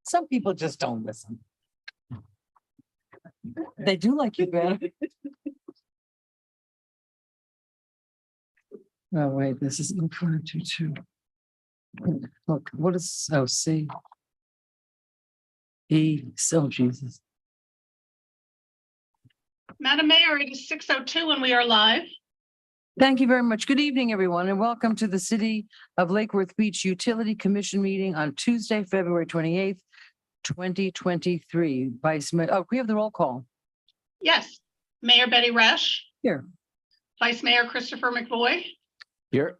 Some people just don't listen. They do like you better. Oh, wait, this is in front of you too. Look, what is, oh, C. E, so Jesus. Madam Mayor, it is 6:02 and we are live. Thank you very much. Good evening, everyone, and welcome to the City of Lake Worth Beach Utility Commission meeting on Tuesday, February 28th, 2023. Vice Mayor, oh, we have the roll call. Yes, Mayor Betty Resch, Here. Vice Mayor Christopher McVoy, Here.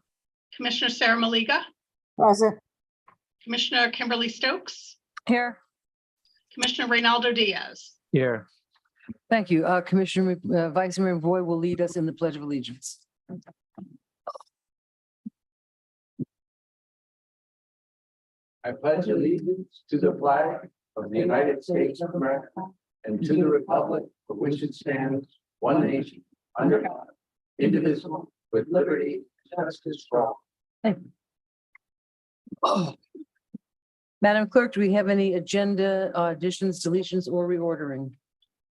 Commissioner Sarah Maliga, Present. Commissioner Kimberly Stokes, Here. Commissioner Reynaldo Diaz. Here. Thank you. Commissioner, Vice Mayor Voy will lead us in the Pledge of Allegiance. I pledge allegiance to the flag of the United States of America and to the republic for which it stands, one nation, under God, indivisible, with liberty and justice for all. Oh. Madam Clerk, do we have any agenda additions, deletions, or reordering?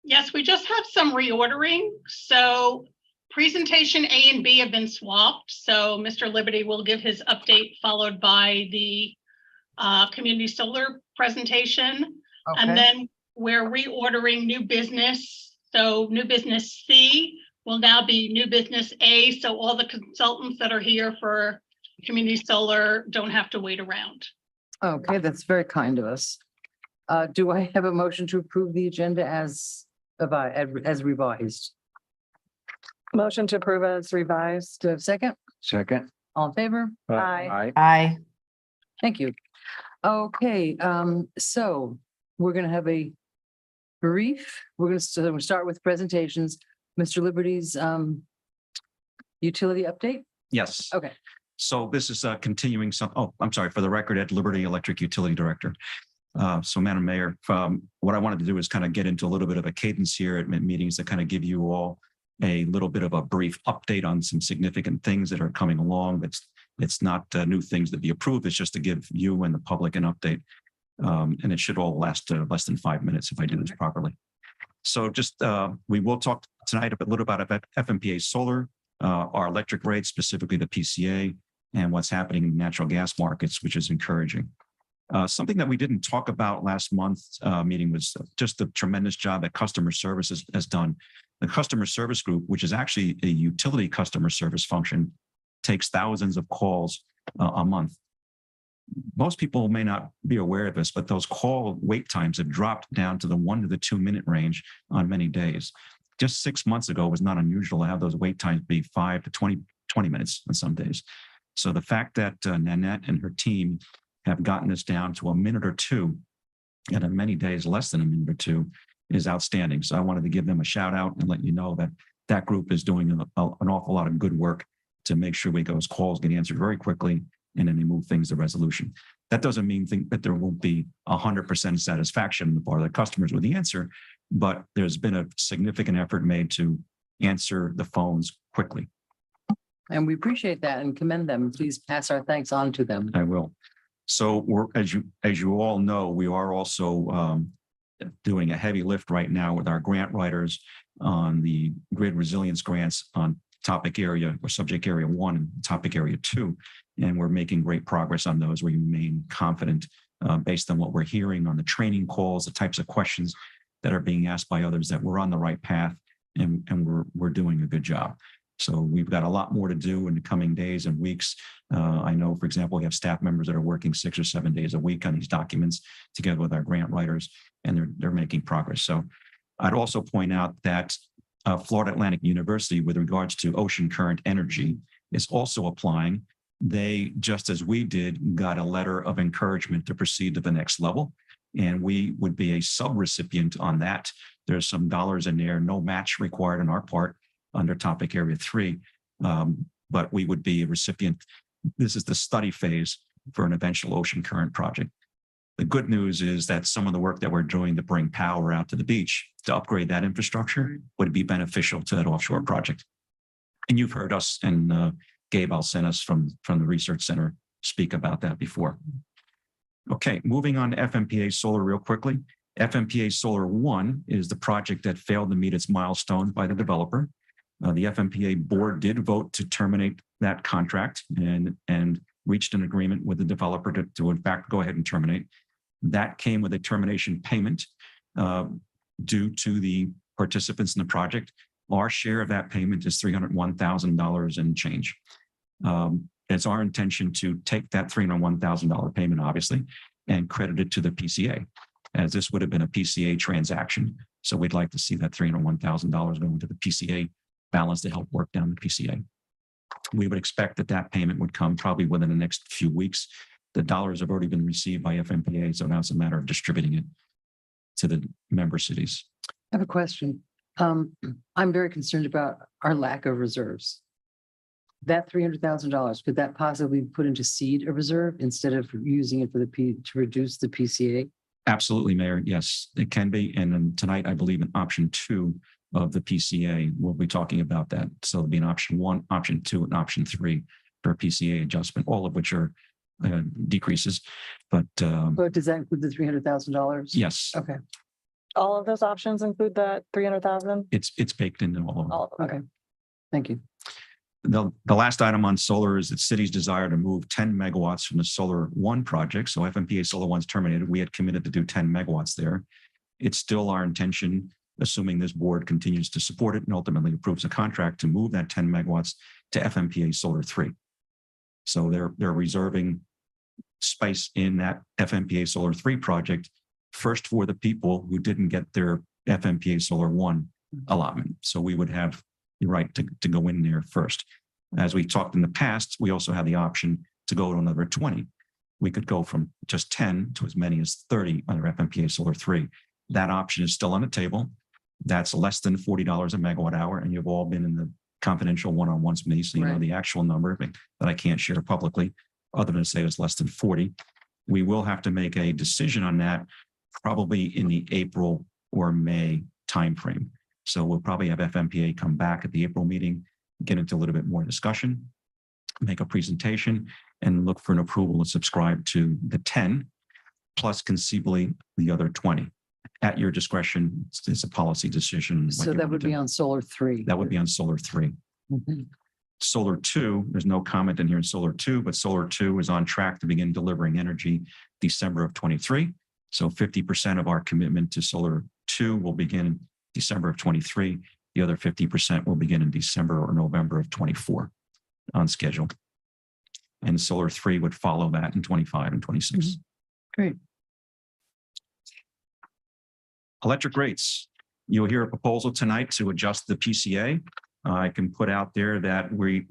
Yes, we just have some reordering. So presentation A and B have been swapped. So Mr. Liberty will give his update followed by the community solar presentation. And then we're reordering new business. So new business C will now be new business A. So all the consultants that are here for community solar don't have to wait around. Okay, that's very kind of us. Do I have a motion to approve the agenda as revised? Motion to approve as revised. Do I have a second? Second. All in favor? Aye. Aye. Thank you. Okay, so we're going to have a brief, we're going to start with presentations. Mr. Liberty's utility update? Yes. Okay. So this is continuing some, oh, I'm sorry, for the record, Ed Liberty, Electric Utility Director. So Madam Mayor, what I wanted to do is kind of get into a little bit of a cadence here at meetings to kind of give you all a little bit of a brief update on some significant things that are coming along. It's not new things that be approved. It's just to give you and the public an update. And it should all last less than 5 minutes if I do this properly. So just we will talk tonight a little about FMPA solar, our electric rates, specifically the PCA, and what's happening in natural gas markets, which is encouraging. Something that we didn't talk about last month's meeting was just the tremendous job that customer services has done. The customer service group, which is actually a utility customer service function, takes thousands of calls a month. Most people may not be aware of this, but those call wait times have dropped down to the 1 to the 2 minute range on many days. Just 6 months ago, it was not unusual to have those wait times be 5 to 20 minutes on some days. So the fact that Nanette and her team have gotten this down to a minute or two, and in many days less than a minute or two, is outstanding. So I wanted to give them a shout out and let you know that that group is doing an awful lot of good work to make sure those calls get answered very quickly and then they move things to resolution. That doesn't mean that there won't be 100% satisfaction on the part of the customers with the answer, but there's been a significant effort made to answer the phones quickly. And we appreciate that and commend them. Please pass our thanks on to them. I will. So we're, as you all know, we are also doing a heavy lift right now with our grant writers on the grid resilience grants on topic area or subject area 1 and topic area 2. And we're making great progress on those. We remain confident based on what we're hearing on the training calls, the types of questions that are being asked by others, that we're on the right path and we're doing a good job. So we've got a lot more to do in the coming days and weeks. I know, for example, we have staff members that are working 6 or 7 days a week on these documents together with our grant writers, and they're making progress. So I'd also point out that Florida Atlantic University, with regards to ocean current energy, is also applying. They, just as we did, got a letter of encouragement to proceed to the next level, and we would be a sub-recipient on that. There's some dollars in there, no match required on our part under topic area 3, but we would be a recipient. This is the study phase for an eventual ocean current project. The good news is that some of the work that we're doing to bring power out to the beach to upgrade that infrastructure would be beneficial to that offshore project. And you've heard us and Gabe Alcenas from the Research Center speak about that before. Okay, moving on to FMPA Solar real quickly. FMPA Solar 1 is the project that failed to meet its milestones by the developer. The FMPA board did vote to terminate that contract and reached an agreement with the developer to in fact go ahead and terminate. That came with a termination payment due to the participants in the project. Our share of that payment is $301,000 and change. It's our intention to take that $301,000 payment, obviously, and credit it to the PCA, as this would have been a PCA transaction. So we'd like to see that $301,000 go into the PCA balance to help work down the PCA. We would expect that that payment would come probably within the next few weeks. The dollars have already been received by FMPA, so now it's a matter of distributing it to the member cities. I have a question. I'm very concerned about our lack of reserves. That $300,000, could that possibly be put into seed a reserve instead of using it for to reduce the PCA? Absolutely, Mayor. Yes, it can be. And then tonight, I believe in option 2 of the PCA, we'll be talking about that. So it'll be an option 1, option 2, and option 3 for PCA adjustment, all of which are decreases. But But does that include the $300,000? yes, Okay, All of those options include that 300,000? it's baked into all of them. All of them. okay. Thank you. The last item on solar is the city's desire to move 10 megawatts from the Solar 1 project. So FMPA Solar 1's terminated. We had committed to do 10 megawatts there. It's still our intention, assuming this board continues to support it and ultimately approves a contract, to move that 10 megawatts to FMPA Solar 3. So they're reserving space in that FMPA Solar 3 project first for the people who didn't get their FMPA Solar 1 allotment. So we would have the right to go in there first. As we talked in the past, we also have the option to go to another 20. We could go from just 10 to as many as 30 under FMPA Solar 3. That option is still on the table. That's less than $40 a megawatt hour. And you've all been in the confidential one-on-ones with me, so you know Right. the actual number that I can't share publicly, other than to say it's less than 40. We will have to make a decision on that probably in the April or May timeframe. So we'll probably have FMPA come back at the April meeting, get into a little bit more discussion, make a presentation, and look for an approval to subscribe to the 10, plus conceivably the other 20. At your discretion, it's a policy decision. what So you that want would to be do. on Solar 3. That would be on Solar 3. Mhm. Solar 2, there's no comment in here in Solar 2, but Solar 2 is on track to begin delivering energy December of 23. So 50% of our commitment to Solar 2 will begin December of 23. The other 50% will begin in December or November of 24 on schedule. And Solar 3 would follow that in 25 and 26. Great. Electric rates. You'll hear a proposal tonight to adjust the PCA. I can put out there that we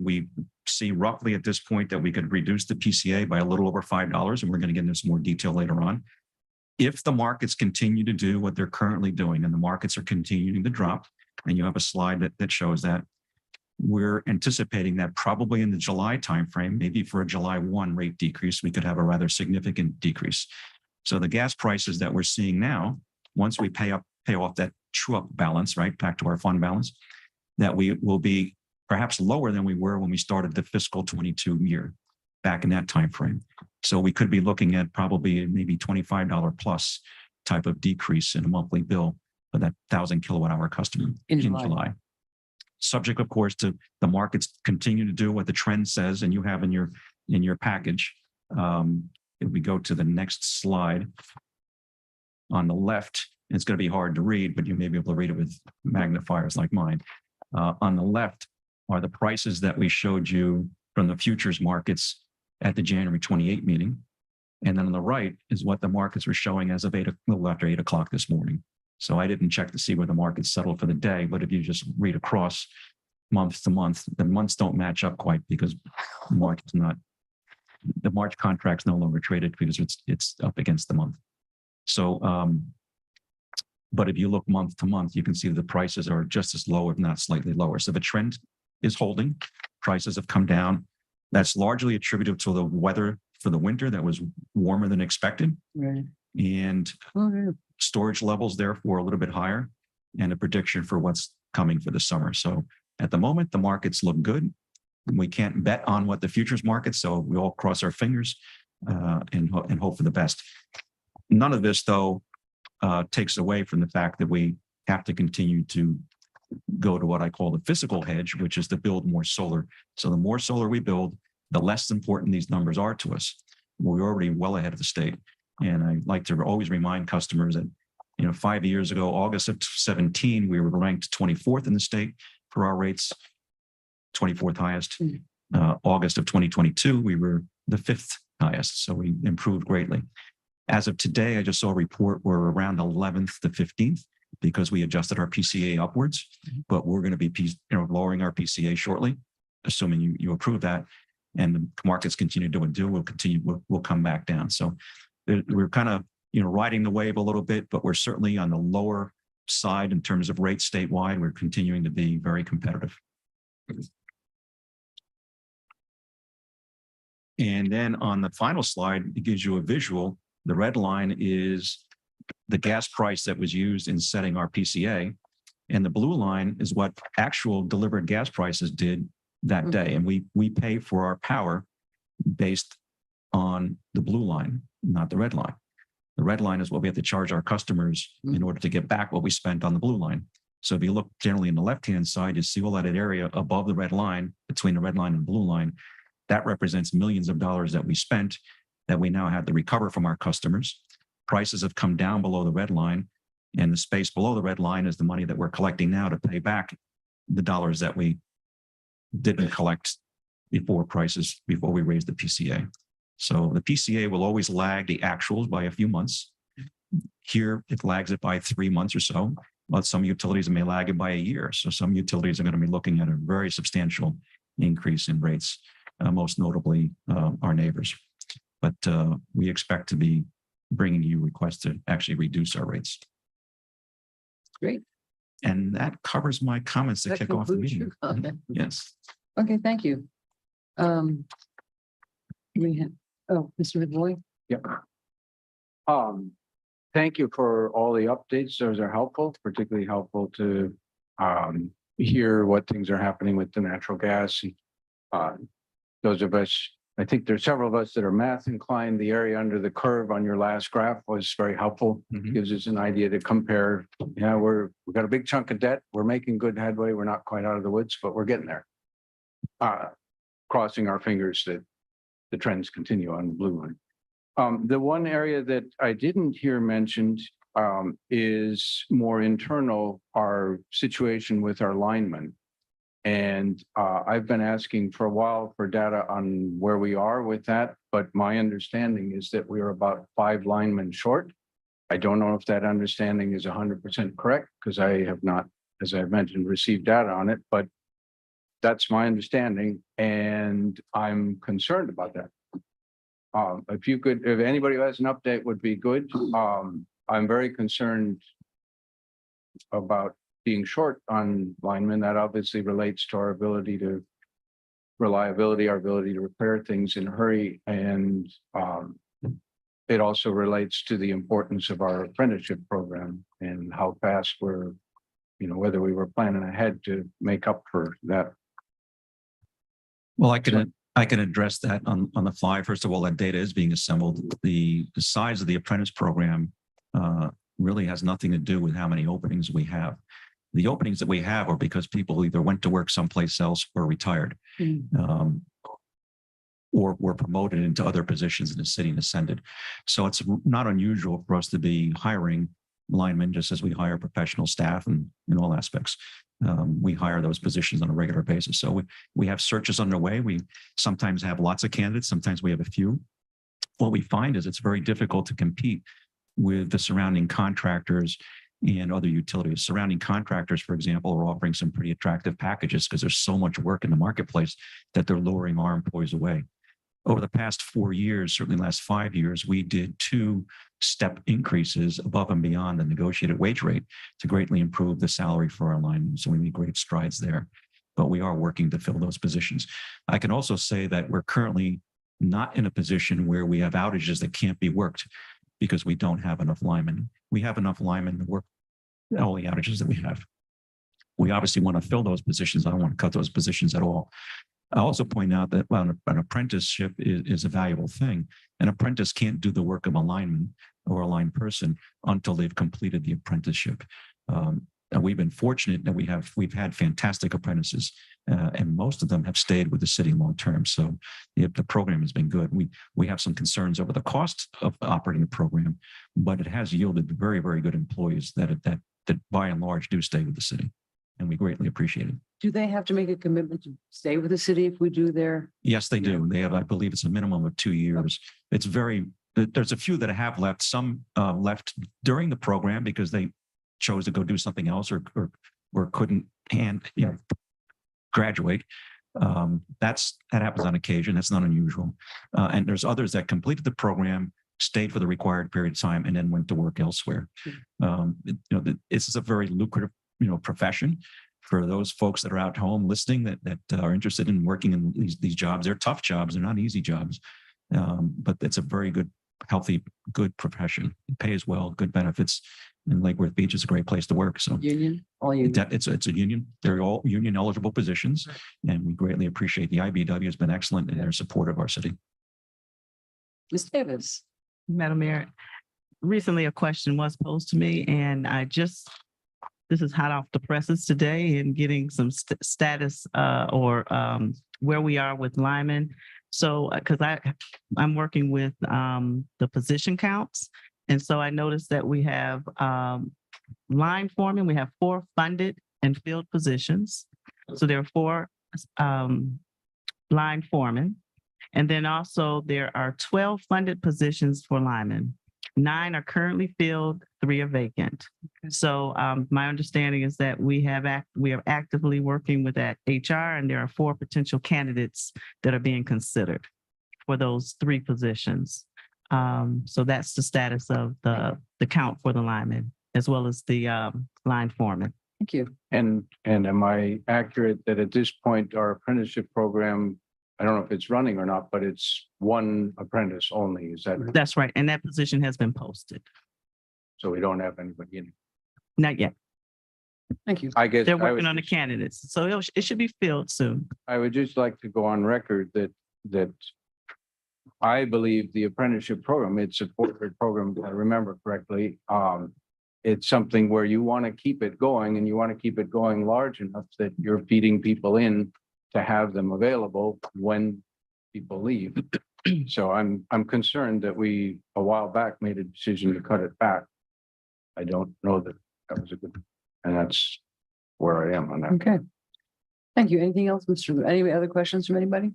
see roughly at this point that we could reduce the PCA by a little over $5, and we're going to get into some more detail later on. If the markets continue to do what they're currently doing, and the markets are continuing to drop, and you have a slide that shows that, we're anticipating that probably in the July timeframe, maybe for a July 1 rate decrease, we could have a rather significant decrease. So the gas prices that we're seeing now, once we pay off that true-up balance, right, back to our fund balance, that we will be perhaps lower than we were when we started the fiscal 22 year, back in that time frame. So we could be looking at probably maybe $25 plus type of decrease in a monthly bill for that 1,000 kilowatt hour customer In in July. July. Subject, of course, to the markets continue to do what the trend says, and you have in your package. If we go to the next slide, on the left, it's going to be hard to read, but you may be able to read it with magnifiers like mine. On the left are the prices that we showed you from the futures markets at the January 28 meeting. And then on the right is what the markets were showing as of a little after 8 o'clock this morning. So I didn't check to see where the markets settled for the day, but if you just read across month to month, the months don't match up quite because the March contract's no longer traded because it's up against the month. So, but if you look month to month, you can see the prices are just as low, if not slightly lower. So the trend is holding. Prices have come down. That's largely attributed to the weather for the winter that was warmer than expected. Right. And Okay. storage levels therefore a little bit higher, and a prediction for what's coming for the summer. So at the moment, the markets look good. We can't bet on what the futures market, so we all cross our fingers and hope for the best. None of this, though, takes away from the fact that we have to continue to go to what I call the physical hedge, which is to build more solar. So the more solar we build, the less important these numbers are to us. We're already well ahead of the state. And I like to always remind customers that, 5 years ago, August of 17, we were ranked 24th in the state for our rates, 24th highest. August of 2022, we were the 5th highest. So we improved greatly. As of today, I just saw a report, we're around 11th to 15th because we adjusted our PCA upwards, but we're going to be lowering our PCA shortly, assuming you approve that. And the markets continue to do, we'll come back down. So we're kind of, riding the wave a little bit, but we're certainly on the lower side in terms of rates statewide. We're continuing to be very competitive. And then on the final slide, it gives you a visual. The red line is the gas price that was used in setting our PCA. And the blue line is what actual delivered gas prices did that day. And we pay for our power based on the blue line, not the red line. The red line is what we have to charge our customers in order to get back what we spent on the blue line. So if you look generally in the left-hand side, you see all that area above the red line, between the red line and the blue line. That represents millions of dollars that we spent that we now have to recover from our customers. Prices have come down below the red line, and the space below the red line is the money that we're collecting now to pay back the dollars that we didn't collect before we raised the PCA. So the PCA will always lag the actuals by a few months. Here, it lags it by 3 months or so, but some utilities may lag it by a year. So some utilities are going to be looking at a very substantial increase in rates, most notably our neighbors. But we expect to be bringing you requests to actually reduce our rates. Great. And that covers my comments to That kick off the concludes meeting. your comment. Yes. Okay, thank you. We have, Mr. McVoy. Yep. Thank you for all the updates. Those are helpful, particularly helpful to hear what things are happening with the natural gas. Those of us, I think there's several of us that are math inclined. The area under the curve on your last graph was very helpful. Gives us an idea to compare. Yeah, we've got a big chunk of debt. We're making good headway. We're not quite out of the woods, but we're getting there. Crossing our fingers that the trends continue on the blue line. The one area that I didn't hear mentioned is more internal, our situation with our linemen. And I've been asking for a while for data on where we are with that, but my understanding is that we are about 5 linemen short. I don't know if that understanding is 100% correct because I have not, as I mentioned, received data on it, but that's my understanding and I'm concerned about that. If anybody who has an update would be good. I'm very concerned about being short on linemen. That obviously relates to our ability to reliability, our ability to repair things in a hurry. And it also relates to the importance of our apprenticeship program and how fast we're, whether we were planning ahead to make up for that. Well, I can address that on the fly. First of all, that data is being assembled. The size of the apprentice program really has nothing to do with how many openings we have. The openings that we have are because people either went to work someplace else or retired, or were promoted into other positions in the city and ascended. So it's not unusual for us to be hiring linemen just as we hire professional staff and in all aspects. We hire those positions on a regular basis. So we have searches underway. We sometimes have lots of candidates. Sometimes we have a few. What we find is it's very difficult to compete with the surrounding contractors and other utilities. Surrounding contractors, for example, are offering some pretty attractive packages because there's so much work in the marketplace that they're luring our employees away. Over the past 4 years, certainly the last 5 years, we did 2-step increases above and beyond the negotiated wage rate to greatly improve the salary for our linemen. So we made great strides there, but we are working to fill those positions. I can also say that we're currently not in a position where we have outages that can't be worked because we don't have enough linemen. We have enough linemen to work all the outages that we have. We obviously want to fill those positions. I don't want to cut those positions at all. I'll also point out that well, an apprenticeship is a valuable thing. An apprentice can't do the work of a lineman or a line person until they've completed the apprenticeship. And we've been fortunate that we've had fantastic apprentices, and most of them have stayed with the city long term. So the program has been good. We have some concerns over the cost of operating the program, but it has yielded very, very good employees that by and large do stay with the city, and we greatly appreciate it. Do they have to make a commitment to stay with the city if we do their? Yes, they do. They have, I believe it's a minimum of 2 years. It's there's a few that have left, some left during the program because they chose to go do something else or couldn't graduate. That happens on occasion. That's not unusual. And there's others that completed the program, stayed for the required period of time, and then went to work elsewhere. This is a very lucrative, profession for those folks that are out home listening that are interested in working in these jobs. They're tough jobs. They're not easy jobs, but it's a very good, healthy, good profession. It pays well, good benefits, and Lake Worth Beach is a great place to work. So Union, all union. it's a union. They're all union eligible positions, and we greatly appreciate the IBEW has been excellent in their support of our city. Ms. Davis. Madam Mayor, recently a question was posed to me, and this is hot off the presses today and getting some status or where we are with linemen. So, because I'm working with the position counts, and so I noticed that we have line foremen. We have 4 funded and filled positions. So there are 4 line foremen. And then also there are 12 funded positions for linemen. 9 are currently filled, 3 are vacant. So my understanding is that we are actively working with that HR, and there are 4 potential candidates that are being considered for those 3 positions. So that's the status of the count for the linemen, as well as the line foreman. Thank you. And am I accurate that at this point, our apprenticeship program, I don't know if it's running or not, but it's 1 apprentice only, is that? That's right. And that position has been posted. So we don't have anybody in. Not yet. Thank you. I guess They're I working on the candidates. So it should be filled soon. would just like to go on record that I believe the apprenticeship program, it's a corporate program, if I remember correctly. It's something where you want to keep it going, and you want to keep it going large enough that you're feeding people in to have them available when people leave. So I'm concerned that we a while back made a decision to cut it back. I don't know that was a good, and that's where I am on that. Okay. Thank you. Anything else, Mr. Any other questions from anybody?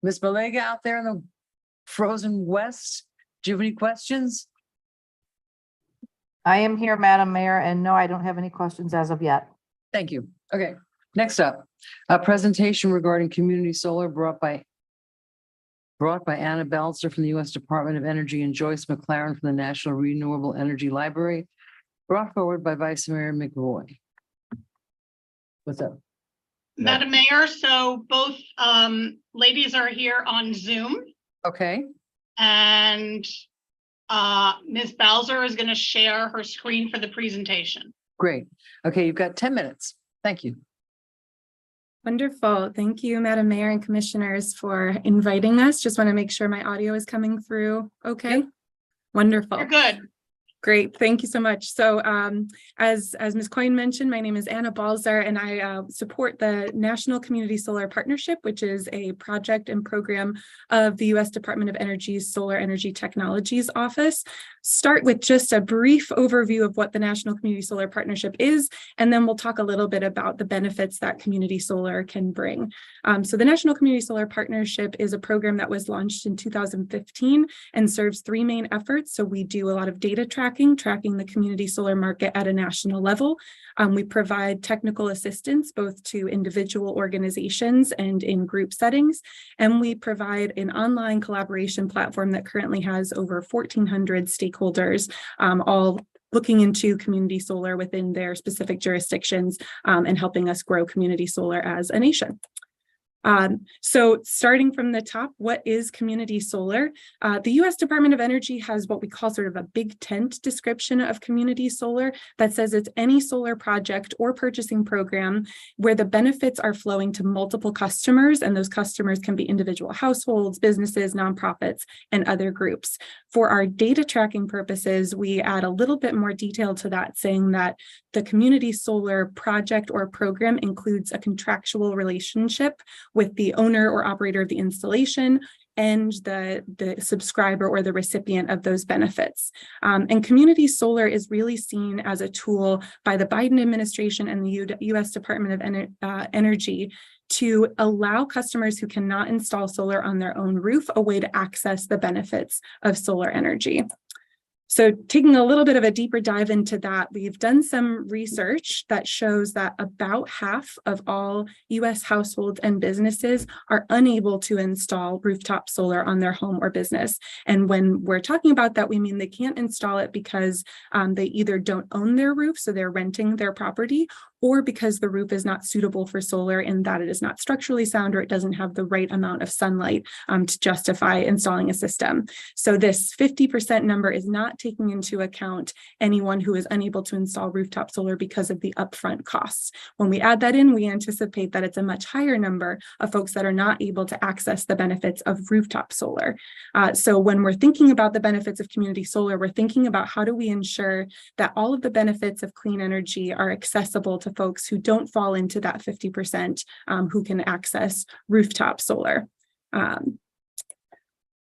Ms. Malega out there in the frozen west, do you have any questions? I am here, Madam Mayor, and no, I don't have any questions as of yet. Thank you. Okay, next up, a presentation regarding community solar brought by Anna Balzer from the U.S. Department of Energy and Joyce McLaren from the National Renewable Energy Library, brought forward by Vice Mayor McRoy. What's up? Madam Mayor, so both ladies are here on Zoom, Okay, and Ms. Bowser is going to share her screen for the presentation. great. Okay, you've got 10 minutes. Thank you. Wonderful. Thank you, Madam Mayor and Commissioners, for inviting us. Just want to make sure my audio is coming through. Okay. Wonderful. You're good. Great. Thank you so much. So as Ms. Coyne mentioned, my name is Anna Balzer, and I support the National Community Solar Partnership, which is a project and program of the U.S. Department of Energy's Solar Energy Technologies Office. Start with just a brief overview of what the National Community Solar Partnership is, and then we'll talk a little bit about the benefits that community solar can bring. So the National Community Solar Partnership is a program that was launched in 2015 and serves 3 main efforts. So we do a lot of data tracking the community solar market at a national level. We provide technical assistance both to individual organizations and in group settings. And we provide an online collaboration platform that currently has over 1,400 stakeholders, all looking into community solar within their specific jurisdictions and helping us grow community solar as a nation. So starting from the top, what is community solar? The U.S. Department of Energy has what we call sort of a big tent description of community solar that says it's any solar project or purchasing program where the benefits are flowing to multiple customers, and those customers can be individual households, businesses, nonprofits, and other groups. For our data tracking purposes, we add a little bit more detail to that, saying that the community solar project or program includes a contractual relationship with the owner or operator of the installation and the subscriber or the recipient of those benefits. And community solar is really seen as a tool by the Biden administration and the U.S. Department of Energy to allow customers who cannot install solar on their own roof a way to access the benefits of solar energy. So taking a little bit of a deeper dive into that, we've done some research that shows that about half of all U.S. households and businesses are unable to install rooftop solar on their home or business. And when we're talking about that, we mean they can't install it because they either don't own their roof, so they're renting their property, or because the roof is not suitable for solar in that it is not structurally sound or it doesn't have the right amount of sunlight to justify installing a system. So this 50% number is not taking into account anyone who is unable to install rooftop solar because of the upfront costs. When we add that in, we anticipate that it's a much higher number of folks that are not able to access the benefits of rooftop solar. So when we're thinking about the benefits of community solar, we're thinking about how do we ensure that all of the benefits of clean energy are accessible to folks who don't fall into that 50% who can access rooftop solar.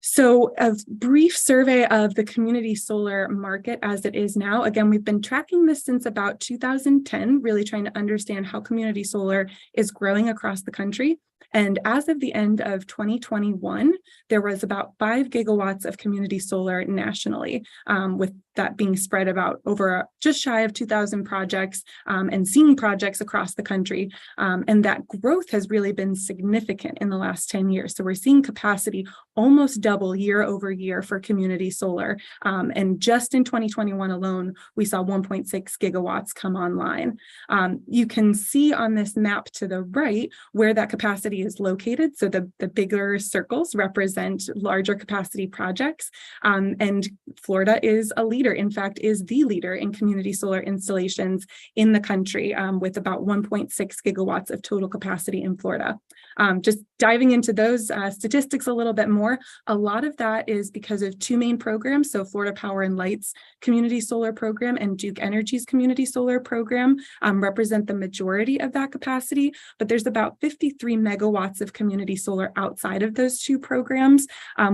So a brief survey of the community solar market as it is now. Again, we've been tracking this since about 2010, really trying to understand how community solar is growing across the country. And as of the end of 2021, there was about 5 gigawatts of community solar nationally, with that being spread about over just shy of 2,000 projects and seeing projects across the country. And that growth has really been significant in the last 10 years. So we're seeing capacity almost double year over year for community solar. And just in 2021 alone, we saw 1.6 gigawatts come online. You can see on this map to the right where that capacity is located. So the bigger circles represent larger capacity projects. And Florida is a leader, in fact, is the leader in community solar installations in the country, with about 1.6 gigawatts of total capacity in Florida. Just diving into those statistics a little bit more, a lot of that is because of 2 main programs. So Florida Power and Light's community solar program and Duke Energy's community solar program represent the majority of that capacity, but there's about 53 megawatts of community solar outside of those 2 programs,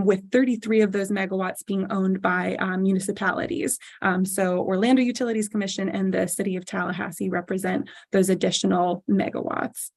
with 33 of those megawatts being owned by municipalities. So Orlando Utilities Commission and the City of Tallahassee represent those additional megawatts.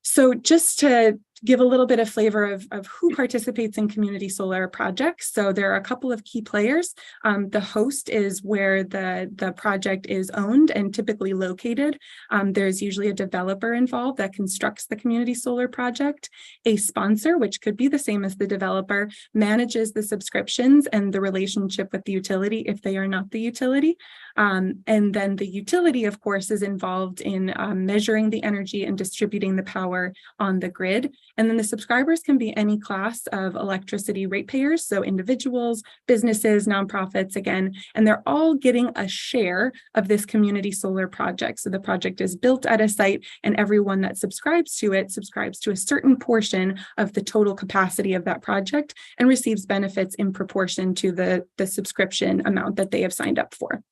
So just to give a little bit of flavor of who participates in community solar projects. So there are a couple of key players. The host is where the project is owned and typically located. There's usually a developer involved that constructs the community solar project. A sponsor, which could be the same as the developer, manages the subscriptions and the relationship with the utility if they are not the utility. And then the utility, of course, is involved in measuring the energy and distributing the power on the grid. And then the subscribers can be any class of electricity ratepayers, so individuals, businesses, nonprofits, again, and they're all getting a share of this community solar project. So the project is built at a site and everyone that subscribes to it subscribes to a certain portion of the total capacity of that project and receives benefits in proportion to the subscription amount that they have signed up for.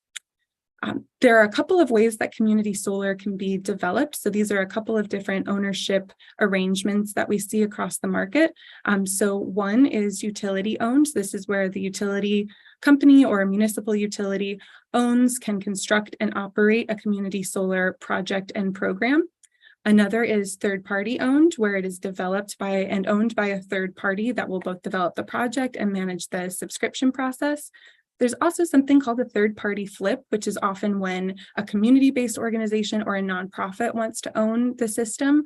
There are a couple of ways that community solar can be developed. So these are a couple of different ownership arrangements that we see across the market. So one is utility owned. This is where the utility company or a municipal utility owns, can construct and operate a community solar project and program. Another is third party owned, where it is developed by and owned by a third party that will both develop the project and manage the subscription process. There's also something called a third-party flip, which is often when a community-based organization or a nonprofit wants to own the system,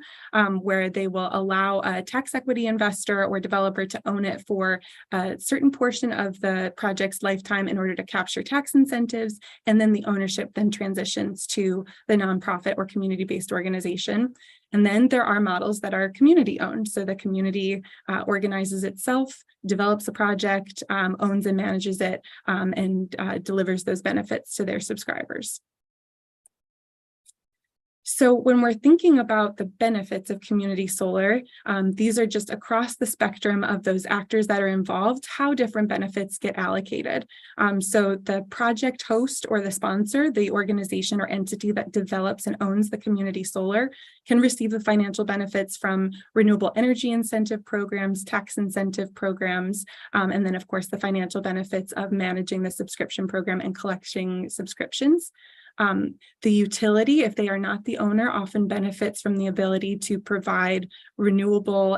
where they will allow a tax equity investor or developer to own it for a certain portion of the project's lifetime in order to capture tax incentives, and then the ownership then transitions to the nonprofit or community-based organization. And then there are models that are community owned. So the community organizes itself, develops a project, owns and manages it, and delivers those benefits to their subscribers. So when we're thinking about the benefits of community solar, these are just across the spectrum of those actors that are involved, how different benefits get allocated. So the project host or the sponsor, the organization or entity that develops and owns the community solar, can receive the financial benefits from renewable energy incentive programs, tax incentive programs, and then of course the financial benefits of managing the subscription program and collecting subscriptions. The utility, if they are not the owner, often benefits from the ability to provide renewable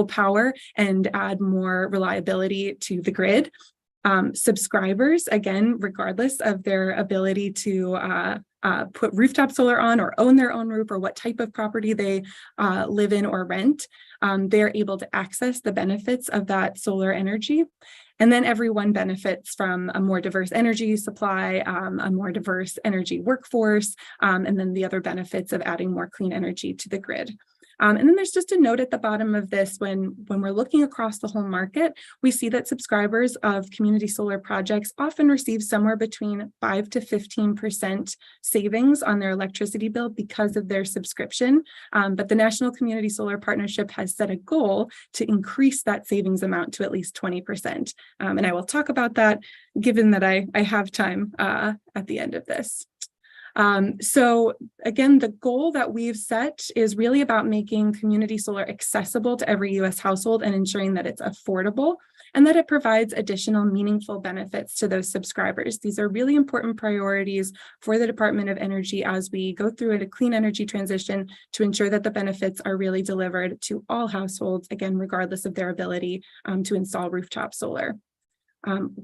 power and add more reliability to the grid. Subscribers, again, regardless of their ability to put rooftop solar on or own their own roof or what type of property they live in or rent, they're able to access the benefits of that solar energy. And then everyone benefits from a more diverse energy supply, a more diverse energy workforce, and then the other benefits of adding more clean energy to the grid. And then there's just a note at the bottom of this, when we're looking across the whole market, we see that subscribers of community solar projects often receive somewhere between 5 to 15% savings on their electricity bill because of their subscription. But the National Community Solar Partnership has set a goal to increase that savings amount to at least 20%. And I will talk about that given that I have time at the end of this. So again, the goal that we've set is really about making community solar accessible to every U.S. household and ensuring that it's affordable and that it provides additional meaningful benefits to those subscribers. These are really important priorities for the Department of Energy as we go through a clean energy transition to ensure that the benefits are really delivered to all households, again, regardless of their ability to install rooftop solar.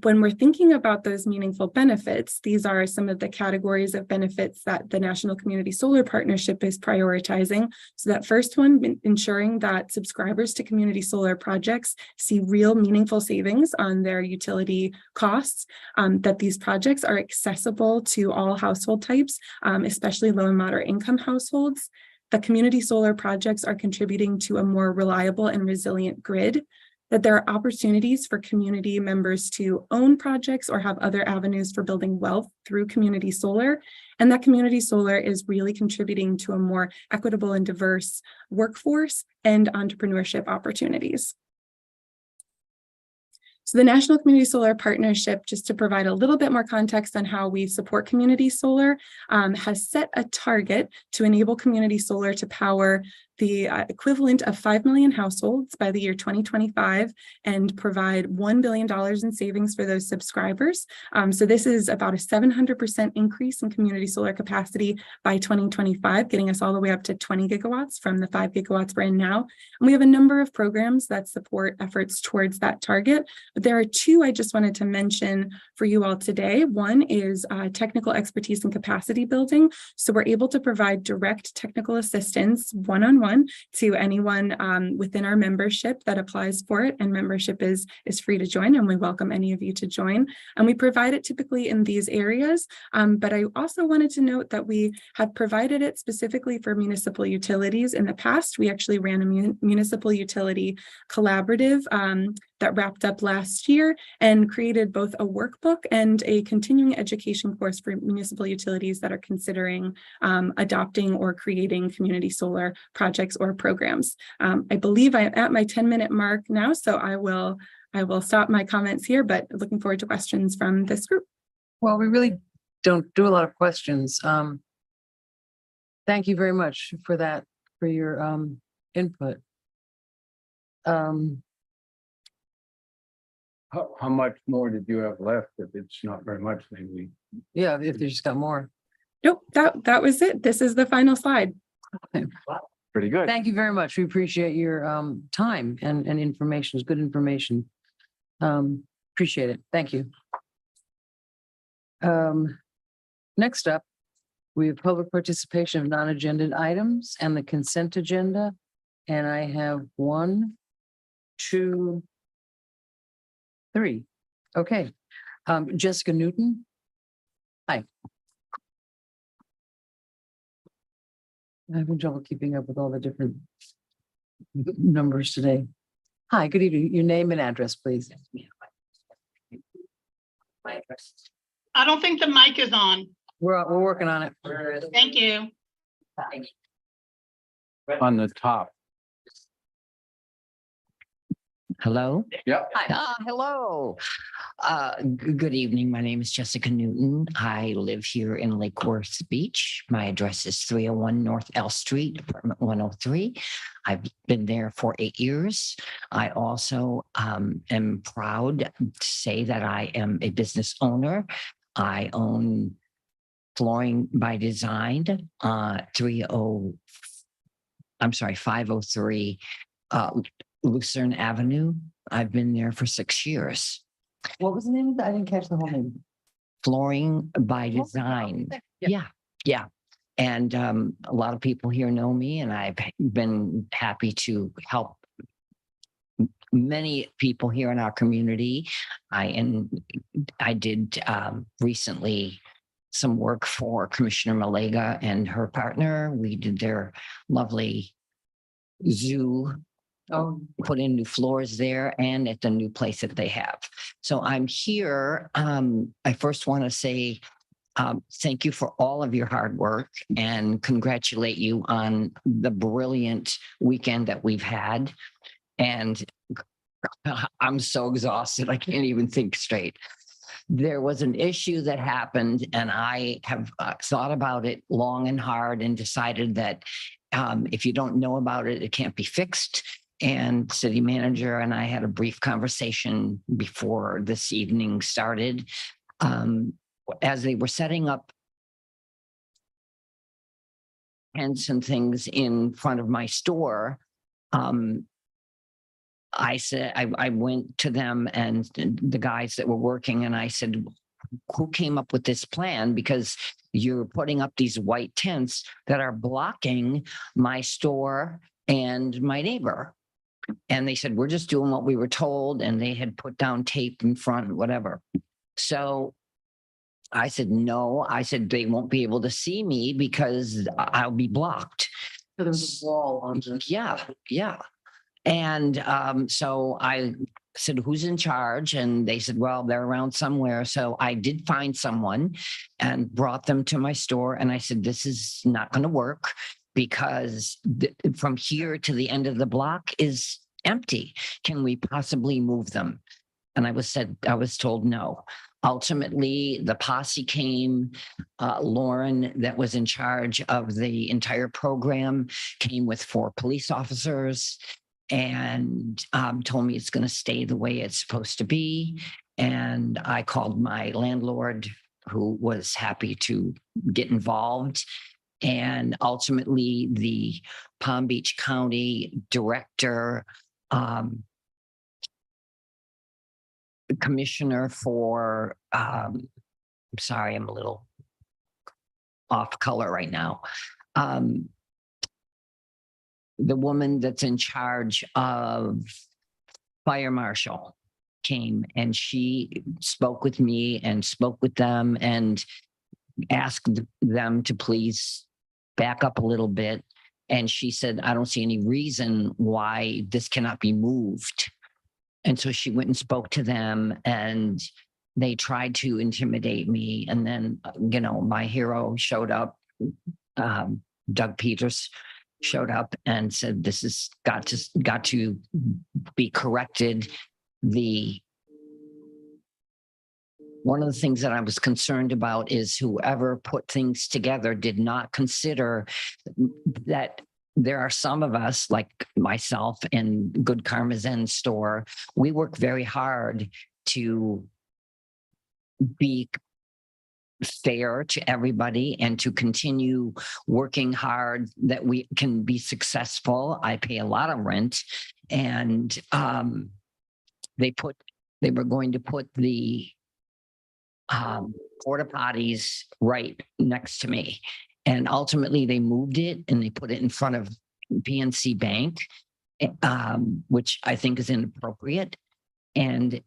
When we're thinking about those meaningful benefits, these are some of the categories of benefits that the National Community Solar Partnership is prioritizing. So that first one, ensuring that subscribers to community solar projects see real meaningful savings on their utility costs, that these projects are accessible to all household types, especially low and moderate income households. The community solar projects are contributing to a more reliable and resilient grid, that there are opportunities for community members to own projects or have other avenues for building wealth through community solar, and that community solar is really contributing to a more equitable and diverse workforce and entrepreneurship opportunities. So the National Community Solar Partnership, just to provide a little bit more context on how we support community solar, has set a target to enable community solar to power the equivalent of 5 million households by the year 2025 and provide $1 billion in savings for those subscribers. So this is about a 700% increase in community solar capacity by 2025, getting us all the way up to 20 gigawatts from the 5 gigawatts we're in now. And we have a number of programs that support efforts towards that target. But there are two I just wanted to mention for you all today. One is technical expertise and capacity building. So we're able to provide direct technical assistance one-on-one to anyone within our membership that applies for it, and membership is free to join, and we welcome any of you to join. And we provide it typically in these areas, but I also wanted to note that we have provided it specifically for municipal utilities. In the past, we actually ran a municipal utility collaborative that wrapped up last year and created both a workbook and a continuing education course for municipal utilities that are considering adopting or creating community solar projects or programs. I believe I'm at my 10-minute mark now, so I will stop my comments here, but looking forward to questions from this group. Well, we really don't do a lot of questions. Thank you very much for that, for your input. How much more did you have left? If it's not very much, maybe. Yeah, if there's just got more. Nope, that was it. This is the final slide. Pretty good. Thank you very much. We appreciate your time and information. It's good information. Appreciate it. Thank you. Next up, we have public participation of non-agenda items and the consent agenda. And I have 1, 2, 3. Okay. Jessica Newton. Hi. I'm having trouble keeping up with all the different numbers today. Hi, good evening. Your name and address, please. I don't think the mic is on. We're working on it. Thank you. On the top. Hello? Yep. Hello. Good evening. My name is Jessica Newton. I live here in Lake Worth Beach. My address is 301 North L Street, apartment 103. I've been there for 8 years. I also am proud to say that I am a business owner. I own Flooring by Design, 503 Lucerne Avenue. I've been there for 6 years. What was the name of that? I didn't catch the whole name. Flooring by Design. Yeah. And a lot of people here know me, and I've been happy to help many people here in our community. I did recently some work for Commissioner Malega and her partner. We did their lovely zoo, put in new floors there and at the new place that they have. So I'm here. I first want to say thank you for all of your hard work and congratulate you on the brilliant weekend that we've had. And I'm so exhausted. I can't even think straight. There was an issue that happened, and I have thought about it long and hard and decided that if you don't know about it, it can't be fixed. And city manager and I had a brief conversation before this evening started. As they were setting up tents and things in front of my store, I said, I went to them and the guys that were working, and I said, who came up with this plan? Because you're putting up these white tents that are blocking my store and my neighbor. And they said, we're just doing what we were told. And they had put down tape in front, whatever. So I said, no, I said, they won't be able to see me because I'll be blocked. So there was a wall on the. Yeah. And so I said, who's in charge? And they said, well, they're around somewhere. So I did find someone and brought them to my store. And I said, this is not going to work because from here to the end of the block is empty. Can we possibly move them? And I was told no. Ultimately, the posse came. Lauren, that was in charge of the entire program, came with 4 police officers and told me it's going to stay the way it's supposed to be. And I called my landlord, who was happy to get involved. And ultimately, the Palm Beach County director, commissioner for, I'm sorry, I'm a little off color right now. The woman that's in charge of fire marshal came and she spoke with me and spoke with them and asked them to please back up a little bit. And she said, I don't see any reason why this cannot be moved. And so she went and spoke to them and they tried to intimidate me. And then, my hero showed up, Doug Peters showed up and said, this has got to be corrected. One of the things that I was concerned about is whoever put things together did not consider that there are some of us, like myself and Good Karma Zen store, we work very hard to be fair to everybody and to continue working hard that we can be successful. I pay a lot of rent, and they were going to put the porta potties right next to me. And ultimately they moved it and they put it in front of PNC Bank, which I think is inappropriate. And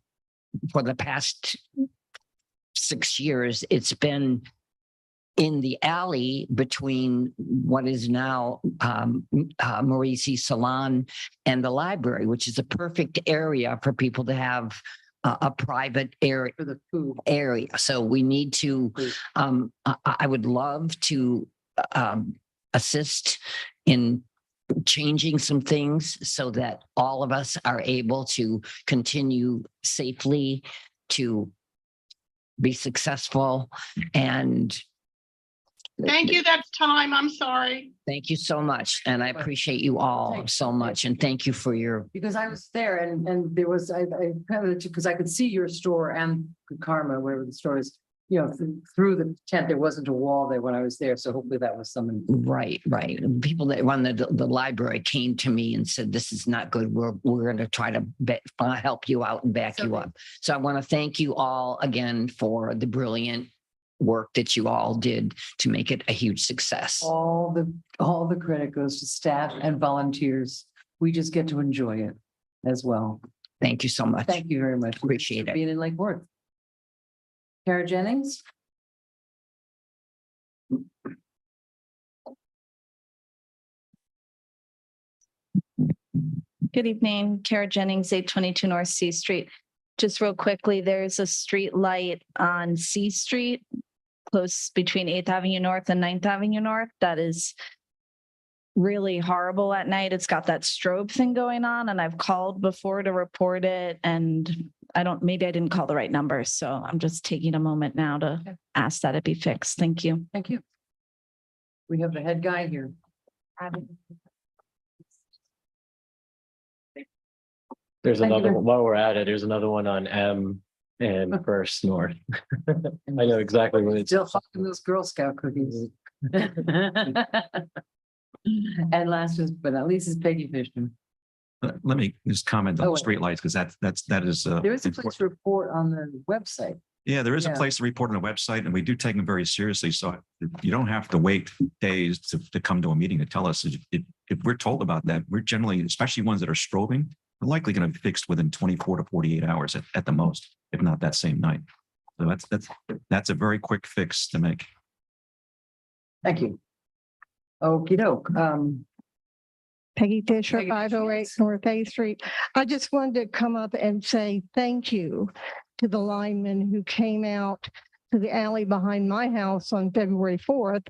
for the past 6 years, it's been in the alley between what is now Marie C. Salon and the library, which is a perfect area for people to have a private area. For the food. So we need to, I would love to assist in changing some things so that all of us are able to continue safely, to be successful. And Thank you. That's time. I'm sorry. thank you so much. And I appreciate you all so much. And thank you for your, Because I was there and there was, I because I could see your store and Karma, wherever the store is, you know, through the tent, there wasn't a wall there when I was there. So hopefully that was someone. right. People that run the library came to me and said, this is not good. We're going to try to help you out and back you up. So I want to thank you all again for the brilliant work that you all did to make it a huge success. All the credit goes to staff and volunteers. We just get to enjoy it as well. Thank you so much. Thank you very much. Appreciate for it. being in Lake Worth. Kara Jennings? Good evening, Kara Jennings, 822 North C Street. Just real quickly, there's a street light on C Street, close between 8th Avenue North and 9th Avenue North. That is really horrible at night. It's got that strobe thing going on, and I've called before to report it, and maybe I didn't call the right number. So I'm just taking a moment now to ask that it be fixed. Thank you. Thank you. We have the head guy here. There's Thank you another, very- one while we're at it, there's another one on M and First North. I know exactly what it's. Still fucking those Girl Scout cookies. And last but not least is Peggy Fishman. Let me just comment on Oh, the streetlights, because that is. There is a place to report on the website. Yeah, there is a Yeah. place to report on the website, and we do take them very seriously. So you don't have to wait days to come to a meeting to tell us. If we're told about that, we're generally, especially ones that are strobing, are likely going to be fixed within 24 to 48 hours at the most, if not that same night. So that's a very quick fix to make. Thank you. Okey doke. Peggy Fisher, Peggy Fisher, 508 yes. North A Street. I just wanted to come up and say thank you to the linemen who came out to the alley behind my house on February 4th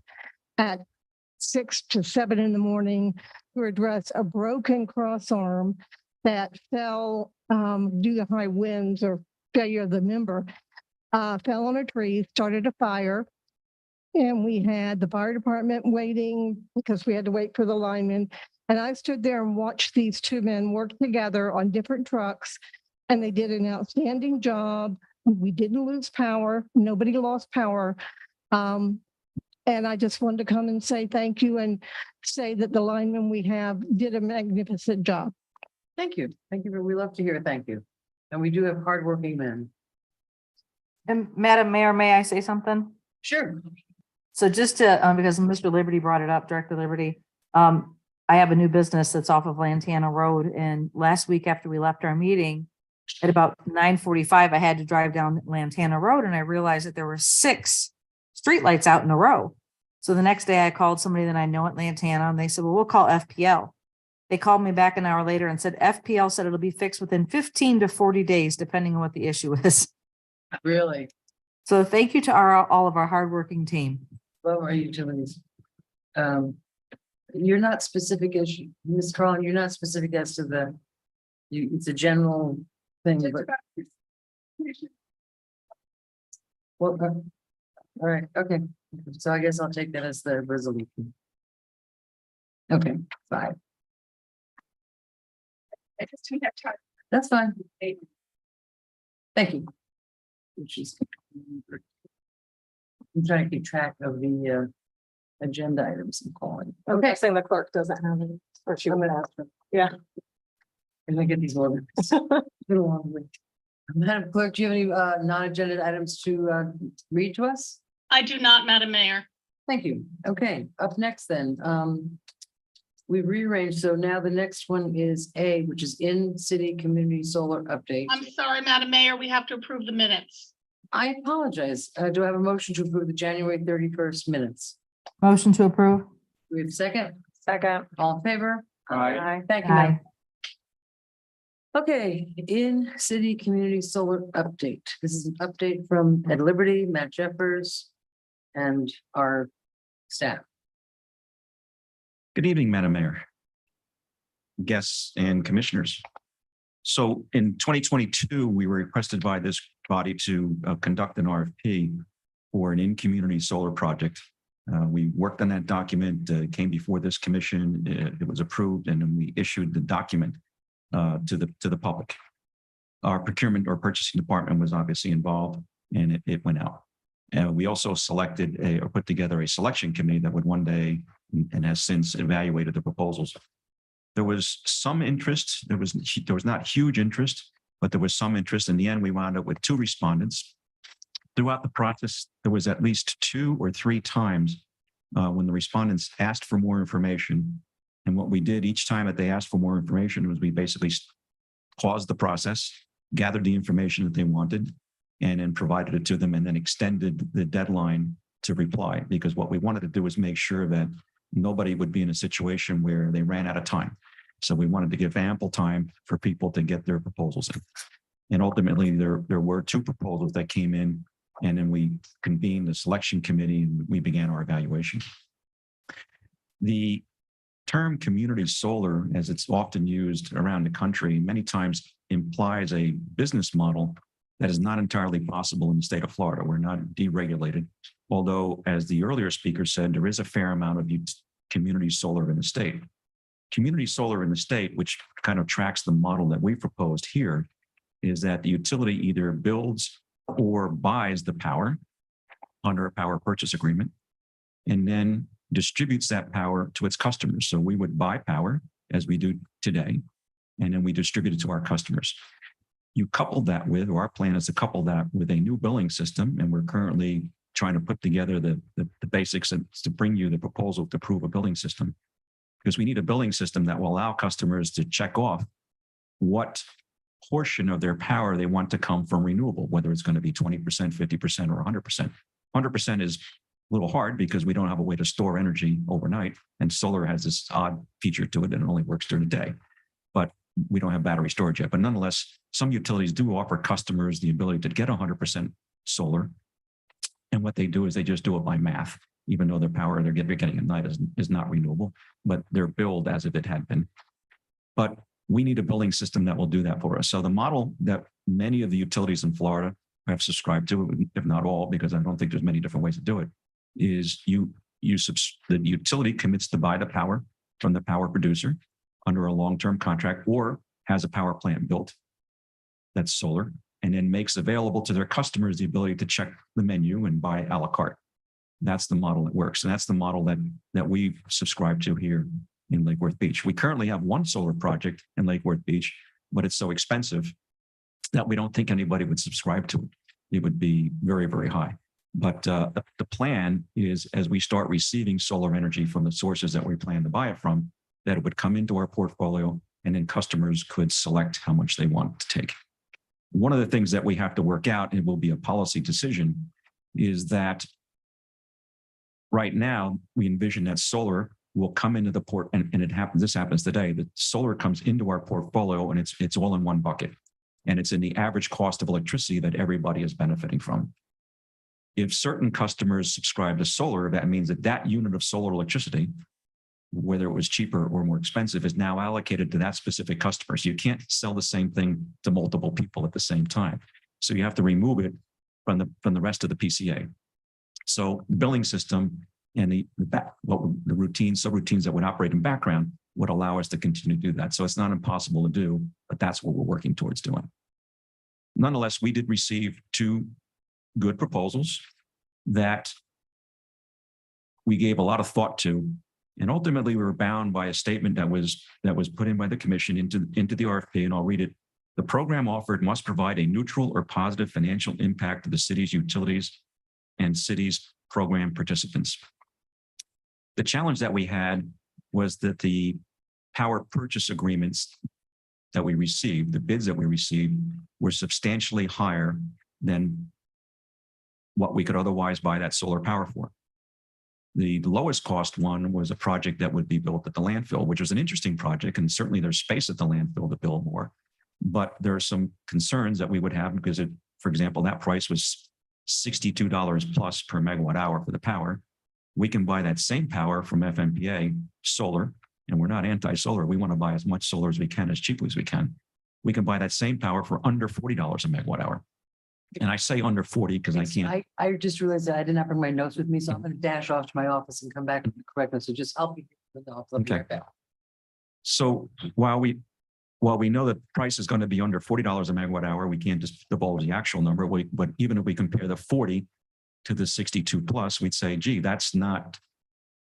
at 6 to 7 in the morning to address a broken cross arm that fell due to high winds or failure of the member, fell on a tree, started a fire. And we had the fire department waiting because we had to wait for the linemen. And I stood there and watched these two men work together on different trucks, and they did an outstanding job. We didn't lose power. Nobody lost power. And I just wanted to come and say thank you and say that the linemen we have did a magnificent job. Thank you. Thank you. We love to hear thank you. And we do have hardworking men. And Madam Mayor, may I say something? Sure. So just to, because Mr. Liberty brought it up, Director Liberty, I have a new business that's off of Lantana Road, and last week after we left our meeting, at about 9:45, I had to drive down Lantana Road, and I realized that there were 6 streetlights out in a row. So the next day I called somebody that I know at Lantana, and they said, well, we'll call FPL. They called me back an hour later and said, FPL said it'll be fixed within 15 to 40 days, depending on what the issue is. Really. So thank you to all of our hardworking team. Love our utilities. You're not specific as, Ms. Carlin, you're not specific as to it's a general thing, but. Well, all right, okay. So I guess I'll take that as the resolution. Okay, 5. That's fine. Thank you. I'm trying to keep track of the agenda items I'm calling. I'm Okay, guessing the clerk doesn't have any, or she I'm would gonna have. ask her. Yeah. I'm gonna get these ordered. Madam Clerk, do you have any non-agenda items to read to us? I do not, Madam Mayor. Thank you. Okay, up next then, we've rearranged, so now the next one is A, which is in-city community solar update. I'm sorry, Madam Mayor, we have to approve the minutes. I apologize. Do I have a motion to approve the January 31st minutes? Motion to approve. Do we have a second? Second. All in favor? Aye. Thank you. Madam. Aye. Okay, in city community solar update. This is an update from Ed Liberty, Matt Jeffers, and our staff. Good evening, Madam Mayor, guests and commissioners. So in 2022, we were requested by this body to conduct an RFP for an in-community solar project. We worked on that document, came before this commission, it was approved, and then we issued the document to the public. Our procurement or purchasing department was obviously involved, and it went out. We also selected or put together a selection committee that would one day and has since evaluated the proposals. There was some interest. There was not huge interest, but there was some interest. In the end, we wound up with 2 respondents. Throughout the process, there was at least 2 or 3 times when the respondents asked for more information. And what we did each time that they asked for more information was we basically paused the process, gathered the information that they wanted, and then provided it to them, and then extended the deadline to reply. Because what we wanted to do was make sure that nobody would be in a situation where they ran out of time. So we wanted to give ample time for people to get their proposals in. And ultimately, there were 2 proposals that came in, and then we convened the selection committee and we began our evaluation. The term community solar, as it's often used around the country, many times implies a business model that is not entirely possible in the state of Florida. We're not deregulated. Although, as the earlier speaker said, there is a fair amount of community solar in the state. Community solar in the state, which kind of tracks the model that we proposed here, is that the utility either builds or buys the power under a power purchase agreement, and then distributes that power to its customers. So we would buy power, as we do today, and then we distribute it to our customers. You couple that with, or our plan is to couple that with a new billing system, and we're currently trying to put together the basics and to bring you the proposal to approve a billing system. Because we need a billing system that will allow customers to check off what portion of their power they want to come from renewable, whether it's going to be 20%, 50%, or 100%. 100% is a little hard because we don't have a way to store energy overnight, and solar has this odd feature to it, and it only works during the day. But we don't have battery storage yet. But nonetheless, some utilities do offer customers the ability to get 100% solar. And what they do is they just do it by math, even though their power they're getting at night is not renewable, but they're billed as if it had been. But we need a billing system that will do that for us. So the model that many of the utilities in Florida have subscribed to, if not all, because I don't think there's many different ways to do it, is the utility commits to buy the power from the power producer under a long-term contract, or has a power plant built that's solar, and then makes available to their customers the ability to check the menu and buy a la carte. That's the model that works. And that's the model that we've subscribed to here in Lake Worth Beach. We currently have 1 solar project in Lake Worth Beach, but it's so expensive that we don't think anybody would subscribe to it. It would be very, very high. But the plan is, as we start receiving solar energy from the sources that we plan to buy it from, that it would come into our portfolio, and then customers could select how much they want to take. One of the things that we have to work out, and it will be a policy decision, is that right now we envision that solar will come into the port, and this happens today, that solar comes into our portfolio and it's all in one bucket. And it's in the average cost of electricity that everybody is benefiting from. If certain customers subscribe to solar, that means that unit of solar electricity, whether it was cheaper or more expensive, is now allocated to that specific customer. So you can't sell the same thing to multiple people at the same time. So you have to remove it from the rest of the PCA. So the billing system and the subroutines that would operate in background would allow us to continue to do that. So it's not impossible to do, but that's what we're working towards doing. Nonetheless, we did receive 2 good proposals that we gave a lot of thought to. And ultimately, we were bound by a statement that was put in by the commission into the RFP, and I'll read it. The program offered must provide a neutral or positive financial impact to the city's utilities and city's program participants. The challenge that we had was that the power purchase agreements that we received, the bids that we received, were substantially higher than what we could otherwise buy that solar power for. The lowest cost one was a project that would be built at the landfill, which was an interesting project. And certainly there's space at the landfill to build more. But there are some concerns that we would have because it, for example, that price was $62 plus per megawatt hour for the power. We can buy that same power from FMPA solar, and we're not anti-solar. We want to buy as much solar as we can, as cheaply as we can. We can buy that same power for under $40 a megawatt hour. And I say under 40 because I can't. I just realized that I did not bring my notes with me, so I'm going to dash off to my office and come back and correct them. So just help me. I'll be Okay. right back. So while we know that price is going to be under $40 a megawatt hour, we can't just divulge the actual number. But even if we compare the 40 to the 62 plus, we'd say, gee, that's not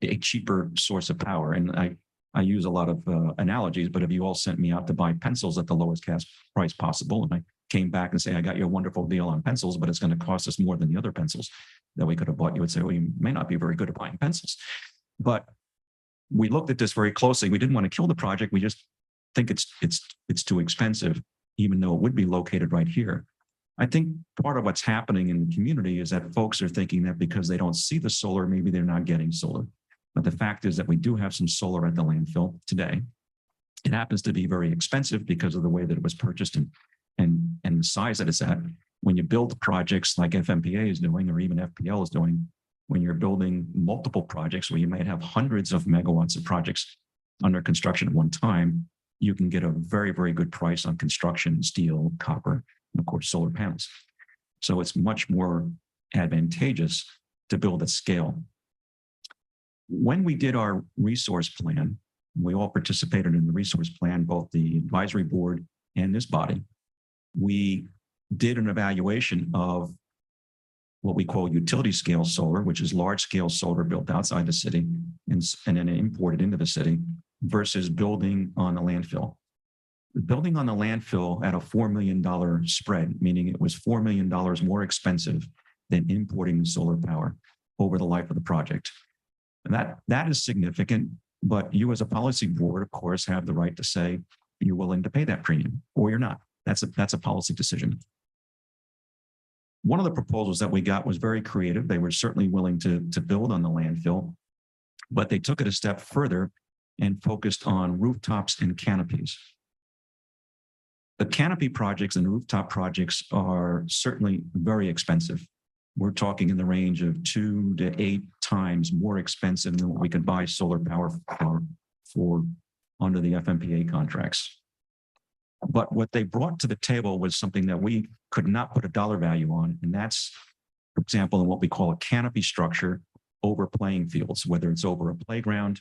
a cheaper source of power. And I use a lot of analogies, but if you all sent me out to buy pencils at the lowest gas price possible, and I came back and say, I got you a wonderful deal on pencils, but it's going to cost us more than the other pencils that we could have bought, you would say, well, you may not be very good at buying pencils. But we looked at this very closely. We didn't want to kill the project. We just think it's too expensive, even though it would be located right here. I think part of what's happening in the community is that folks are thinking that because they don't see the solar, maybe they're not getting solar. But the fact is that we do have some solar at the landfill today. It happens to be very expensive because of the way that it was purchased and the size that it's at. When you build projects like FMPA is doing, or even FPL is doing, when you're building multiple projects where you might have hundreds of megawatts of projects under construction at one time, you can get a very, very good price on construction, steel, copper, and of course, solar panels. So it's much more advantageous to build at scale. When we did our resource plan, we all participated in the resource plan, both the advisory board and this body. We did an evaluation of what we call utility scale solar, which is large scale solar built outside the city and then imported into the city versus building on the landfill. Building on the landfill at a $4 million spread, meaning it was $4 million more expensive than importing the solar power over the life of the project. And that is significant, but you as a policy board, of course, have the right to say you're willing to pay that premium or you're not. That's a policy decision. One of the proposals that we got was very creative. They were certainly willing to build on the landfill, but they took it a step further and focused on rooftops and canopies. The canopy projects and rooftop projects are certainly very expensive. We're talking in the range of 2 to 8 times more expensive than what we could buy solar power for under the FMPA contracts. But what they brought to the table was something that we could not put a dollar value on. And that's, for example, in what we call a canopy structure over playing fields, whether it's over a playground,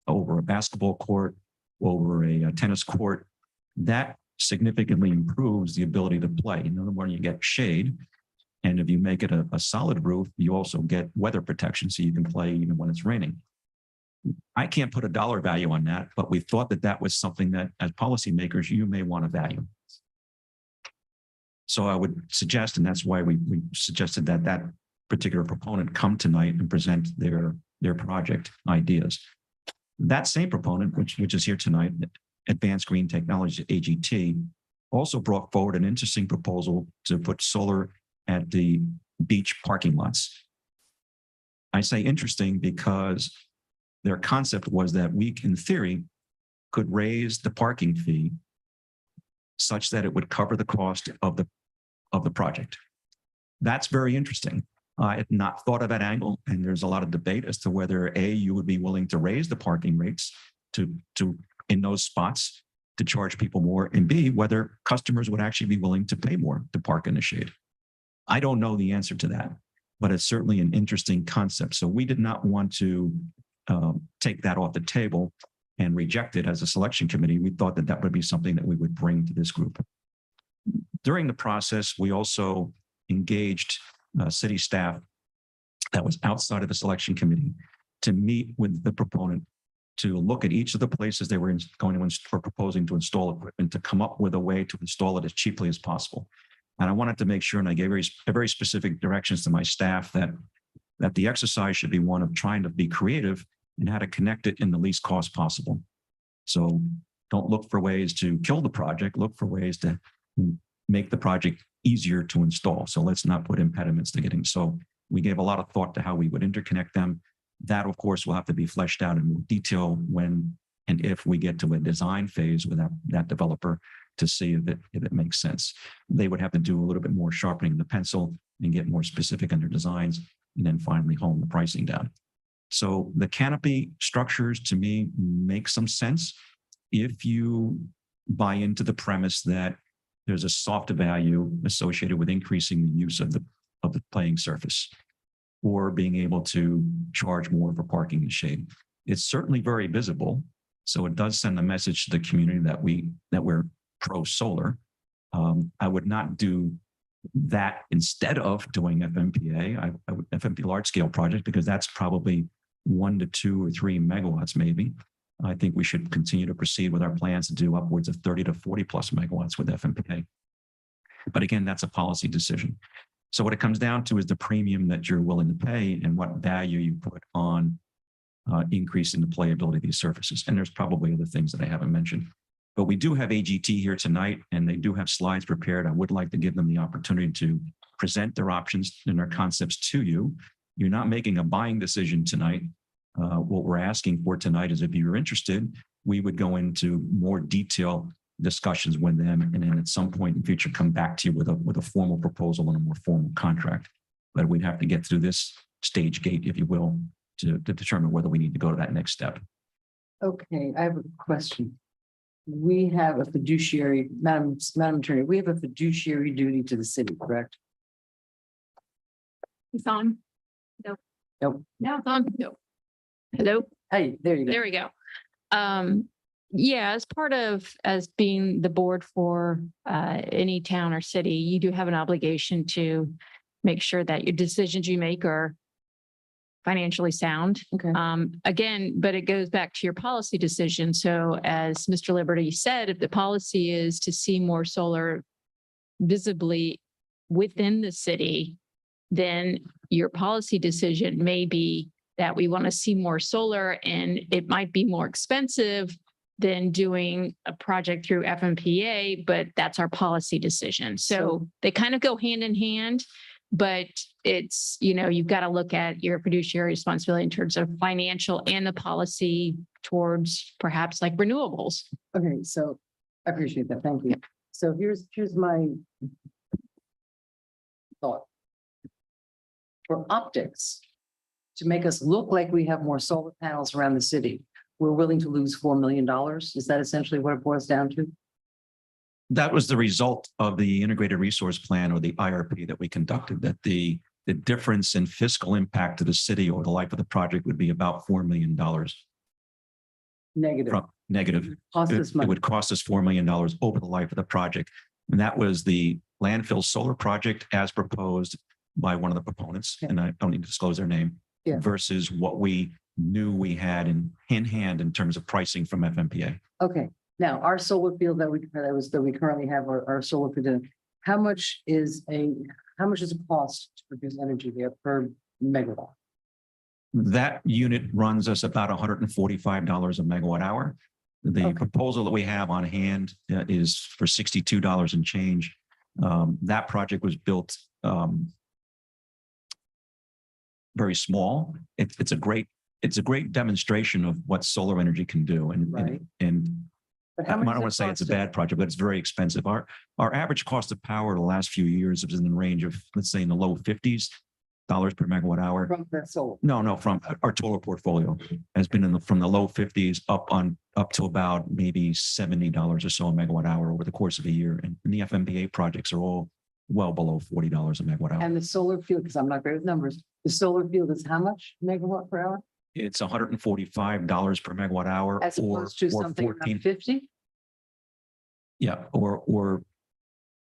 over a basketball court, over a tennis court. That significantly improves the ability to play. In other words, you get shade. And if you make it a solid roof, you also get weather protection so you can play even when it's raining. I can't put a dollar value on that, but we thought that that was something that as policymakers, you may want to value. So I would suggest, and that's why we suggested that that particular proponent come tonight and present their project ideas. That same proponent, which is here tonight, Advanced Green Technologies, AGT, also brought forward an interesting proposal to put solar at the beach parking lots. I say interesting because their concept was that we, in theory, could raise the parking fee such that it would cover the cost of the project. That's very interesting. I had not thought of that angle, and there's a lot of debate as to whether A, you would be willing to raise the parking rates to in those spots to charge people more, and B, whether customers would actually be willing to pay more to park in the shade. I don't know the answer to that, but it's certainly an interesting concept. So we did not want to take that off the table and reject it as a selection committee. We thought that that would be something that we would bring to this group. During the process, we also engaged city staff that was outside of the selection committee to meet with the proponent to look at each of the places they were proposing to install equipment, to come up with a way to install it as cheaply as possible. And I wanted to make sure, and I gave very specific directions to my staff that the exercise should be one of trying to be creative and how to connect it in the least cost possible. So don't look for ways to kill the project, look for ways to make the project easier to install. So let's not put impediments to getting. So we gave a lot of thought to how we would interconnect them. That, of course, will have to be fleshed out in more detail when and if we get to a design phase with that developer to see if it makes sense. They would have to do a little bit more sharpening of the pencil and get more specific in their designs, and then finally hone the pricing down. So the canopy structures to me make some sense if you buy into the premise that there's a soft value associated with increasing the use of the playing surface or being able to charge more for parking in shade. It's certainly very visible. So it does send a message to the community that we're pro solar. I would not do that instead of doing FMPA, FMP large scale project, because that's probably 1 to 2 or 3 megawatts maybe. I think we should continue to proceed with our plans to do upwards of 30 to 40 plus megawatts with FMPA. But again, that's a policy decision. So what it comes down to is the premium that you're willing to pay and what value you put on increasing the playability of these surfaces. And there's probably other things that I haven't mentioned. But we do have AGT here tonight, and they do have slides prepared. I would like to give them the opportunity to present their options and their concepts to you. You're not making a buying decision tonight. What we're asking for tonight is if you're interested, we would go into more detailed discussions with them, and then at some point in the future, come back to you with a formal proposal and a more formal contract. But we'd have to get through this stage gate, if you will, to determine whether we need to go to that next step. Okay, I have a question. We have a fiduciary, Madam Attorney, we have a fiduciary duty to the city, correct? It's on. Nope. Nope. Now it's on. Nope. Hello. Hey, there you go. There we go. Yeah, as being the board for any town or city, you do have an obligation to make sure that your decisions you make are financially sound. Okay. Again, but it goes back to your policy decision. So as Mr. Liberty said, if the policy is to see more solar visibly within the city, then your policy decision may be that we want to see more solar, and it might be more expensive than doing a project through FMPA, but that's our policy decision. So they kind of go hand in hand, but it's, you've got to look at your fiduciary responsibility in terms of financial and the policy towards perhaps like renewables. Okay, so I appreciate that. Thank you. So here's my thought. For optics, to make us look like we have more solar panels around the city, we're willing to lose $4 million. Is that essentially what it boils down to? That was the result of the integrated resource plan, or the IRP, that we conducted, that the difference in fiscal impact to the city over the life of the project would be about $4 million. Negative. Cost us It money. would cost us $4 million over the life of the project. And that was the landfill solar project as proposed by one of the proponents, and I don't need to disclose their name, versus what we knew we had in hand in terms of pricing from FMPA. Okay, now our solar field that we currently have, our solar field, how much is it cost to produce energy there per megawatt? That unit runs us about $145 a megawatt hour. The proposal that we have on hand is for $62 and change. That project was built very small. It's a great demonstration of what solar energy can do. And But I don't want to say it's a bad project, but it's very expensive. Our average cost of power the last few years was in the range of, let's say, in the low 50s per megawatt hour. From that solar? No, from our total portfolio has been from the low 50s up to about maybe $70 or so a megawatt hour over the course of a year. And the FMPA projects are all well below $40 a megawatt hour. And the solar field, because I'm not great with numbers, the solar field is how much megawatt per hour? It's $145 per megawatt hour. As opposed to something around 50? Yeah, or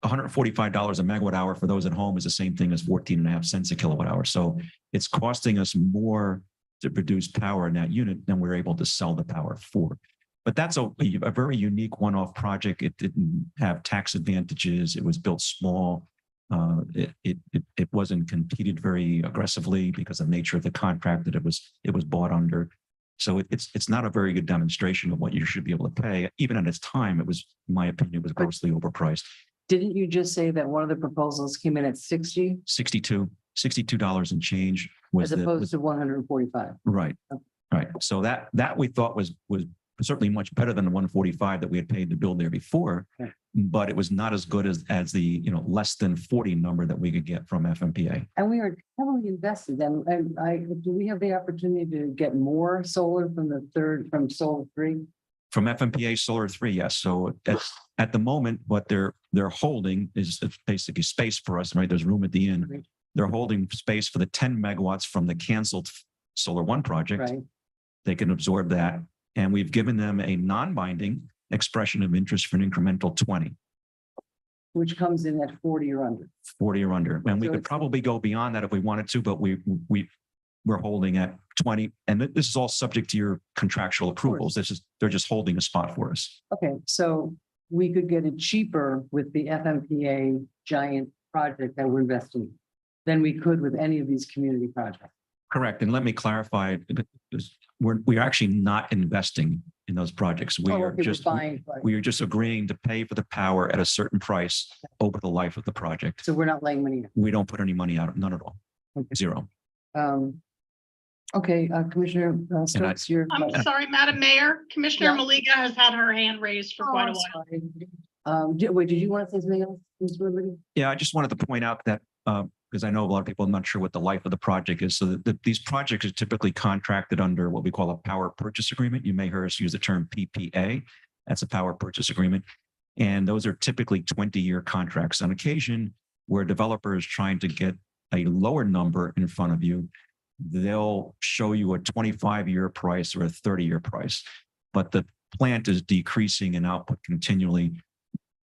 $145 a megawatt hour for those at home is the same thing as 14.5 cents a kilowatt hour. So it's costing us more to produce power in that unit than we're able to sell the power for. But that's a very unique one-off project. It didn't have tax advantages. It was built small. It wasn't competed very aggressively because of the nature of the contract that it was bought under. So it's not a very good demonstration of what you should be able to pay. Even at its time, it was, in my opinion, it was grossly overpriced. Didn't you just say that one of the proposals came in at 60 $62 and change was as the, opposed was- to 145? right, right. So that we thought was certainly much better than the 145 that we had paid to build there before. Okay. But it was not as good as the, less than 40 number that we could get from FMPA. And we are heavily invested, and do we have the opportunity to get more solar from Solar 3? From FMPA Solar 3, yes. So at the moment, what they're holding is basically space for us, right? There's room at the end. Right. They're holding space for the 10 megawatts from the canceled Solar One project. Right, They can absorb that. And we've given them a non-binding expression of interest for an incremental 20, which comes in at 40 or under. 40 or under. And we So could it's- probably go beyond that if we wanted to, but we're holding at 20. And this is all subject to your contractual approvals. They're just holding a spot for us. Okay, so we could get it cheaper with the FMPA giant project that we're investing in than we could with any of these community projects. Correct. And let me clarify, we're actually not investing in those projects. We Oh, are okay, we're just, buying, right. we are just agreeing to pay for the power at a certain price over the life of the project. So we're not laying money. We don't put any money out, none at all. Okay. Zero. Okay, Commissioner Stokes, you're. I'm sorry, Madam Mayor, Commissioner Yeah. Maliga has had her hand raised for Oh, quite a I'm while. sorry. Wait, did you want to say something else, Ms. Liberty? Yeah, I just wanted to point out that, because I know a lot of people are not sure what the life of the project is. So these projects are typically contracted under what we call a power purchase agreement. You may hear us use the term PPA. That's a power purchase agreement. And those are typically 20-year contracts. On occasion, where a developer is trying to get a lower number in front of you, they'll show you a 25-year price or a 30-year price. But the plant is decreasing in output continually.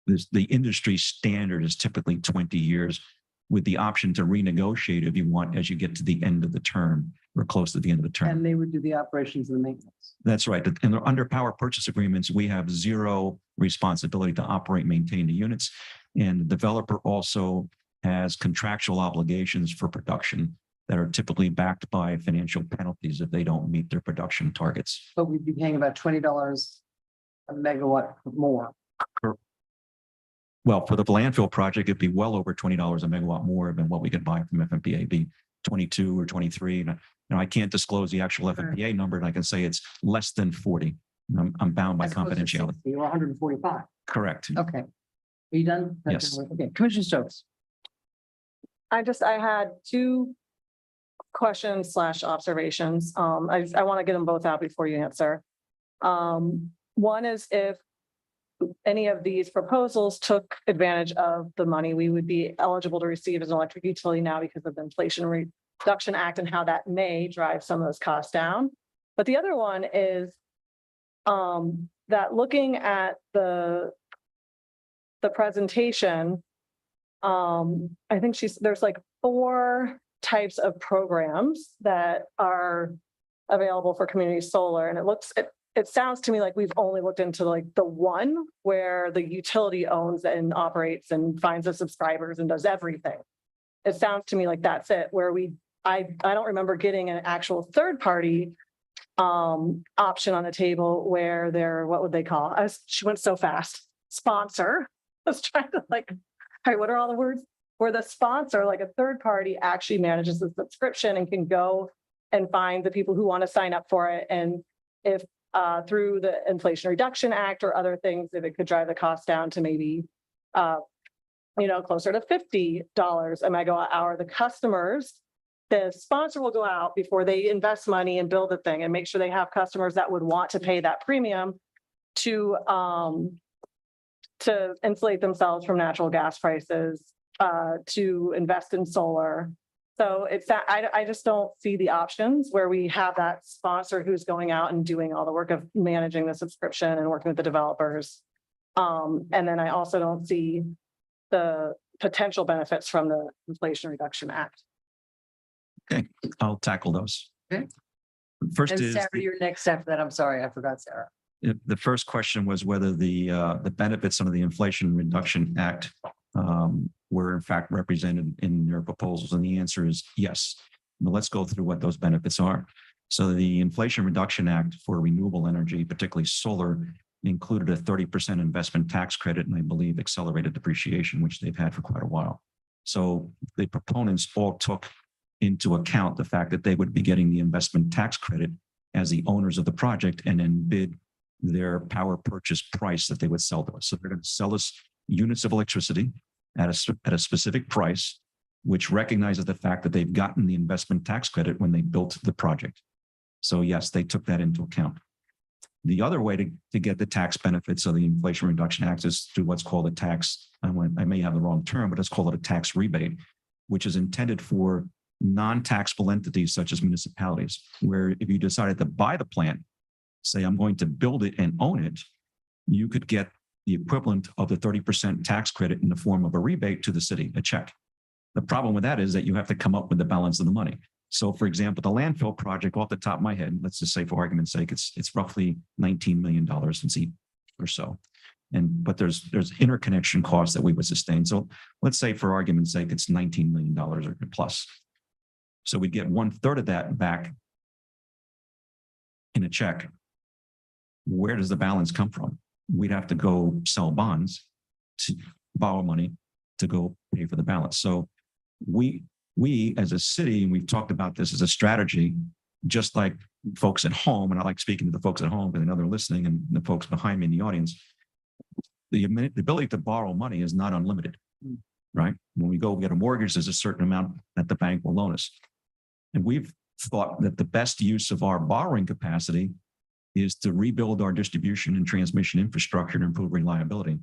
The industry standard is typically 20 years with the option to renegotiate if you want as you get to the end of the term or close to the end of the term. And they would do the operations and the maintenance. That's right. And under power purchase agreements, we have zero responsibility to operate, maintain the units. And the developer also has contractual obligations for production that are typically backed by financial penalties if they don't meet their production targets. But we'd be paying about $20 a megawatt more. Well, for the landfill project, it'd be well over $20 a megawatt more than what we could buy from FMPA. It'd be 22 or 23. Now, I can't disclose the actual FMPA number, and I can say it's less than 40. I'm bound by As opposed to confidentiality. 60 or 145. Correct. Okay. Are you done? Yes. Okay, Commissioner Stokes. I had two questions / observations. I want to get them both out before you answer. One is if any of these proposals took advantage of the money we would be eligible to receive as an electric utility now because of the Inflation Reduction Act and how that may drive some of those costs down. But the other one is that looking at the presentation, I think there's like 4 types of programs that are available for community solar. And it sounds to me like we've only looked into like the one where the utility owns and operates and finds the subscribers and does everything. It sounds to me like that's it, where I don't remember getting an actual third party option on the table where what would they call? She went so fast. Sponsor. I was trying to all right, what are all the words? Where the sponsor, like a third party, actually manages the subscription and can go and find the people who want to sign up for it. And if through the Inflation Reduction Act or other things, if it could drive the cost down to maybe, closer to $50 a megawatt hour, the sponsor will go out before they invest money and build the thing and make sure they have customers that would want to pay that premium to insulate themselves from natural gas prices, to invest in solar. So I just don't see the options where we have that sponsor who's going out and doing all the work of managing the subscription and working with the developers. And then I also don't see the potential benefits from the Inflation Reduction Act. Okay, I'll tackle those. Okay. First And is Sarah, you're next after that. I'm sorry, I forgot Sarah. the first question was whether the benefits under the Inflation Reduction Act were in fact represented in their proposals, and the answer is yes. But let's go through what those benefits are. So the Inflation Reduction Act for renewable energy, particularly solar, included a 30% investment tax credit and I believe accelerated depreciation, which they've had for quite a while. So the proponents all took into account the fact that they would be getting the investment tax credit as the owners of the project and then bid their power purchase price that they would sell to us. So they're going to sell us units of electricity at a specific price, which recognizes the fact that they've gotten the investment tax credit when they built the project. So yes, they took that into account. The other way to get the tax benefits of the Inflation Reduction Act is through what's called a tax. I may have the wrong term, but let's call it a tax rebate, which is intended for non-taxable entities such as municipalities, where if you decided to buy the plant, say I'm going to build it and own it, you could get the equivalent of the 30% tax credit in the form of a rebate to the city, a check. The problem with that is that you have to come up with the balance of the money. So for example, the landfill project, off the top of my head, let's just say for argument's sake, it's roughly $19 million or so. But there's interconnection costs that we would sustain. So let's say for argument's sake, it's $19 million or plus. So we'd get 1/3 of that back in a check. Where does the balance come from? We'd have to go sell bonds to borrow money to go pay for the balance. So we as a city, and we've talked about this as a strategy, just like folks at home, and I like speaking to the folks at home, but I know they're listening, and the folks behind me in the audience, the ability to borrow money is not unlimited, right? When we go get a mortgage, there's a certain amount that the bank will loan us. And we've thought that the best use of our borrowing capacity is to rebuild our distribution and transmission infrastructure to improve reliability,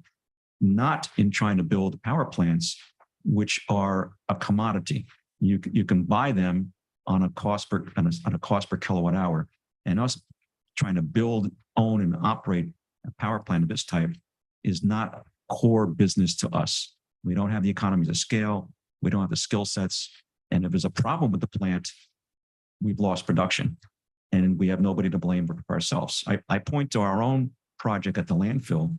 not in trying to build power plants, which are a commodity. You can buy them on a cost per kilowatt hour, and us trying to build, own, and operate a power plant of this type is not core business to us. We don't have the economies of scale. We don't have the skill sets. And if there's a problem with the plant, we've lost production and we have nobody to blame but ourselves. I point to our own project at the landfill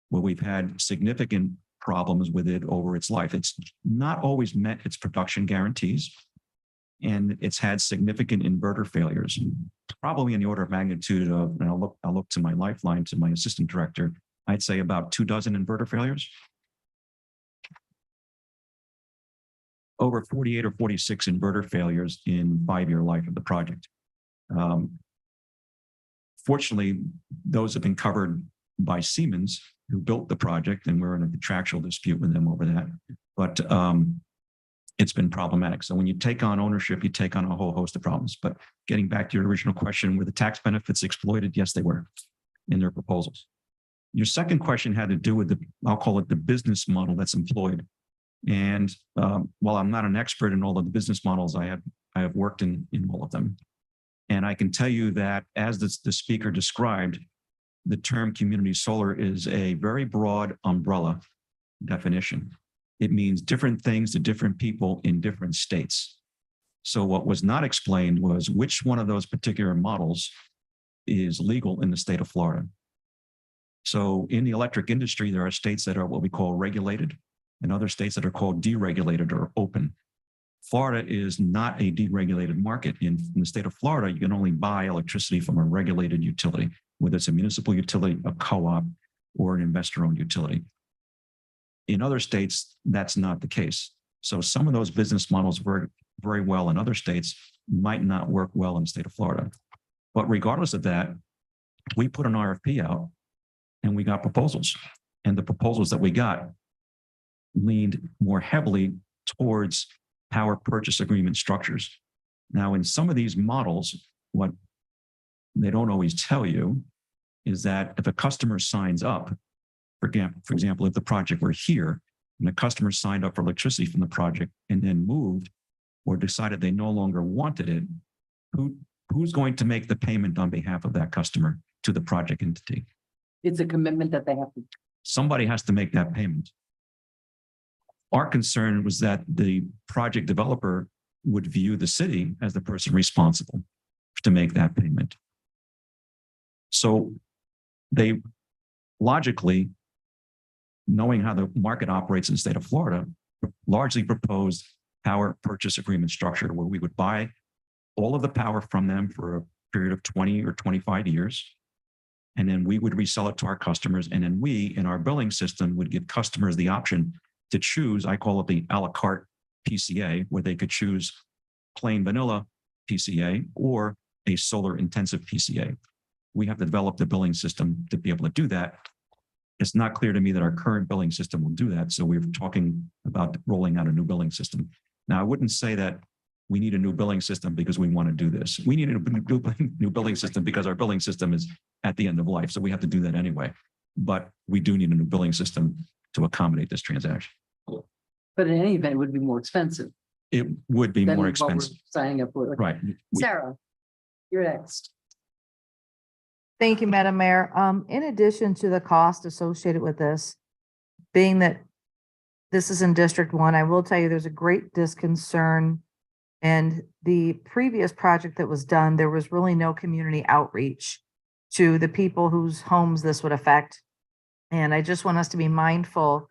where we've had significant problems with it over its life. It's not always met its production guarantees, and it's had significant inverter failures, probably in the order of magnitude of, and I'll look to my lifeline, to my assistant director, I'd say about 24 inverter failures. Over 48 or 46 inverter failures in 5-year life of the project. Fortunately, those have been covered by Siemens, who built the project, and we're in a contractual dispute with them over that. But it's been problematic. So when you take on ownership, you take on a whole host of problems. But getting back to your original question, were the tax benefits exploited? Yes, they were in their proposals. Your second question had to do with I'll call it the business model that's employed. And while I'm not an expert in all of the business models, I have worked in all of them. And I can tell you that as the speaker described, the term community solar is a very broad umbrella definition. It means different things to different people in different states. So what was not explained was which one of those particular models is legal in the state of Florida. So in the electric industry, there are states that are what we call regulated and other states that are called deregulated or open. Florida is not a deregulated market. In the state of Florida, you can only buy electricity from a regulated utility, whether it's a municipal utility, a co-op, or an investor-owned utility. In other states, that's not the case. So some of those business models work very well in other states, might not work well in the state of Florida. But regardless of that, we put an RFP out and we got proposals. And the proposals that we got leaned more heavily towards power purchase agreement structures. Now, in some of these models, what they don't always tell you is that if a customer signs up, for example, if the project were here and the customer signed up for electricity from the project and then moved or decided they no longer wanted it, who's going to make the payment on behalf of that customer to the project entity? It's a commitment that they have to. Somebody has to make that payment. Our concern was that the project developer would view the city as the person responsible to make that payment. So they logically, knowing how the market operates in the state of Florida, largely proposed power purchase agreement structure where we would buy all of the power from them for a period of 20 or 25 years. And then we would resell it to our customers. And then we, in our billing system, would give customers the option to choose, I call it the à la carte PCA, where they could choose plain vanilla PCA or a solar intensive PCA. We have to develop the billing system to be able to do that. It's not clear to me that our current billing system will do that. So we're talking about rolling out a new billing system. Now, I wouldn't say that we need a new billing system because we want to do this. We need a new billing system because our billing system is at the end of life. So we have to do that anyway. But we do need a new billing system to accommodate this transaction. But in any event, it would be more expensive. It would be than more what we're expensive. Signing up for. Right. Sarah, you're next. Thank you, Madam Mayor. In addition to the cost associated with this, being that this is in District 1, I will tell you there's a great disconcern. And the previous project that was done, there was really no community outreach to the people whose homes this would affect. And I just want us to be mindful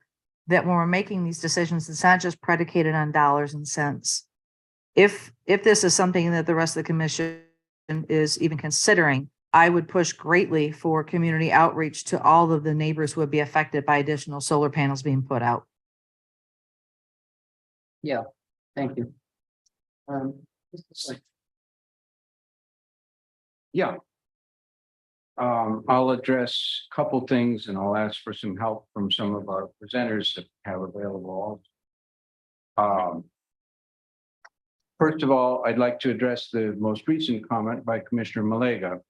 that when we're making these decisions, it's not just predicated on dollars and cents. If this is something that the rest of the commission is even considering, I would push greatly for community outreach to all of the neighbors who would be affected by additional solar panels being put out. Yeah, thank you. Yeah. I'll address a couple things and I'll ask for some help from some of our presenters that have available. First of all, I'd like to address the most recent comment by Commissioner Malega.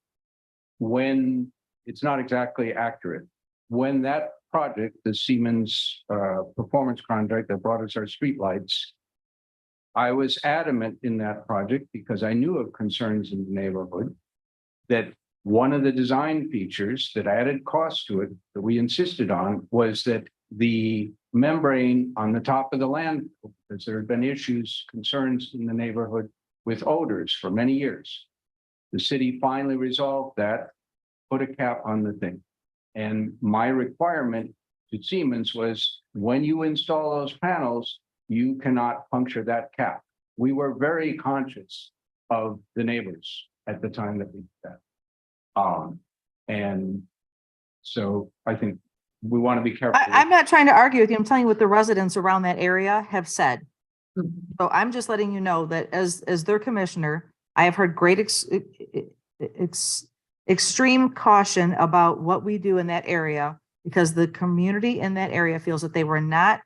When it's not exactly accurate, when that project, the Siemens performance contract that brought us our streetlights, I was adamant in that project because I knew of concerns in the neighborhood that one of the design features that added cost to it that we insisted on was that the membrane on the top of the land, because there had been issues, concerns in the neighborhood with odors for many years. The city finally resolved that, put a cap on the thing. And my requirement to Siemens was when you install those panels, you cannot puncture that cap. We were very conscious of the neighbors at the time that we did that. And so I think we want to be careful. I'm not trying to argue with you. I'm telling you what the residents around that area have said. So I'm just letting you know that as their commissioner, I have heard great extreme caution about what we do in that area because the community in that area feels that they were not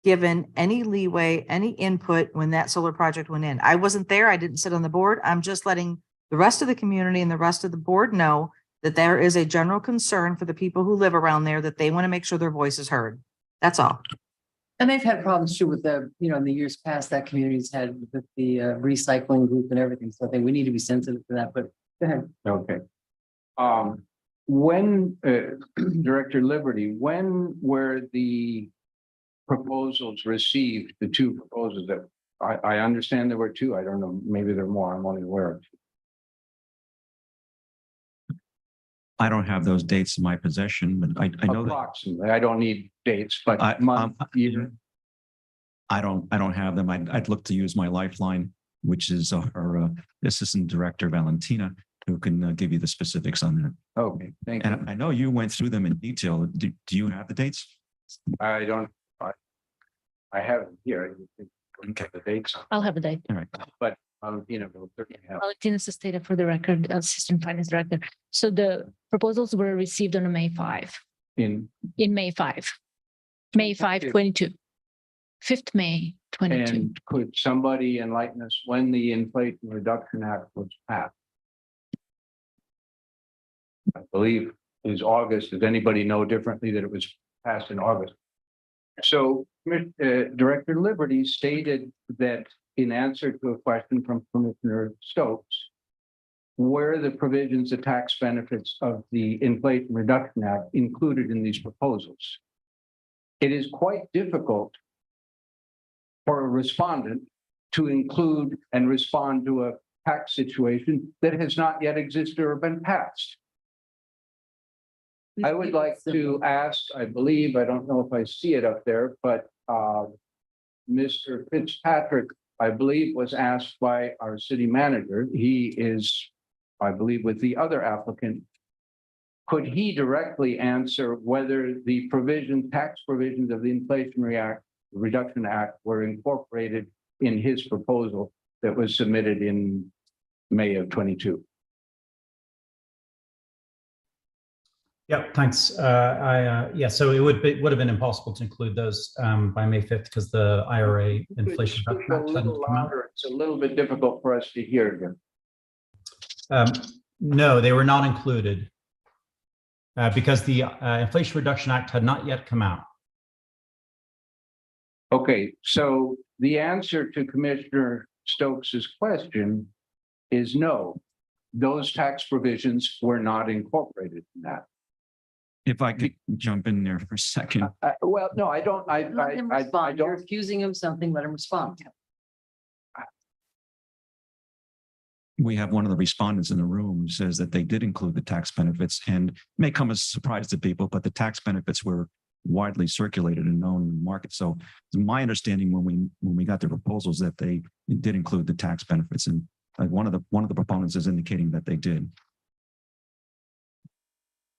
given any leeway, any input when that solar project went in. I wasn't there. I didn't sit on the board. I'm just letting the rest of the community and the rest of the board know that there is a general concern for the people who live around there, that they want to make sure their voice is heard. That's all. And they've had problems too with the, in the years past that community's had with the recycling group and everything. So I think we need to be sensitive to that, but go ahead. Okay. When Director Liberty, when were the proposals received, the two proposals that I understand there were two, I don't know, maybe there are more, I'm only aware of. I don't have those dates in my possession, but I know that Approximately, I don't need dates, but I- month, year. I don't have them. I'd look to use my lifeline, which is our Assistant Director Valentina, who can give you the specifics on that. Okay, thank you. And I know you went through them in detail. Do you have the dates? I don't, I have it here. I can get the dates on, I'll have a date. All right. but we'll certainly have. Valentina Sesteta for the record, Assistant Finance Director. So the proposals were received on May 5, In, in May 5, May 5, 22. 5th May 22. and could somebody enlighten us when the Inflation Reduction Act was passed? I believe is August. Does anybody know differently that it was passed in August? So Director Liberty stated that in answer to a question from Commissioner Stokes, were the provisions of tax benefits of the Inflation Reduction Act included in these proposals? It is quite difficult for a respondent to include and respond to a tax situation that has not yet existed or been passed. I would like to ask, I believe, I don't know if I see it up there, but Mr. Fitzpatrick, I believe, was asked by our city manager. He is, I believe, with the other applicant, could he directly answer whether the tax provisions of the Inflation Reduction Act were incorporated in his proposal that was submitted in May of 22? Yeah, thanks. Yeah, so it would have been impossible to include those by May 5th because the IRA Inflation Reduction Act hadn't come out. It's a little bit difficult for us to hear them. No, they were not included because the Inflation Reduction Act had not yet come out. Okay, so the answer to Commissioner Stokes's question is no. Those tax provisions were not incorporated in that. If I could jump in there for a second. Well, no, I don't. Let him respond. You're don't. accusing him of something, let him respond. We have one of the respondents in the room who says that they did include the tax benefits, and it may come as a surprise to people, but the tax benefits were widely circulated and known in the market. So my understanding when we got the proposals that they did include the tax benefits, and one of the proponents is indicating that they did.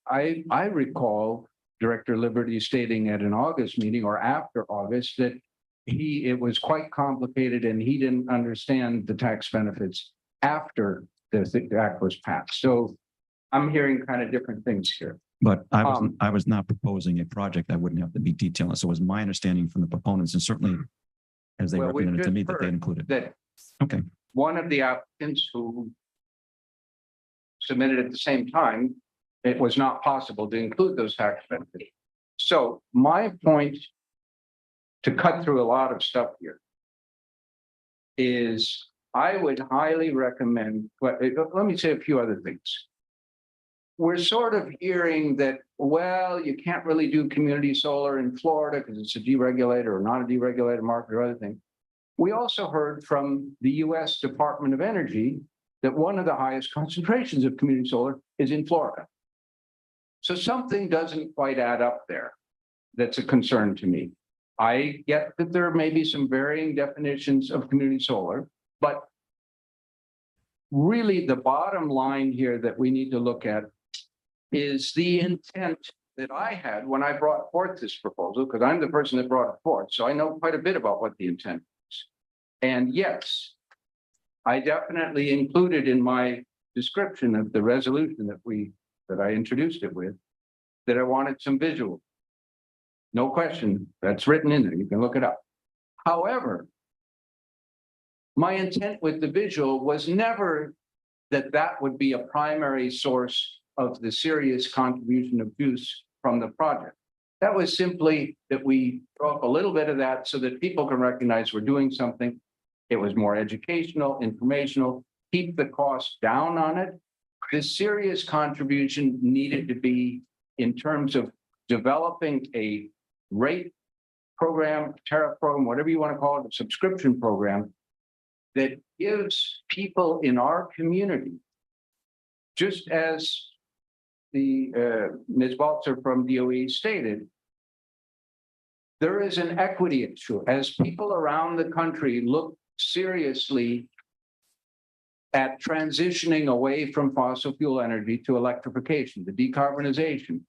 I recall Director Liberty stating at an August meeting or after August that it was quite complicated and he didn't understand the tax benefits after the act was passed. So I'm hearing kind of different things here. But I was not proposing a project that wouldn't have to be detailed. So it was my understanding from the proponents, and certainly as they Well, we've represented to just me, that they heard included. that Okay. one of the applicants who submitted at the same time, it was not possible to include those tax benefits. So my point, to cut through a lot of stuff here, is I would highly recommend, but let me say a few other things. We're sort of hearing that, well, you can't really do community solar in Florida because it's a deregulated or not a deregulated market or other things. We also heard from the US Department of Energy that one of the highest concentrations of community solar is in Florida. So something doesn't quite add up there. That's a concern to me. I get that there may be some varying definitions of community solar, but really the bottom line here that we need to look at is the intent that I had when I brought forth this proposal, because I'm the person that brought it forth. So I know quite a bit about what the intent is. And yes, I definitely included in my description of the resolution that I introduced it with, that I wanted some visual. No question, that's written in there. You can look it up. However, my intent with the visual was never that would be a primary source of the serious contribution of juice from the project. That was simply that we throw up a little bit of that so that people can recognize we're doing something. It was more educational, informational, keep the cost down on it. The serious contribution needed to be in terms of developing a rate program, tariff program, whatever you want to call it, a subscription program that gives people in our community, just as the Ms. Balzer from DOE stated, there is an equity issue. As people around the country look seriously at transitioning away from fossil fuel energy to electrification, the decarbonization,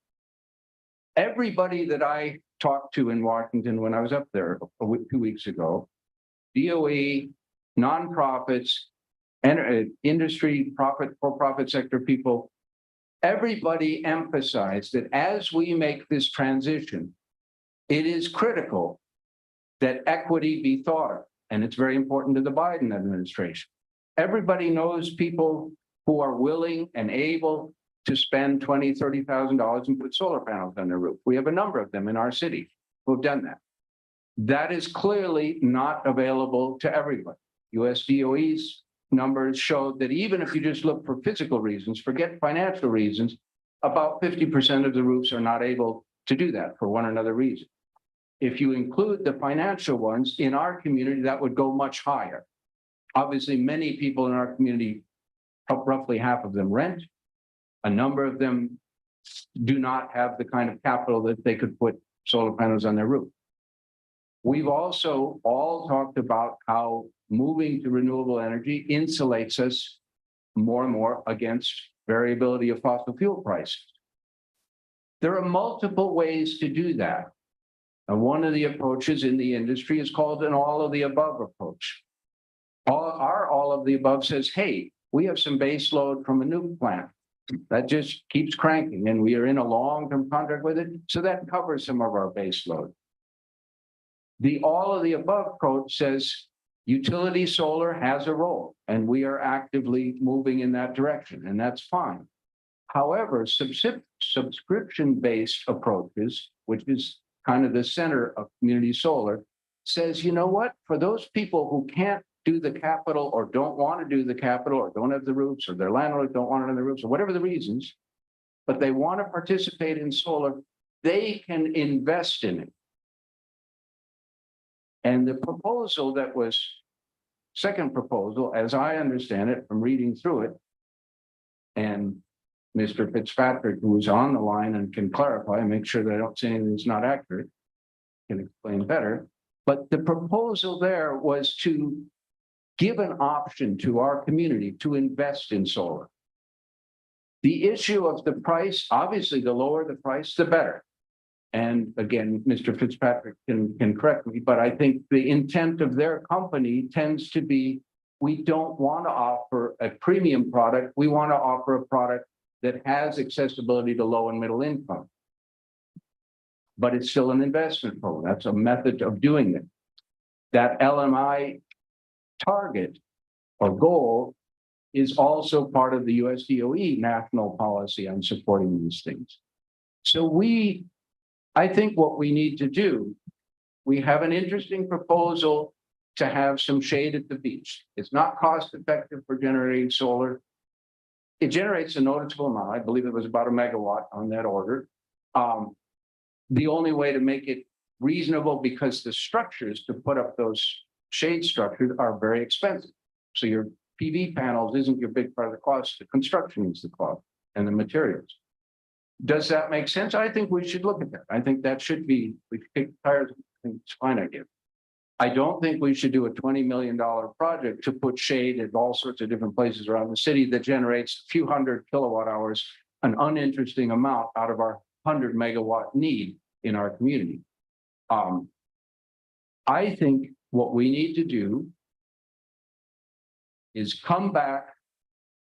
everybody that I talked to in Washington when I was up there 2 weeks ago, DOE, nonprofits, and industry, for-profit sector people, everybody emphasized that as we make this transition, it is critical that equity be thought of. And it's very important to the Biden administration. Everybody knows people who are willing and able to spend $20,000, $30,000 and put solar panels on their roof. We have a number of them in our city who have done that. That is clearly not available to everybody. US DOE's numbers showed that even if you just look for physical reasons, forget financial reasons, about 50% of the roofs are not able to do that for one or another reason. If you include the financial ones in our community, that would go much higher. Obviously, many people in our community, roughly half of them rent. A number of them do not have the kind of capital that they could put solar panels on their roof. We've also all talked about how moving to renewable energy insulates us more and more against variability of fossil fuel prices. There are multiple ways to do that. And one of the approaches in the industry is called an all of the above approach. All of the above says, hey, we have some base load from a nuke plant that just keeps cranking and we are in a long-term contract with it. So that covers some of our base load. The all of the above approach says utility solar has a role and we are actively moving in that direction, and that's fine. However, subscription-based approaches, which is kind of the center of community solar, says, you know what, for those people who can't do the capital or don't want to do the capital or don't have the roofs or their landlords don't want it on the roofs or whatever the reasons, but they want to participate in solar, they can invest in it. And the proposal that was, second proposal, as I understand it from reading through it, and Mr. Fitzpatrick, who is on the line and can clarify and make sure that I don't say anything that's not accurate, can explain better. But the proposal there was to give an option to our community to invest in solar. The issue of the price, obviously, the lower the price, the better. And again, Mr. Fitzpatrick can correct me, but I think the intent of their company tends to be, we don't want to offer a premium product. We want to offer a product that has accessibility to low and middle income. But it's still an investment program. That's a method of doing it. That LMI target or goal is also part of the US DOE national policy on supporting these things. So I think what we need to do, we have an interesting proposal to have some shade at the beach. It's not cost effective for generating solar. It generates a noticeable amount. I believe it was about 1 megawatt on that order. The only way to make it reasonable, because the structures to put up those shade structures are very expensive. So your PV panels isn't your big part of the cost. The construction is the cost and the materials. Does that make sense? I think we should look at that. I think that should be, we kick tires. I think it's a fine idea. I don't think we should do a $20 million project to put shade at all sorts of different places around the city that generates a few hundred kilowatt hours, an uninteresting amount out of our 100 megawatt need in our community. I think what we need to do is come back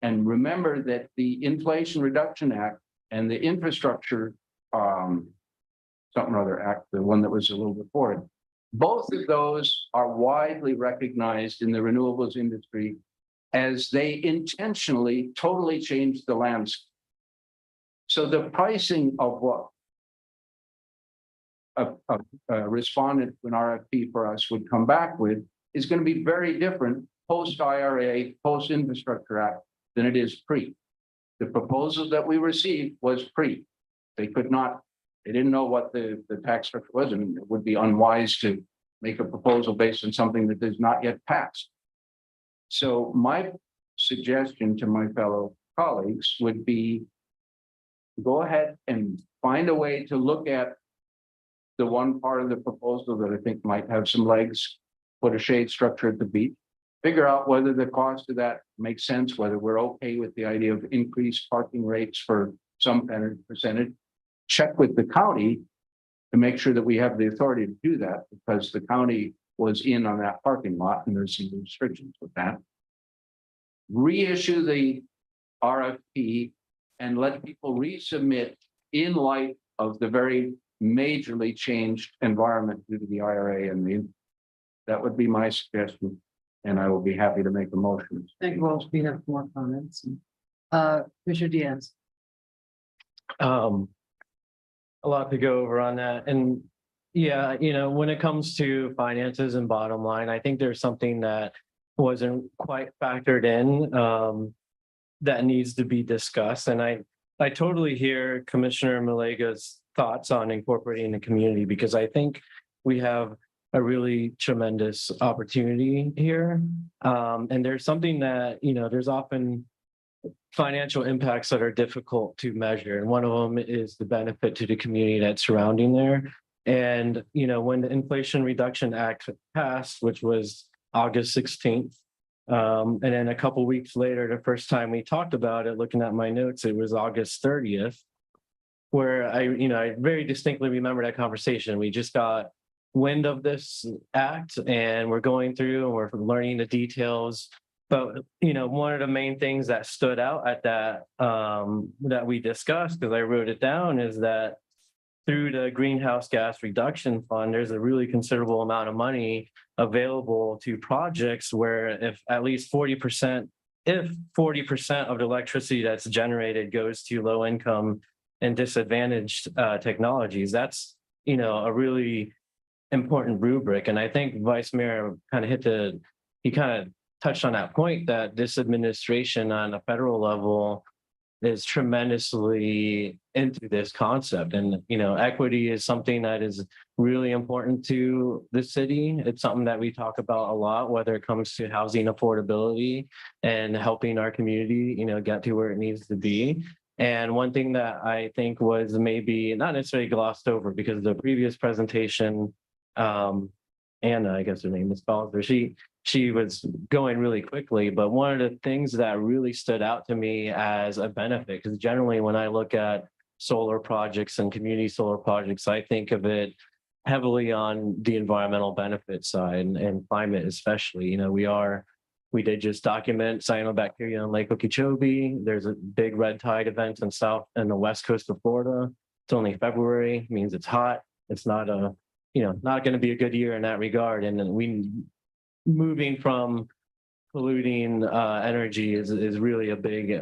and remember that the Inflation Reduction Act and the Infrastructure something or other act, the one that was a little before it, both of those are widely recognized in the renewables industry as they intentionally totally changed the landscape. So the pricing of what a respondent to an RFP for us would come back with is going to be very different post-IRA, post-Infrastructure Act than it is pre. The proposal that we received was pre. They didn't know what the tax structure was, and it would be unwise to make a proposal based on something that is not yet passed. So my suggestion to my fellow colleagues would be go ahead and find a way to look at the one part of the proposal that I think might have some legs, put a shade structure at the beach, figure out whether the cost of that makes sense, whether we're okay with the idea of increased parking rates for some percentage, check with the county to make sure that we have the authority to do that, because the county was in on that parking lot and there's some restrictions with that. Reissue the RFP and let people resubmit in light of the very majorly changed environment due to the IRA and that would be my suggestion. And I will be happy to make a motion. Thank you, Walsh. We have more comments. Commissioner Diaz. A lot to go over on that. And yeah, when it comes to finances and bottom line, I think there's something that wasn't quite factored in that needs to be discussed. And I totally hear Commissioner Malega's thoughts on incorporating the community, because I think we have a really tremendous opportunity here. And there's something that, there's often financial impacts that are difficult to measure. And one of them is the benefit to the community that's surrounding there. And, when the Inflation Reduction Act passed, which was August 16th, and then a couple of weeks later, the first time we talked about it, looking at my notes, it was August 30th. where I very distinctly remember that conversation. We just got wind of this act and we're going through and we're learning the details. But, one of the main things that stood out at that, that we discussed, because I wrote it down, is that through the Greenhouse Gas Reduction Fund, there's a really considerable amount of money available to projects where if 40% of the electricity that's generated goes to low income and disadvantaged technologies, that's, a really important rubric. And I think Vice Mayor kind of touched on that point, that this administration on a federal level is tremendously into this concept. And, equity is something that is really important to the city. It's something that we talk about a lot, whether it comes to housing affordability and helping our community, get to where it needs to be. And one thing that I think was maybe not necessarily glossed over, because the previous presentation, Anna, I guess her name is Balzer, she was going really quickly, but one of the things that really stood out to me as a benefit, because generally when I look at solar projects and community solar projects, I think of it heavily on the environmental benefit side and climate especially. We did just document cyanobacteria on Lake Okeechobee. There's a big red tide event in the west coast of Florida. It's only February, means it's hot. It's not not going to be a good year in that regard. And then moving from polluting energy is really a big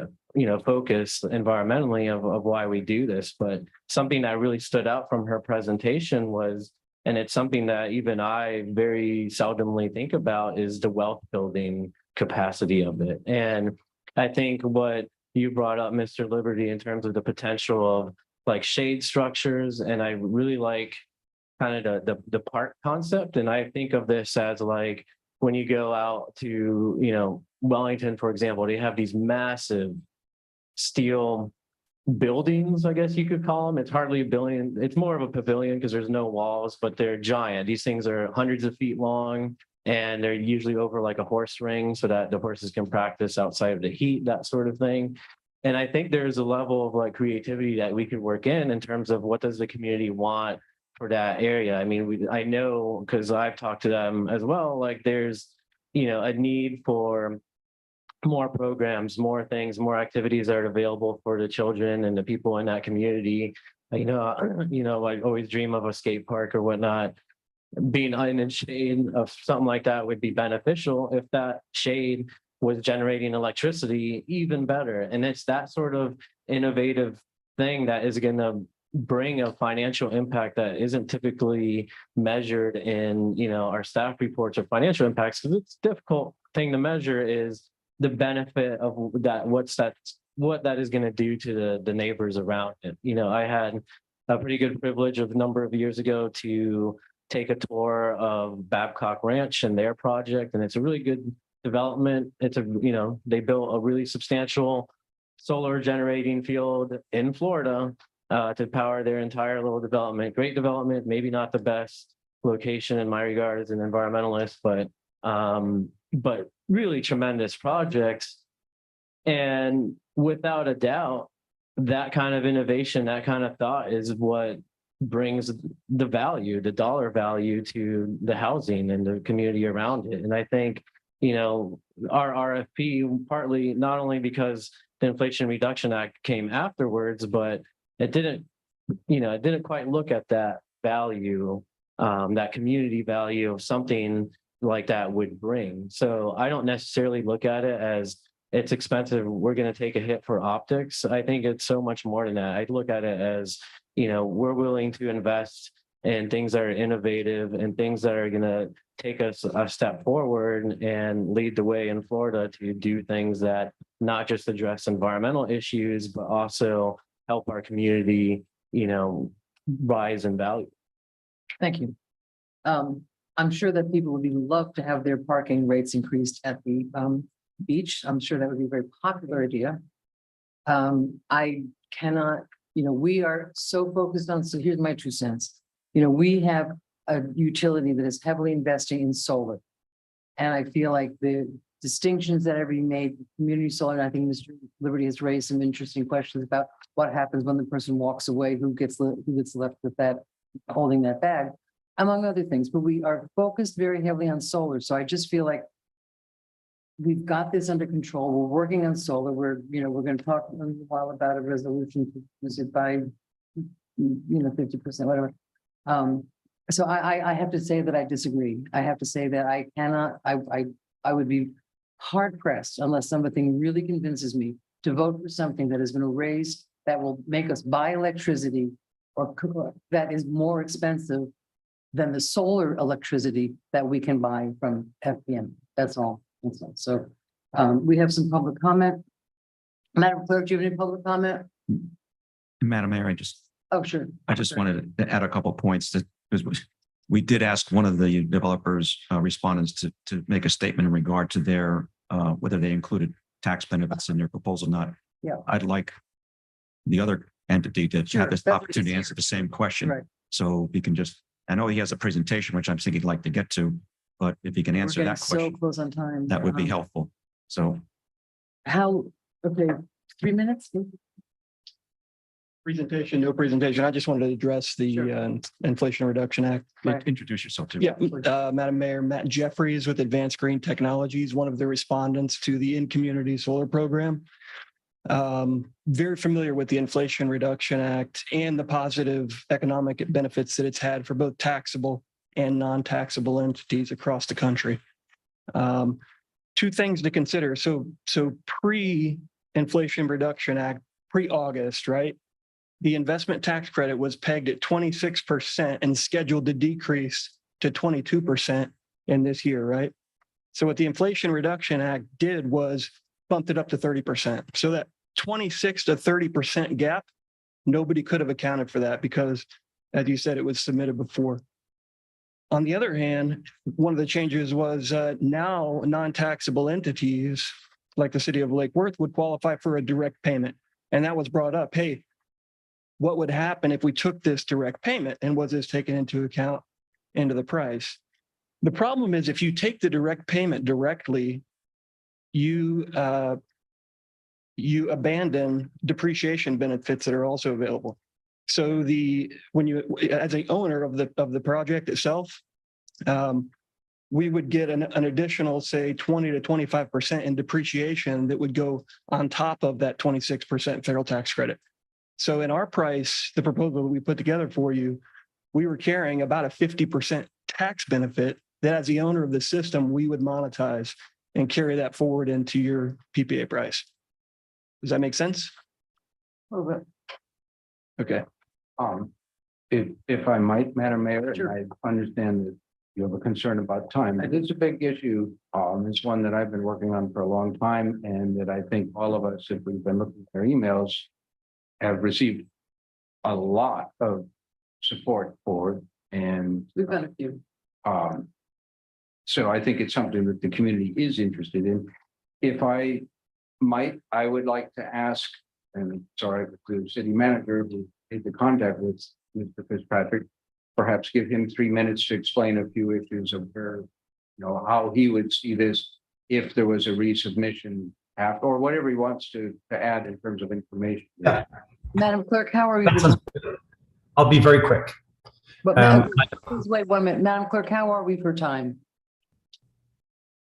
focus environmentally of why we do this. But something that really stood out from her presentation was, and it's something that even I very seldomly think about, is the wealth building capacity of it. And I think what you brought up, Mr. Liberty, in terms of the potential of like shade structures, and I really like kind of the park concept. And I think of this as like, when you go out to, Wellington, for example, they have these massive steel buildings, I guess you could call them. It's hardly a building. It's more of a pavilion because there's no walls, but they're giant. These things are hundreds of feet long, and they're usually over like a horse ring so that the horses can practice outside of the heat, that sort of thing. And I think there's a level of like creativity that we could work in terms of what does the community want for that area. I mean, I know, because I've talked to them as well, like there's, a need for more programs, more things, more activities that are available for the children and the people in that community. I always dream of a skate park or whatnot. Being in the shade of something like that would be beneficial. If that shade was generating electricity, even better. And it's that sort of innovative thing that is going to bring a financial impact that isn't typically measured in our staff reports or financial impacts, because it's a difficult thing to measure is the benefit of that, what that is going to do to the neighbors around it. I had a pretty good privilege of a number of years ago to take a tour of Babcock Ranch and their project, and it's a really good development. It's they built a really substantial solar generating field in Florida to power their entire little development. Great development, maybe not the best location in my regard as an environmentalist, but really tremendous projects. And without a doubt, that kind of innovation, that kind of thought is what brings the value, the dollar value to the housing and the community around it. And I think, our RFP, partly not only because the Inflation Reduction Act came afterwards, but it didn't quite look at that value, that community value of something like that would bring. So I don't necessarily look at it as it's expensive, we're going to take a hit for optics. I think it's so much more than that. I look at it as, we're willing to invest in things that are innovative and things that are going to take us a step forward and lead the way in Florida to do things that not just address environmental issues, but also help our community, rise in value. Thank you. I'm sure that people would love to have their parking rates increased at the beach. I'm sure that would be a very popular idea. I cannot, we are so focused on, so here's my 2 cents. We have a utility that is heavily investing in solar. And I feel like the distinctions that are being made, community solar, and I think Mr. Liberty has raised some interesting questions about what happens when the person walks away, who gets left with that, holding that bag, among other things. But we are focused very heavily on solar. So I just feel like we've got this under control. We're working on solar. We're going to talk in a while about a resolution to use it by, 50%, whatever. So I have to say that I disagree. I have to say that I cannot, I would be hard pressed unless something really convinces me to vote for something that is going to raise, that will make us buy electricity or that is more expensive than the solar electricity that we can buy from FPM. That's all. So we have some public comment. Madam Clerk, do you have any public comment? Madam Mayor, Oh, sure. I just wanted to add a couple of points that, because we did ask one of the developers, respondents to make a statement in regard to their, whether they included tax benefits in their proposal or not. Yeah. I'd like the other entity to Sure, have this that's opportunity to easier. answer the same question. Right. So we can just, I know he has a presentation, which I'm thinking he'd like to get to, but if he can We're answer getting that so question, close on time. that would be helpful. So Okay, 3 minutes? Presentation, no presentation. I just wanted to address the Sure. Inflation Reduction Act. Right. introduce yourself too. Yeah, Madam Mayor, Matt Jeffries with Advanced Green Technologies, one of the respondents to the in-community solar program. Very familiar with the Inflation Reduction Act and the positive economic benefits that it's had for both taxable and non-taxable entities across the country. Two things to consider. So pre-Inflation Reduction Act, pre-August, right? The investment tax credit was pegged at 26% and scheduled to decrease to 22% in this year, right? So what the Inflation Reduction Act did was bumped it up to 30%. So that 26 to 30% gap, nobody could have accounted for that because, as you said, it was submitted before. On the other hand, one of the changes was now non-taxable entities like the city of Lake Worth would qualify for a direct payment. And that was brought up, hey, what would happen if we took this direct payment and was this taken into account into the price? The problem is if you take the direct payment directly, you abandon depreciation benefits that are also available. So when you, as a owner of the project itself, we would get an additional, say, 20 to 25% in depreciation that would go on top of that 26% federal tax credit. So in our price, the proposal that we put together for you, we were carrying about a 50% tax benefit that as the owner of the system, we would monetize and carry that forward into your PPA price. Does that make sense? Okay. Okay. If I might, Madam Mayor, Sure. and I understand that you have a concern about time. It is a big issue. It's one that I've been working on for a long time, and that I think all of us, if we've been looking at our emails, have received a lot of support for. And We've got a few. so I think it's something that the community is interested in. If I might, I would like to ask, and sorry, the city manager who made the contact with Mr. Fitzpatrick, perhaps give him 3 minutes to explain a few issues of where, how he would see this if there was a resubmission after, or whatever he wants to add in terms of information. Yeah. Madam Clerk, how are we? That sounds good. I'll be very quick. But please wait 1 minute. Madam Clerk, how are we for time?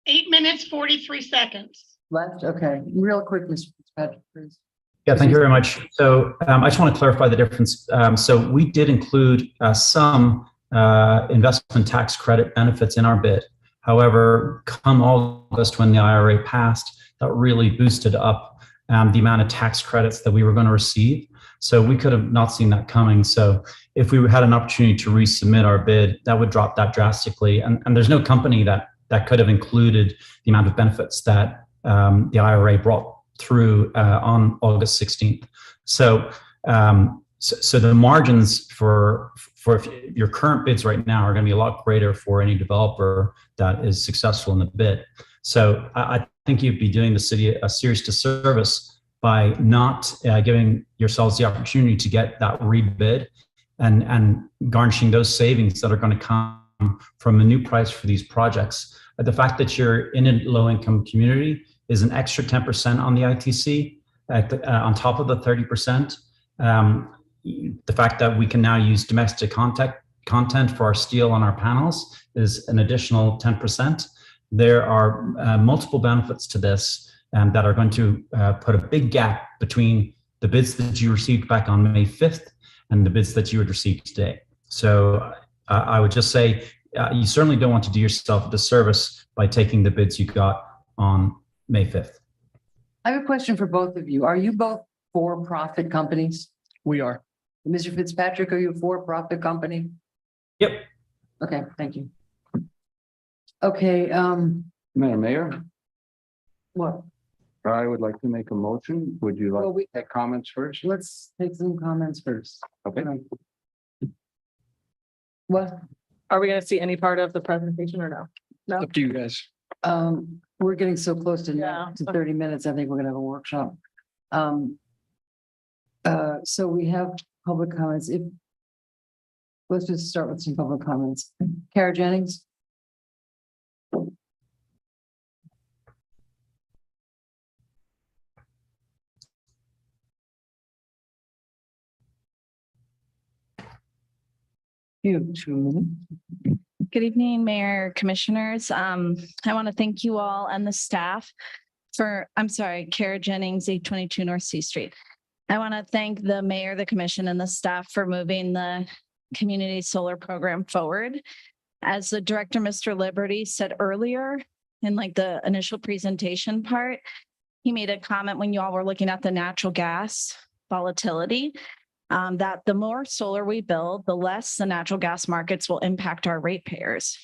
8 minutes, 43 seconds. Left? Okay, real quick, Mr. Fitzpatrick, please. Yeah, thank you very much. So I just want to clarify the difference. So we did include some investment tax credit benefits in our bid. However, come August, when the IRA passed, that really boosted up the amount of tax credits that we were going to receive. So we could have not seen that coming. So if we had an opportunity to resubmit our bid, that would drop that drastically. And there's no company that could have included the amount of benefits that the IRA brought through on August 16th. So the margins for your current bids right now are going to be a lot greater for any developer that is successful in the bid. So I think you'd be doing the city a serious disservice by not giving yourselves the opportunity to get that rebid and garnishing those savings that are going to come from a new price for these projects. The fact that you're in a low-income community is an extra 10% on the ITC on top of the 30%. The fact that we can now use domestic content for our steel on our panels is an additional 10%. There are multiple benefits to this that are going to put a big gap between the bids that you received back on May 5th and the bids that you would receive today. So I would just say you certainly don't want to do yourself a disservice by taking the bids you got on May 5th. I have a question for both of you. Are you both for-profit companies? We are. Mr. Fitzpatrick, are you a for-profit company? Yep. Okay, thank you. Okay, Madam Mayor, what? I would like to make a motion. Would you Well, like to take comments first? Let's take some comments first. Okay. What? Are we going to see any part of the presentation or no? No. Up to you guys. We're getting so close to Yeah. 30 minutes. I think we're gonna have a workshop. So we have public comments. Let's just start with some public comments. Kara Jennings. You have 2 minutes. Good evening, Mayor, Commissioners. I want to thank you all and the staff Kara Jennings, 822 North C Street. I want to thank the mayor, the commission, and the staff for moving the community solar program forward. As the director, Mr. Liberty, said earlier in the initial presentation part, he made a comment when you all were looking at the natural gas volatility, that the more solar we build, the less the natural gas markets will impact our ratepayers.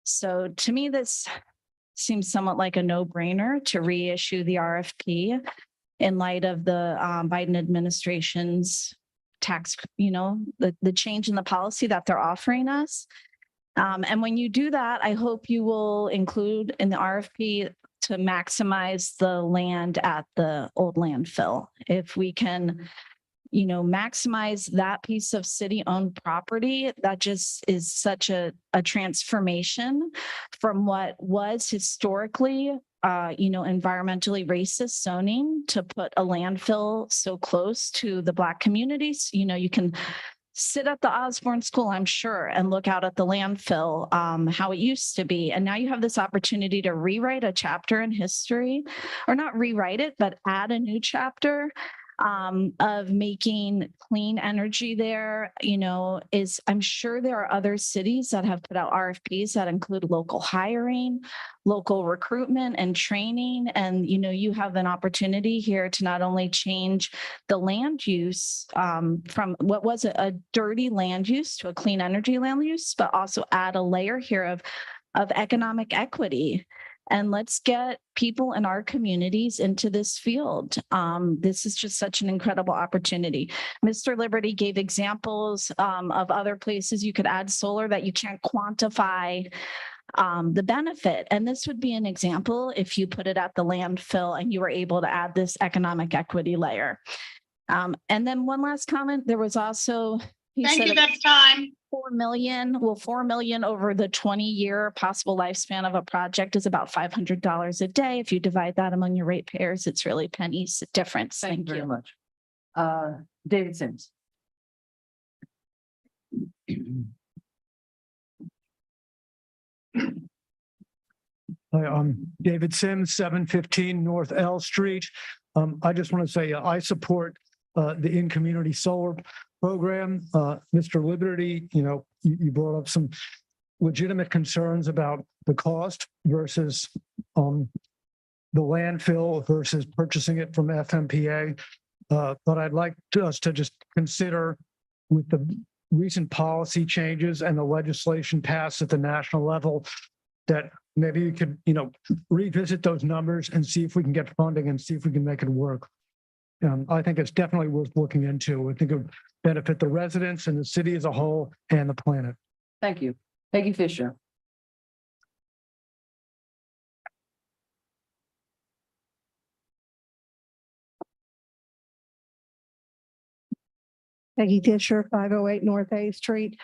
So to me, this seems somewhat like a no-brainer to reissue the RFP in light of the Biden administration's tax, the change in the policy that they're offering us. And when you do that, I hope you will include in the RFP to maximize the land at the old landfill. If we can maximize that piece of city-owned property, that just is such a transformation from what was historically, environmentally racist zoning to put a landfill so close to the Black communities. You can sit at the Osborne School, I'm sure, and look out at the landfill, how it used to be. And now you have this opportunity to rewrite a chapter in history, or not rewrite it, but add a new chapter of making clean energy there. I'm sure there are other cities that have put out RFPs that include local hiring, local recruitment and training. And, you have an opportunity here to not only change the land use from what was a dirty land use to a clean energy land use, but also add a layer here of economic equity. And let's get people in our communities into this field. This is just such an incredible opportunity. Mr. Liberty gave examples of other places you could add solar that you can't quantify the benefit. And this would be an example if you put it at the landfill and you were able to add this economic equity layer. And then one last comment, there was also— Thank you, that's time. 4 million over the 20-year possible lifespan of a project is about $500 a day. If you divide that among your ratepayers, it's really pennies difference. Thank you very much. David Sims. Hi, I'm David Sims, 715 North L Street. I just want to say I support the in-community solar program. Mr. Liberty, you brought up some legitimate concerns about the cost versus the landfill versus purchasing it from FMPA. But I'd like us to just consider, with the recent policy changes and the legislation passed at the national level, that maybe you could, revisit those numbers and see if we can get funding and see if we can make it work. I think it's definitely worth looking into. I think it would benefit the residents and the city as a whole and the planet. Thank you. Peggy Fisher. Peggy Fisher, 508 North A Street.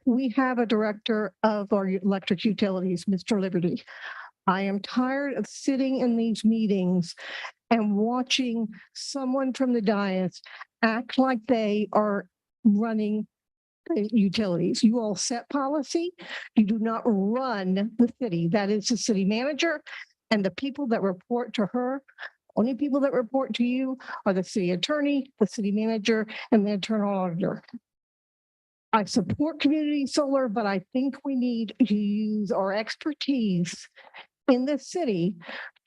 We have a director of our electric utilities, Mr. Liberty. I am tired of sitting in these meetings and watching someone from the dais act like they are running the utilities. You all set policy. You do not run the city. That is the city manager and the people that report to her. Only people that report to you are the city attorney, the city manager, and the internal auditor. I support community solar, but I think we need to use our expertise in the city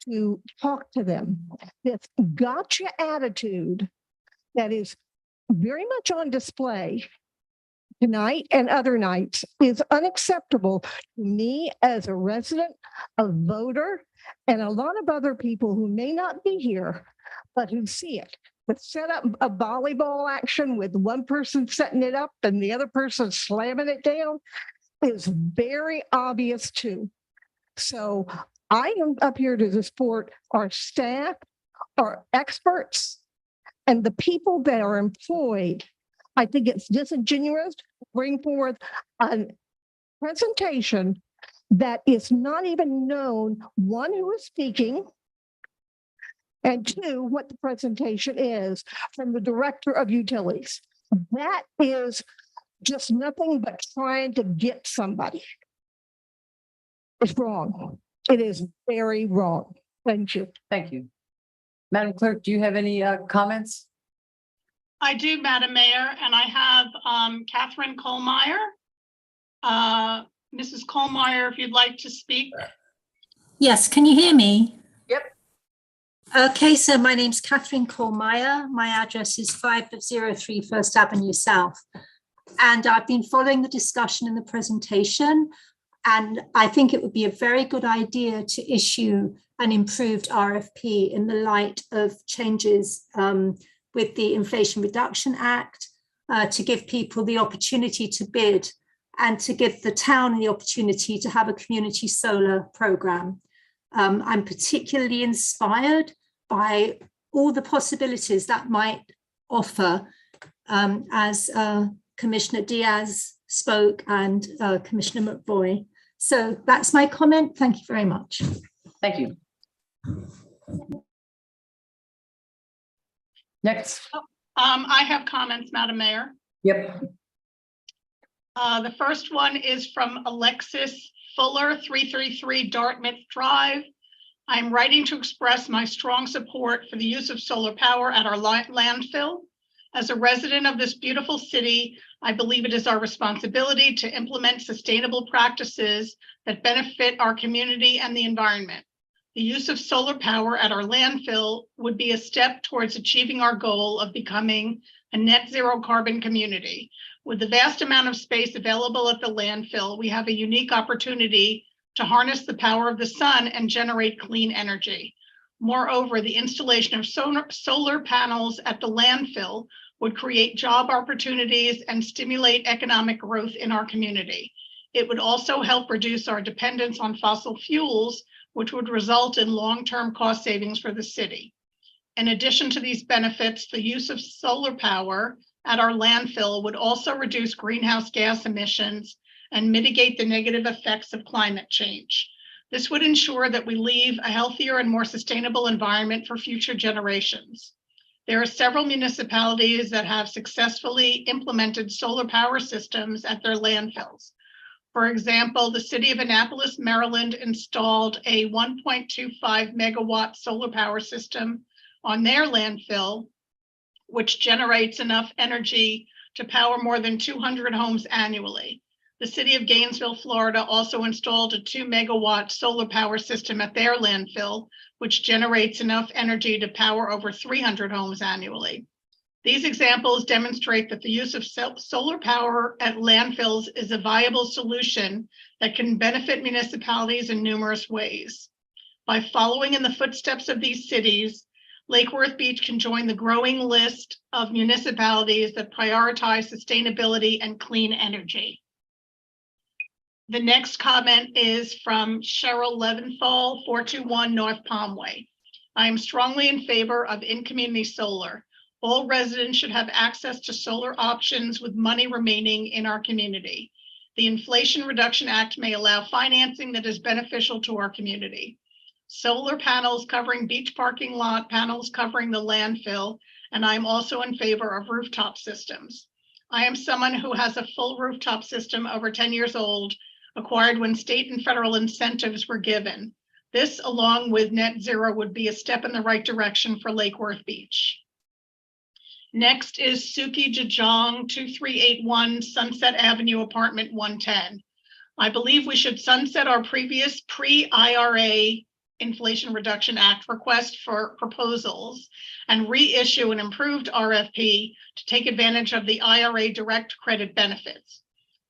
to talk to them. This gotcha attitude that is very much on display tonight and other nights is unacceptable to me as a resident, a voter, and a lot of other people who may not be here, but who see it. But set up a volleyball action with one person setting it up and the other person slamming it down is very obvious too. So I am up here to support our staff, our experts, and the people that are employed. I think it's disingenuous to bring forth a presentation that is not even known, one, who is speaking, and two, what the presentation is from the director of utilities. That is just nothing but trying to get somebody. It's wrong. It is very wrong. Thank you. Thank you. Madam Clerk, do you have any comments? I do, Madam Mayor, and I have Catherine Kohlmeyer. Mrs. Kohlmeyer, if you'd like to speak. Yes, can you hear me? Yep. Okay, so my name's Catherine Kohlmeyer. My address is 503 First Avenue South. And I've been following the discussion in the presentation, and I think it would be a very good idea to issue an improved RFP in the light of changes with the Inflation Reduction Act, to give people the opportunity to bid and to give the town the opportunity to have a community solar program. I'm particularly inspired by all the possibilities that might offer, as Commissioner Diaz spoke and Commissioner McVoy. So that's my comment. Thank you very much. Thank you. Next. I have comments, Madam Mayor. Yep. The first one is from Alexis Fuller, 333 Dartmouth Drive. I'm writing to express my strong support for the use of solar power at our landfill. As a resident of this beautiful city, I believe it is our responsibility to implement sustainable practices that benefit our community and the environment. The use of solar power at our landfill would be a step towards achieving our goal of becoming a net zero carbon community. With the vast amount of space available at the landfill, we have a unique opportunity to harness the power of the sun and generate clean energy. Moreover, the installation of solar panels at the landfill would create job opportunities and stimulate economic growth in our community. It would also help reduce our dependence on fossil fuels, which would result in long-term cost savings for the city. In addition to these benefits, the use of solar power at our landfill would also reduce greenhouse gas emissions and mitigate the negative effects of climate change. This would ensure that we leave a healthier and more sustainable environment for future generations. There are several municipalities that have successfully implemented solar power systems at their landfills. For example, the city of Annapolis, Maryland installed a 1.25 megawatt solar power system on their landfill, which generates enough energy to power more than 200 homes annually. The city of Gainesville, Florida also installed a 2 megawatt solar power system at their landfill, which generates enough energy to power over 300 homes annually. These examples demonstrate that the use of solar power at landfills is a viable solution that can benefit municipalities in numerous ways. By following in the footsteps of these cities, Lake Worth Beach can join the growing list of municipalities that prioritize sustainability and clean energy. The next comment is from Cheryl Leventhal, 421 North Palmway. I am strongly in favor of in-community solar. All residents should have access to solar options with money remaining in our community. The Inflation Reduction Act may allow financing that is beneficial to our community. Solar panels covering beach parking lot, panels covering the landfill, and I'm also in favor of rooftop systems. I am someone who has a full rooftop system over 10 years old, acquired when state and federal incentives were given. This, along with net zero, would be a step in the right direction for Lake Worth Beach. Next is Suki Jajong 2381 Sunset Avenue, apartment 110. I believe we should sunset our previous pre-IRA Inflation Reduction Act request for proposals and reissue an improved RFP to take advantage of the IRA direct credit benefits.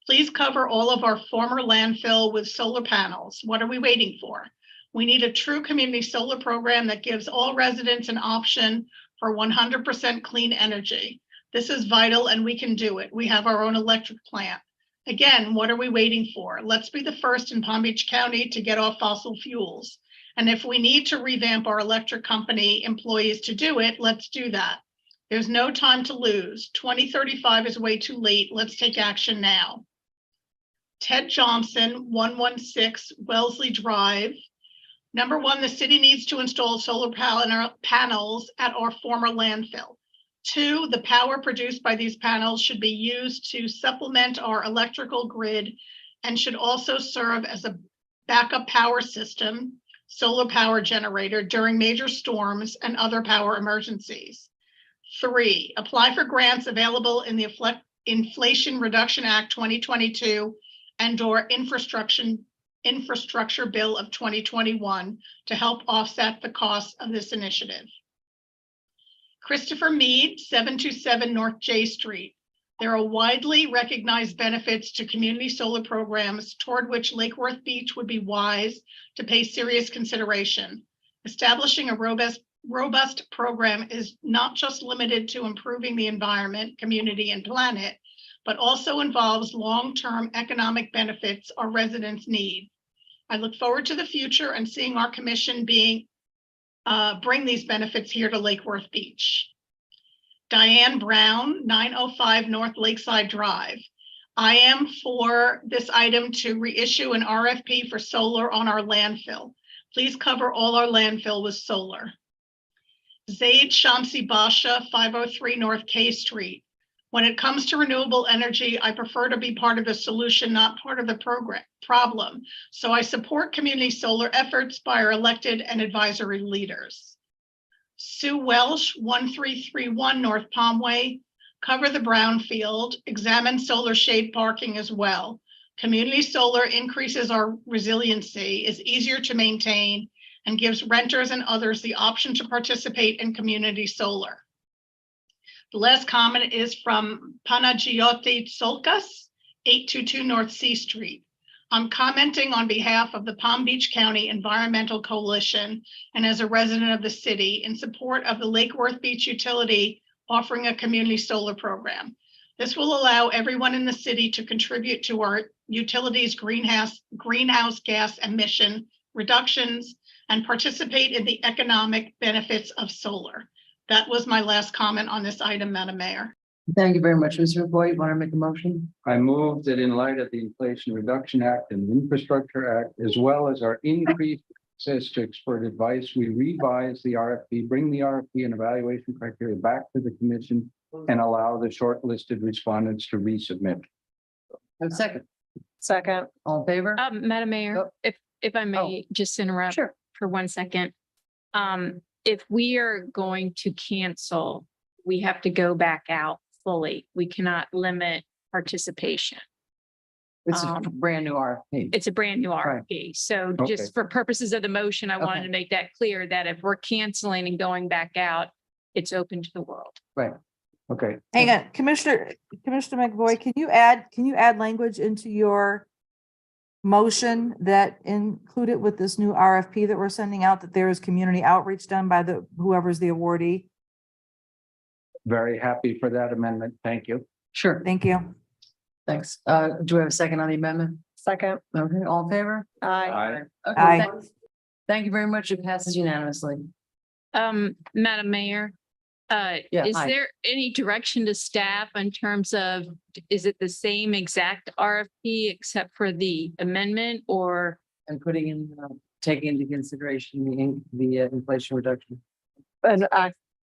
Please cover all of our former landfill with solar panels. What are we waiting for? We need a true community solar program that gives all residents an option for 100% clean energy. This is vital and we can do it. We have our own electric plant. Again, what are we waiting for? Let's be the first in Palm Beach County to get off fossil fuels. And if we need to revamp our electric company employees to do it, let's do that. There's no time to lose. 2035 is way too late. Let's take action now. Ted Johnson, 116 Wellesley Drive. Number one, the city needs to install solar panels at our former landfill. 2, the power produced by these panels should be used to supplement our electrical grid and should also serve as a backup power system, solar power generator during major storms and other power emergencies. 3, apply for grants available in the Inflation Reduction Act 2022 and/or infrastructure bill of 2021 to help offset the costs of this initiative. Christopher Mead, 727 North J Street. There are widely recognized benefits to community solar programs toward which Lake Worth Beach would be wise to pay serious consideration. Establishing a robust program is not just limited to improving the environment, community, and planet, but also involves long-term economic benefits our residents need. I look forward to the future and seeing our commission bring these benefits here to Lake Worth Beach. Diane Brown, 905 North Lakeside Drive. I am for this item to reissue an RFP for solar on our landfill. Please cover all our landfill with solar. Zaid Shamsi Basha, 503 North K Street. When it comes to renewable energy, I prefer to be part of the solution, not part of the problem. So I support community solar efforts by our elected and advisory leaders. Sue Welsh, 1331 North Palmway. Cover the brownfield, examine solar shade parking as well. Community solar increases our resiliency, is easier to maintain, and gives renters and others the option to participate in community solar. The last comment is from Panagiotis Tsolkas, 822 North C Street. I'm commenting on behalf of the Palm Beach County Environmental Coalition and as a resident of the city in support of the Lake Worth Beach Utility offering a community solar program. This will allow everyone in the city to contribute to our utilities' greenhouse gas emission reductions and participate in the economic benefits of solar. That was my last comment on this item, Madam Mayor. Thank you very much. Mr. McBoy, you want to make a motion? I move that in light of the Inflation Reduction Act and Infrastructure Act, as well as our increased access to expert advice, we revise the RFP, bring the RFP and evaluation criteria back to the commission and allow the shortlisted respondents to resubmit. Have a second. Second. All in favor? Madam Mayor, if I may just interrupt Sure. for 1 second. If we are going to cancel, we have to go back out fully. We cannot limit participation. It's a brand new RFP. It's a brand new Right. RFP. So Okay. just for purposes of the motion, I wanted Okay. to make that clear that if we're canceling and going back out, it's open to the world. Right. Okay. Hang on, Commissioner McVoy, can you add language into your motion that include it with this new RFP that we're sending out, that there is community outreach done by whoever's the awardee? Very happy for that amendment. Thank you. Sure. Thank you. Thanks. Do we have a second on the amendment? Second. Okay, all in favor? Aye. Okay, Aye. Thank you very much. It passes unanimously. Madam Mayor, Yeah, Is hi. there any direction to staff in terms of, is it the same exact RFP except for the amendment or? And putting in, taking into consideration the inflation reduction. And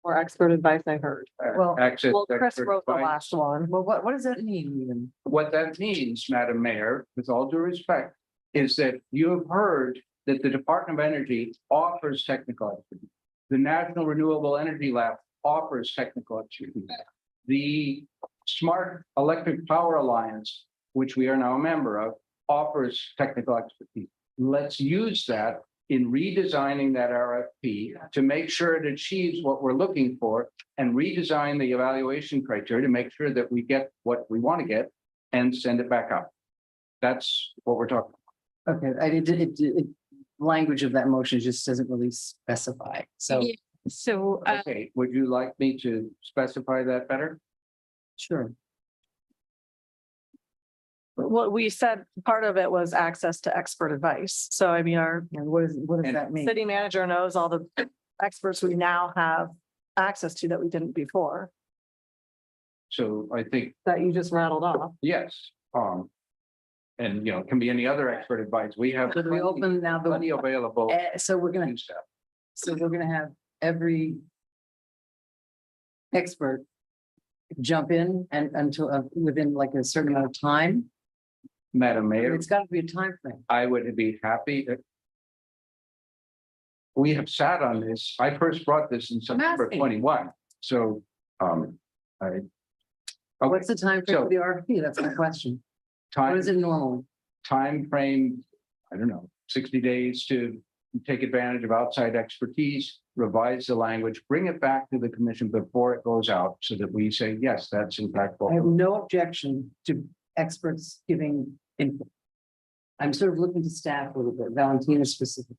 or expert advice I heard. Well, Access. Well, Chris expert wrote the advice. last one. well, what does that mean even? What that means, Madam Mayor, with all due respect, is that you have heard that the Department of Energy offers technical expertise. The National Renewable Energy Lab offers technical expertise. The Smart Electric Power Alliance, which we are now a member of, offers technical expertise. Let's use that in redesigning that RFP to make sure it achieves what we're looking for and redesign the evaluation criteria to make sure that we get what we want to get and send it back up. That's what we're talking about. Okay, language of that motion just doesn't really specify, so, Yeah, So, Okay, would you like me to specify that better? sure. What we said, part of it was access to expert advice. So I mean, our And what does And that mean? city manager knows all the experts we now have access to that we didn't before, So I think, that you just rattled off. yes, and you know, it can be any other expert advice. We have So do we open now plenty the, available so we're to gonna, do stuff. so we're gonna have every expert jump in and until, within like a certain amount of time? Madam Mayor, It's gotta be a time frame. I would be happy that we have sat on this. I first brought this in September asking. 21. So, okay, What's the time frame So- for the RFP? That's my question. What is it normally? time frame, I don't know, 60 days to take advantage of outside expertise, revise the language, bring it back to the commission before it goes out so that we say, yes, that's in fact. what I have we're-" no objection to experts giving input. I'm sort of looking to staff a little bit, Valentina specific.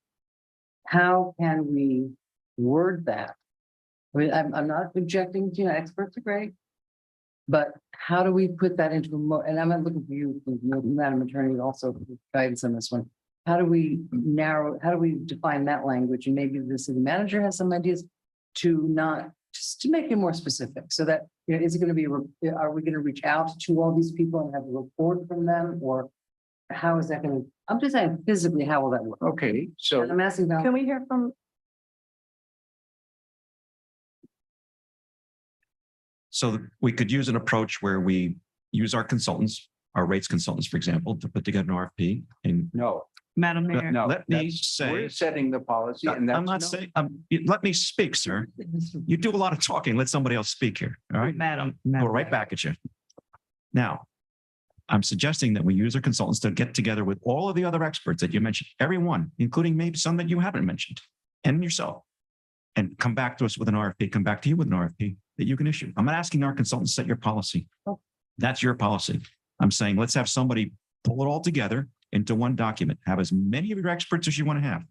How can we word that? I mean, I'm not objecting to, experts are great. But how do we put that into and I'm not looking for you, Madam Attorney, also for guidance on this one. How do we how do we define that language? And maybe the city manager has some ideas to not, just to make it more specific, so that, is it gonna be, are we gonna reach out to all these people and have a report from them, or how is that gonna, I'm just saying physically, how will that work? Okay, so And I'm asking about. Can we hear from, So we could use an approach where we use our consultants, our rates consultants, for example, to put together an RFP and no, Madam Mayor. no. let me that's- say. We're setting the policy and that's. I'm not saying, let me speak, sir. You do a lot of talking. Let somebody else speak here. All right? Madam. Go right back at you. Now, I'm suggesting that we use our consultants to get together with all of the other experts that you mentioned, everyone, including maybe some that you haven't mentioned, and yourself. And come back to us with an RFP, come back to you with an RFP that you can issue. I'm not asking our consultants to set your policy. That's your policy. I'm saying, let's have somebody pull it all together into one document. Have as many of your experts as you want to have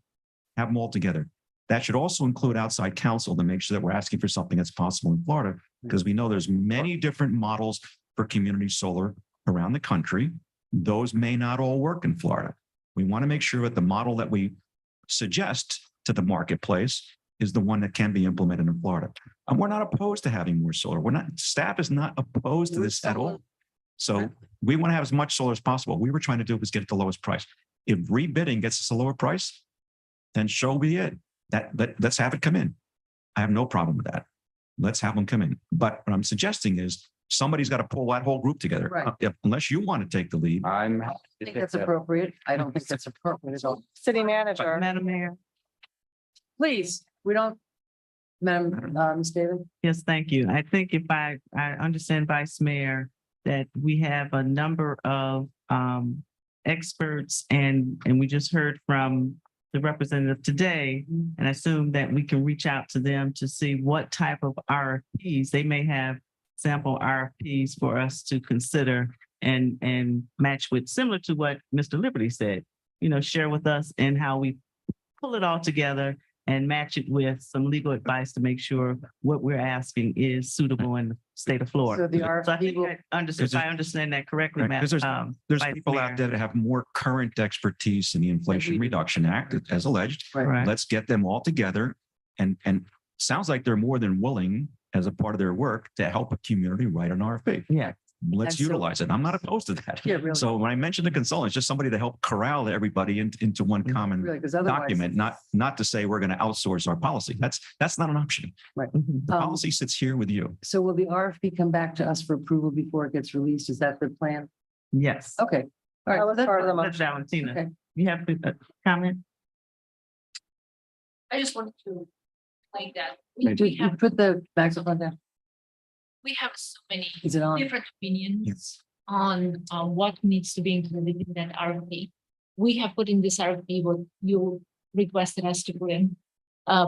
them all together. That should also include outside counsel to make sure that we're asking for something that's possible in Florida, because we know there's many different models for community solar around the country. Those may not all work in Florida. We want to make sure that the model that we suggest to the marketplace is the one that can be implemented in Florida. And we're not opposed to having more solar. Staff is not opposed to this at all. So we want to have as much solar as possible. What we were trying to do was get it the lowest price. If rebidding gets us a lower price, then so be it. Let's have it come in. I have no problem with that. Let's have them come in. But what I'm suggesting is somebody's got to pull that whole group together. Right. Unless you want to take the lead. I'm. I think that's appropriate. I don't think that's appropriate at all. city manager? Madam Mayor. Please, we don't, Madam, Ms. David? Yes, thank you. I think if I understand Vice Mayor, that we have a number of experts and we just heard from the representative today, and I assume that we can reach out to them to see what type of RFPs they may have, sample RFPs for us to consider and match with, similar to what Mr. Liberty said, share with us and how we pull it all together and match it with some legal advice to make sure what we're asking is suitable in the state of Florida. So the So I RFP think will, I understand, if I understand that correctly, Right, 'cause there's Vice people Mayor. out there that have more current expertise in the Inflation Reduction Act, as alleged. right, Right. Let's get them all together and sounds like they're more than willing as a part of their work to help a community write an RFP. Yeah. Let's And so- utilize it. I'm not opposed to that. Yeah, really. So when I mentioned the consultant, it's just somebody to help corral everybody into one common Really, because otherwise. document, not to say we're going to outsource our policy. That's not an option. Right. The Um, policy sits here with you. So will the RFP come back to us for approval before it gets released? Is that the plan? Yes. Okay. All right. That was part of the That's motion. Valentina. Okay. You have to comment? I just wanted to like that. Did you put the microphone down? We have so many Is it on? different opinions on what needs to be included in that RFP. We have put in this RFP what you requested us to put in.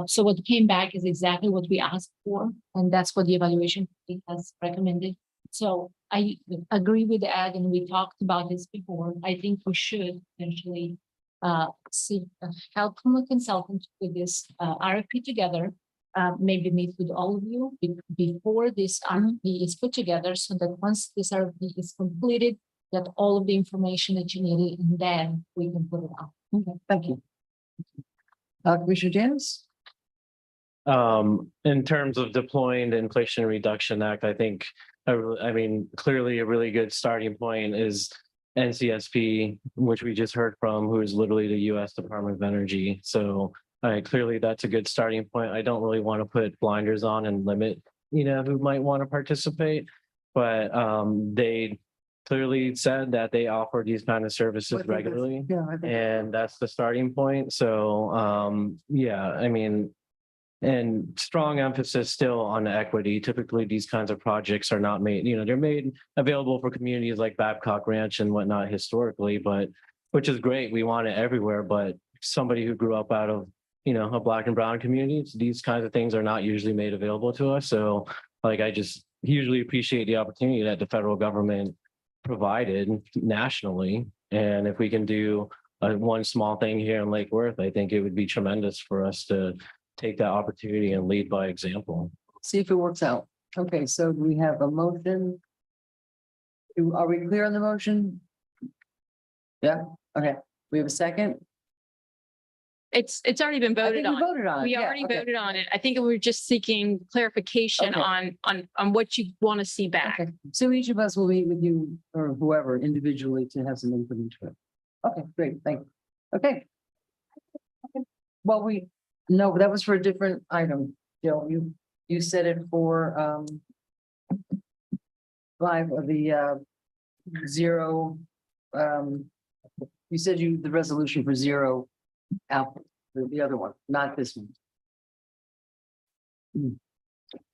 So what came back is exactly what we asked for, and that's what the evaluation committee has recommended. So I agree with Ed, and we talked about this before. I think we should eventually seek help from a consultant with this RFP together. Maybe meet with all of you before this RFP is put together, so that once this RFP is completed, get all of the information that you need, and then we can put it out. Okay, thank you. Commissioner Janice? In terms of deploying the Inflation Reduction Act, I think, I mean, clearly a really good starting point is NCSP, which we just heard from, who is literally the US Department of Energy. So clearly that's a good starting point. I don't really want to put blinders on and limit, who might want to participate, but they clearly said that they offer these kind of services regularly. Yeah, I think. And that's the starting point. So, yeah, I mean, and strong emphasis still on equity. Typically, these kinds of projects are not made, they're made available for communities like Babcock Ranch and whatnot historically, but which is great. We want it everywhere. But somebody who grew up out of, a Black and brown community, these kinds of things are not usually made available to us. So I just hugely appreciate the opportunity that the federal government provided nationally. And if we can do one small thing here in Lake Worth, I think it would be tremendous for us to take that opportunity and lead by example. See if it works out. Okay, so we have a motion. Are we clear on the motion? Yeah, okay. We have a second. It's already been I voted think we on. voted on it. We Yeah, already okay. voted on it. I think we're just seeking clarification Okay. on what you want to see back. Okay, so each of us will meet with you or whoever individually to have some input into it. Okay, great, thank you. Okay. Well, no, that was for a different item. Jill, you said it for five of the zero. You said the resolution for zero output, the other one, not this one.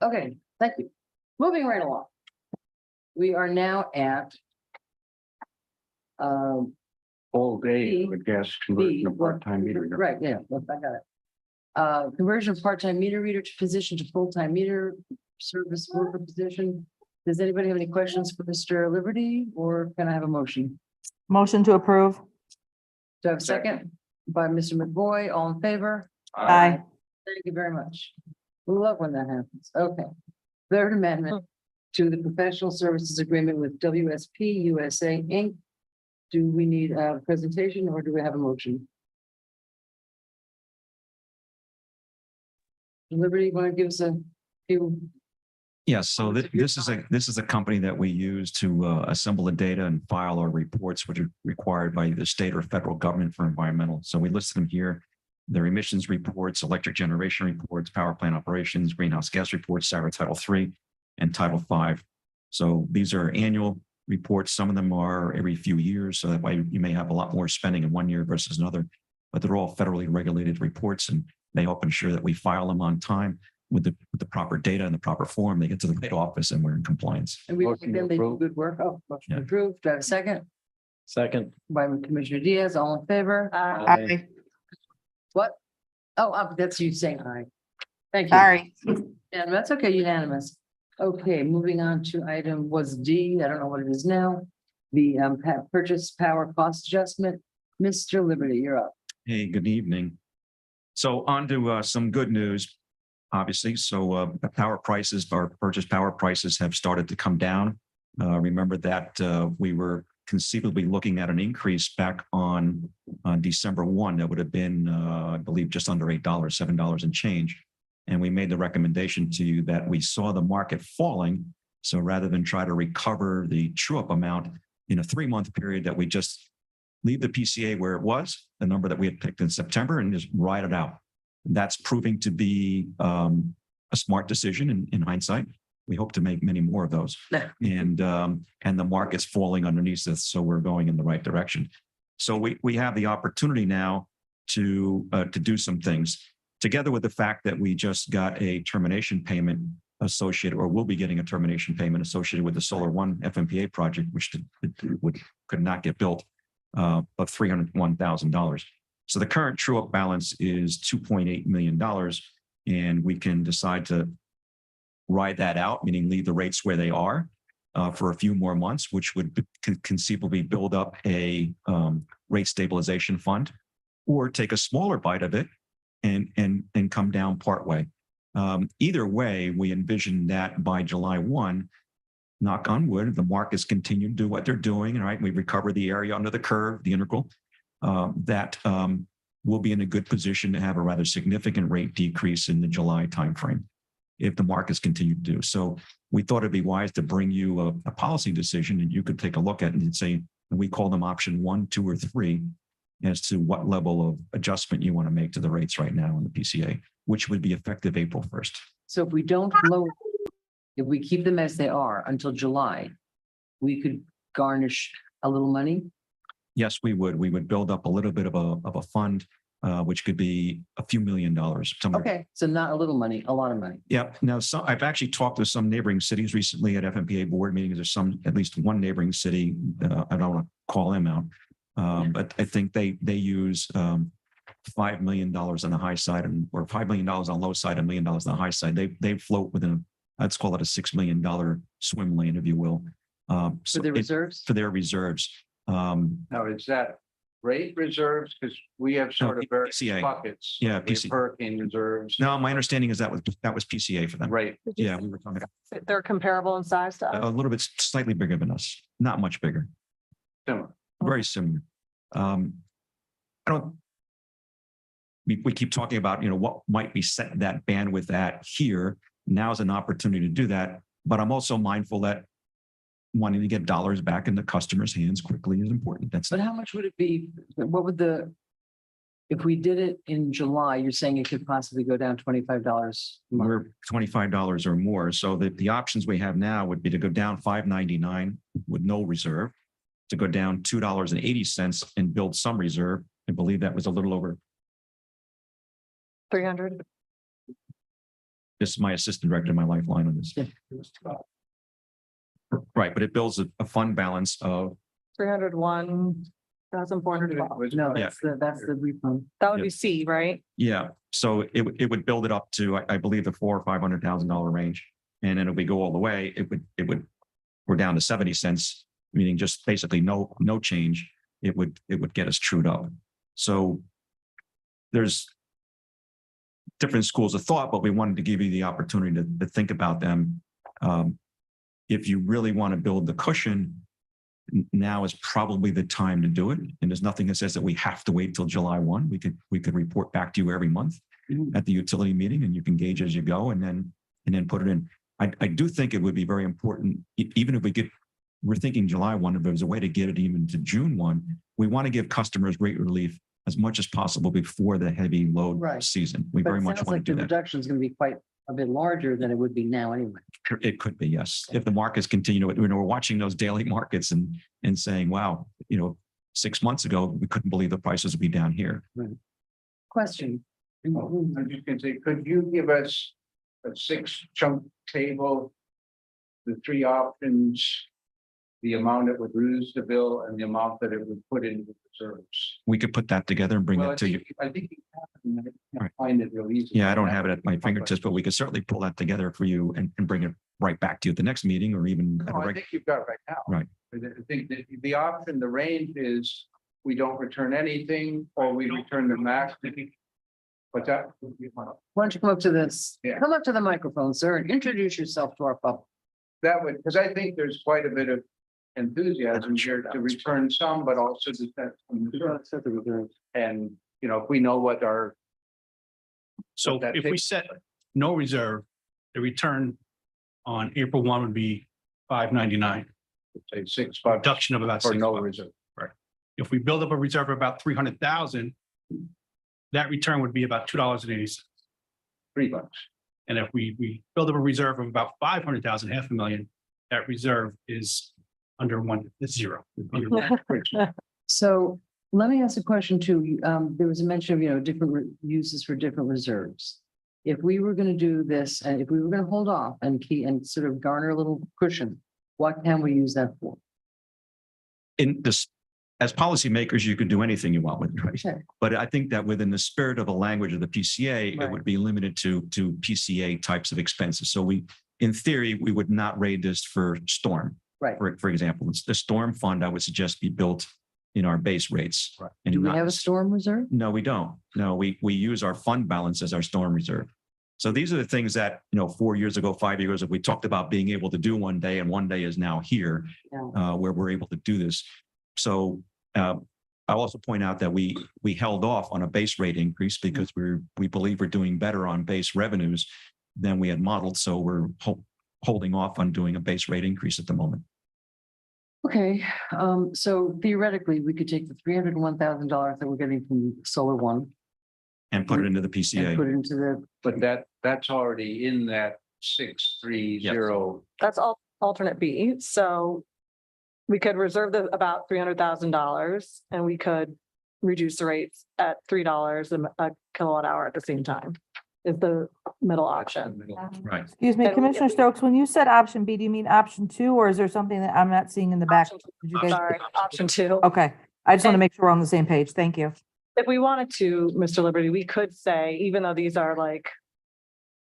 Okay, thank you. Moving right along. We are now at All day B, with gas conversion of part-time meter. reader. right, yeah, I got it. Conversion of part-time meter reader to position to full-time meter service worker position. Does anybody have any questions for Mr. Liberty, or can I have a motion? Motion to approve. Do I have a second? By Mr. McBoy, all in favor? Aye. Thank you very much. We love when that happens. Okay. Third amendment to the professional services agreement with WSP USA Inc. Do we need a presentation or do we have a motion? Liberty, you want to give us a few? Yes, so this is a company that we use to assemble the data and file our reports, which are required by the state or federal government for environmental. So we listed them here. Their emissions reports, electric generation reports, power plant operations, greenhouse gas reports, SARA Title III and Title V. So these are annual reports. Some of them are every few years. So that way you may have a lot more spending in one year versus another, but they're all federally regulated reports and they help ensure that we file them on time with the proper data and the proper form. They get to the right office and we're in compliance. And we, Motion to then they do approve. good work. Oh, motion Yeah. approved. Do I have a second? Second. By Commissioner Diaz, all in favor? Aye. What? Oh, that's you saying aye. Thank you. Sorry. Yeah, that's okay, unanimous. Okay, moving on to item was D, I don't know what it is now. The purchase power cost adjustment. Mr. Liberty, you're up. Hey, good evening. So on to some good news, obviously. So the power prices, our purchase power prices have started to come down. Remember that we were conceivably looking at an increase back on December 1. That would have been, I believe, just under $8, $7 and change. And we made the recommendation to you that we saw the market falling. So rather than try to recover the true up amount in a 3-month period, that we just leave the PCA where it was, the number that we had picked in September, and just ride it out. That's proving to be a smart decision in hindsight. We hope to make many more of those. And the market's falling underneath us, so we're going in the right direction. So we have the opportunity now to do some things, together with the fact that we just got a termination payment associated, or will be getting a termination payment associated with the Solar One FMPA project, which could not get built, of $301,000. So the current true up balance is $2.8 million, and we can decide to ride that out, meaning leave the rates where they are for a few more months, which would conceivably build up a rate stabilization fund, or take a smaller bite of it and come down partway. Either way, we envision that by July 1, knock on wood, the markets continue to do what they're doing, right? We recover the area under the curve, the integral, that we'll be in a good position to have a rather significant rate decrease in the July timeframe if the markets continue to do. So we thought it'd be wise to bring you a policy decision, and you could take a look at it and say, and we call them option 1, 2, or 3, as to what level of adjustment you want to make to the rates right now in the PCA, which would be effective April 1st. So if we don't lower, if we keep them as they are until July, we could garnish a little money? Yes, we would. We would build up a little bit of a fund, which could be a few $1 million. Somewhere. Okay, so not a little money, a lot of money. Yeah. Now, I've actually talked to some neighboring cities recently at FMPA board meetings. There's at least one neighboring city. I don't want to call them out, but I think they use $5 million on the high side, or $5 million on the low side, $1 million on the high side. They float within let's call it a $6 million swim lane, if you will. For their reserves? For their reserves. Now, is that rate reserves? Because we have sort of various PCA. buckets. Yeah, We have PCA. hurricane reserves. No, my understanding is that was PCA for them. Right. Yeah, we were talking They're comparable in size to us. a little bit slightly bigger than us, not much bigger, Similar. very similar. I don't. We keep talking about, what might be set that bandwidth at here. Now is an opportunity to do that, but I'm also mindful that wanting to get dollars back in the customer's hands quickly is important. But how much would it be? What would if we did it in July, you're saying it could possibly go down $25 a month? We're $25 or more. So the options we have now would be to go down $5.99 with no reserve, to go down $2.80 and build some reserve. I believe that was a little over. 300. This is my assistant director, my lifeline on this. Right, but it builds a fund balance of 301,412. No, Yeah. that's the refund. That would be C, right? Yeah, so it would build it up to, I believe, the $400,000 or $500,000 range. And then if we go all the way, we're down to 70 cents, meaning just basically no change. It would get us trued up. So there's different schools of thought, but we wanted to give you the opportunity to think about them. If you really want to build the cushion, now is probably the time to do it. And there's nothing that says that we have to wait till July 1. We could report back to you every month at the utility meeting, and you can gauge as you go and then put it in. I do think it would be very important, even if we're thinking July 1, if there was a way to get it even to June 1, we want to give customers rate relief as much as possible before the heavy load Right. season. We But very it much sounds want like to the do that. reduction is going to be quite a bit larger than it would be now anyway. It could be, yes. If the markets continue, we're watching those daily markets and saying, wow, 6 months ago, we couldn't believe the prices would be down here. Question. I'm just gonna say, could you give us a 6-chunk table? The 3 options, the amount it would lose the bill and the amount that it would put into reserves. We could put that together and bring Well, it to you. I think you have it, and I can't Right. find it real easy. Yeah, I don't have it at my fingertips, but we could certainly pull that together for you and bring it right back to you at the next meeting, or even at No, a I regular. think you've got it right now. Right. I think that the option, the range is we don't return anything or we return the max. What's that? Why don't you come up to this? Yeah. Come up to the microphone, sir, and introduce yourself to our public. That would, because I think there's quite a bit of enthusiasm here to return some, but also to set some reserves. And, if we know what our. So that if we takes- set, no reserve, the return on April 1 would be $5.99, Say $6 reduction of about for no $6. reserve. If we build up a reserve of about 300,000, that return would be about $2.80. $3. And if we build up a reserve of about 500,000, half a million, that reserve is under one, it's zero. Under one. So let me ask a question too. There was a mention of, different uses for different reserves. If we were going to do this, and if we were going to hold off and sort of garner a little cushion, what can we use that for? In this, as policymakers, you can do anything you want with it, right? Sure. But I think that within the spirit of the language of the PCA, it Right. would be limited to PCA types of expenses. So in theory, we would not raid this for storm. Right. For example, it's the storm fund, I would suggest be built in our base rates. Right. And Do we not- have a storm reserve? No, we don't. No, we use our fund balance as our storm reserve. So these are the things that, 4 years ago, 5 years ago, we talked about being able to do one day, and one day is now here, Yeah. where we're able to do this. So I'll also point out that we held off on a base rate increase because we believe we're doing better on base revenues than we had modeled. So we're holding off on doing a base rate increase at the moment. Okay, so theoretically, we could take the $301,000 that we're getting from Solar One And put it into the and PCA. put it into the, But that's already in that 630. That's all alternate B. So we could reserve about $300,000 and we could reduce the rates at $3 a kilowatt hour at the same time is the middle option. Right. Excuse me, And we- Commissioner Stokes, when you said option B, do you mean option 2, or is there something that I'm not seeing in the back? Option Did you guys- Sorry, option 2. Okay, I just want to make sure we're on the same page. Thank you. If we wanted to, Mr. Liberty, we could say, even though these are like,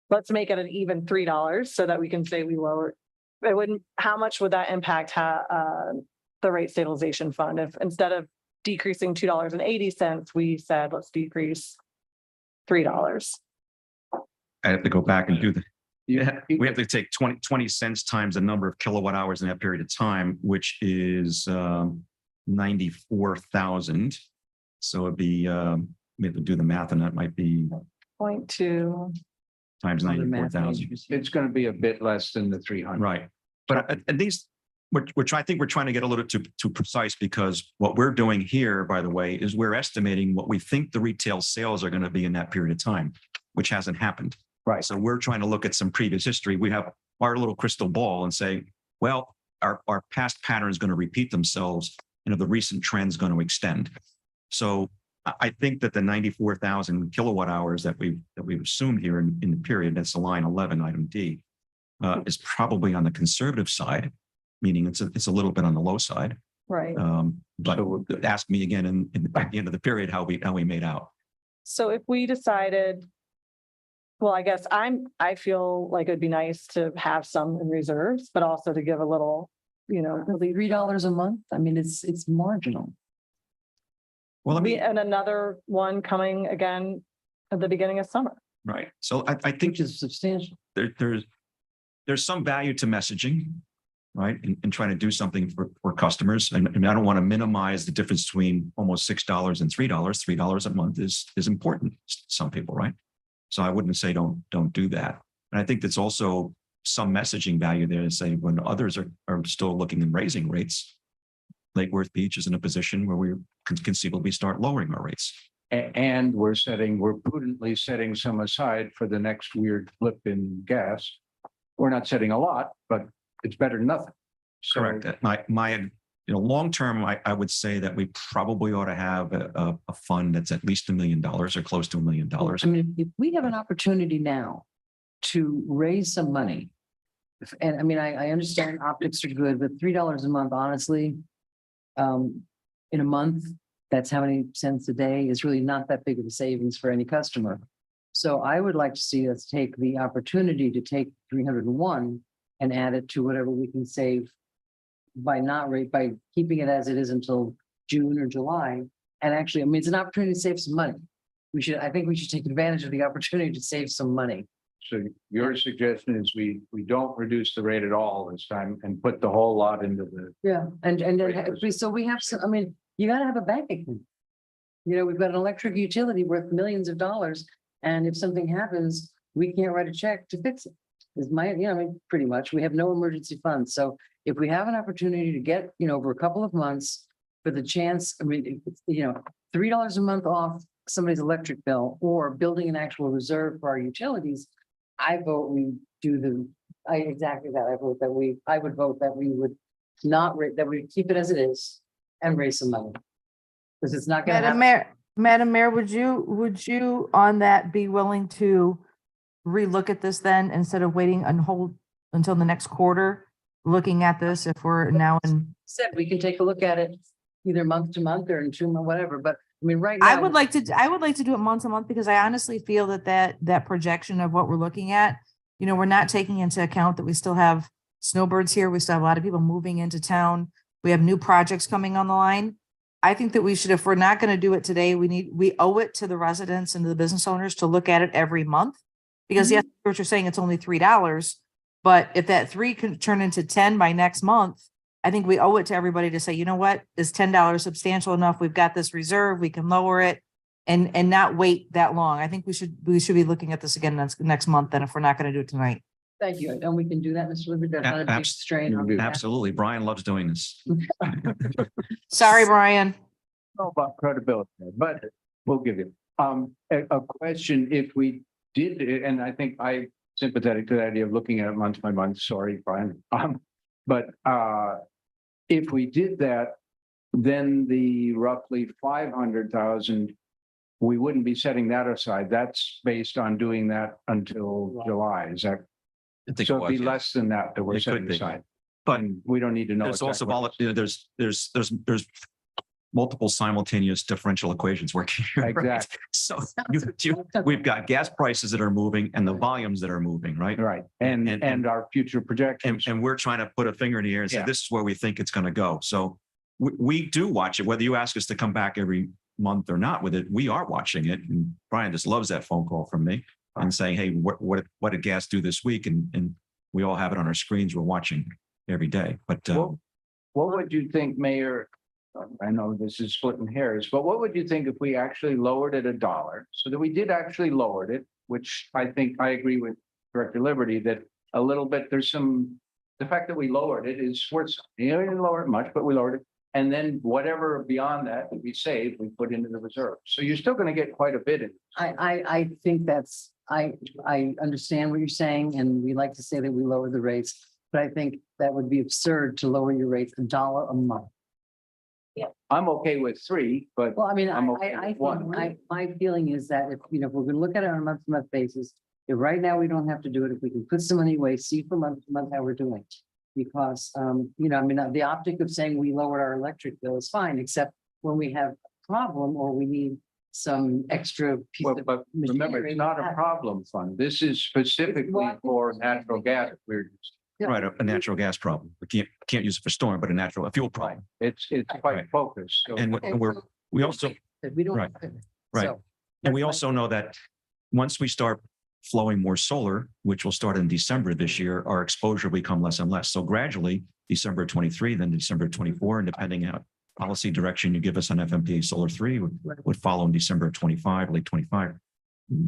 let's make it an even $3 so that we can say we lower. It wouldn't, how much would that impact the rate stabilization fund if instead of decreasing $2.80, we said, let's decrease $3? I have to go back and do the, Yeah. we have to take 20 cents times the number of kilowatt hours in that period of time, which is 94,000. So it'd be, we have to do the math, and that might be 0.2. times Other math 94,000. majors. It's going to be a bit less than the 300. Right. But at least, I think we're trying to get a little too precise, because what we're doing here, by the way, is we're estimating what we think the retail sales are going to be in that period of time, which hasn't happened. Right. So we're trying to look at some previous history. We have our little crystal ball and say, well, our past pattern is going to repeat themselves, and the recent trend's going to extend. So I think that the 94,000 kilowatt hours that we've assumed here in the period, that's the line 11, item D, is probably on the conservative side, meaning it's a little bit on the low side. Right. But ask me again at the end of the period how we made out. So if we decided, well, I guess I feel like it'd be nice to have some in reserves, but also to give a little, really $3 a month. I mean, it's marginal. Well, and another one coming again at the beginning of summer. right. So I think Which is substantial. there's some value to messaging, right? And trying to do something for customers. And I don't want to minimize the difference between almost $6 and $3. $3 a month is important to some people, right? So I wouldn't say don't do that. And I think that's also some messaging value there to say when others are still looking and raising rates, Lake Worth Beach is in a position where we can conceivably start lowering our rates. And we're prudently setting some aside for the next weird flip in gas. We're not setting a lot, but it's better than nothing. So- Correct. My long term, I would say that we probably ought to have a fund that's at least $1 million or close to $1 million. I mean, if we have an opportunity now to raise some money, and I mean, I understand optics are good, but $3 a month, honestly, in a month, that's how many cents a day, is really not that big of a savings for any customer. So I would like to see us take the opportunity to take 301 and add it to whatever we can save by keeping it as it is until June or July. And actually, I mean, it's an opportunity to save some money. I think we should take advantage of the opportunity to save some money. So your suggestion is we don't reduce the rate at all this time and put the whole lot into the. Yeah, and then, so we have some, I mean, you gotta have a bank account. We've got an electric utility worth millions of dollars, and if something happens, we can't write a check to fix it. Is my, I mean, pretty much, we have no emergency funds. So if we have an opportunity to get, over a couple of months for the chance, I mean, $3 a month off somebody's electric bill or building an actual reserve for our utilities, I vote we do exactly that. I would vote that we would not, that we keep it as it is and raise some money. Because it's not gonna happen. Madam Mayor, would you on that be willing to relook at this then instead of waiting and hold until the next quarter? Looking at this, if we're now in, Said, we can take a look at it either month to month or in 2 months, whatever, but I mean, right now. I would like to do it month to month because I honestly feel that projection of what we're looking at, we're not taking into account that we still have snowbirds here. We still have a lot of people moving into town. We have new projects coming on the line. I think that we should, if we're not going to do it today, we owe it to the residents and to the business owners to look at it every month. Because yes, what you're saying, it's only $3, but if that 3 can turn into 10 by next month, I think we owe it to everybody to say, you know what, is $10 substantial enough? We've got this reserve, we can lower it and not wait that long. I think we should be looking at this again next month then if we're not going to do it tonight. Thank you. And we can do that, Mr. Liberty. That's not a big strain on that. Absolutely. Brian loves doing this. Sorry, Brian. Know about credibility, but we'll give you a question. If we did, and I think I'm sympathetic to the idea of looking at it month by month. Sorry, Brian. But if we did that, then the roughly 500,000, we wouldn't be setting that aside. That's based on doing that until July. Is that? I think So it it'd be was, yeah. less than that we're It could setting be. aside. But And we don't need to know. there's also, exactly. there's multiple simultaneous differential equations working. here, right? Exactly. So we've got gas prices that are moving and the volumes that are moving, right? Right. And our future projections. And we're trying to put a finger in the air and say, Yeah. this is where we think it's going to go. So we do watch it, whether you ask us to come back every month or not with it, we are watching it. And Brian just loves that phone call from me and saying, hey, what did gas do this week? And we all have it on our screens. We're watching every day. But What would you think, Mayor? I know this is splitting hairs, but what would you think if we actually lowered it $1 so that we did actually lowered it, which I think I agree with Director Liberty that a little bit, the fact that we lowered it is worth something. We didn't lower it much, but we lowered it. And then whatever beyond that we save, we put into the reserve. So you're still going to get quite a bit in. I think that's, I understand what you're saying, and we like to say that we lower the rates, but I think that would be absurd to lower your rates $1 a month. I'm okay with 3, but Well, I mean, I'm okay I with 1. think, my feeling is that if we're gonna look at it on a month-to-month basis, if right now we don't have to do it, if we can put some money away, see from month to month how we're doing. Because, I mean, the optic of saying we lowered our electric bill is fine, except when we have a problem or we need some extra piece Well, of. but remember, machinery, it's not a we have- problem fund. This is specifically for natural gas. right, a natural gas problem. We can't use it for storm, but a fuel problem. It's quite focused. So And we also, That we don't. Right. have it. right. So, And we also know that once we start flowing more solar, which will start in December this year, our exposure will become less and less. So gradually, December 23, then December 24, and depending on policy direction you give us on FMPA Solar 3 would follow in December 25, late 25.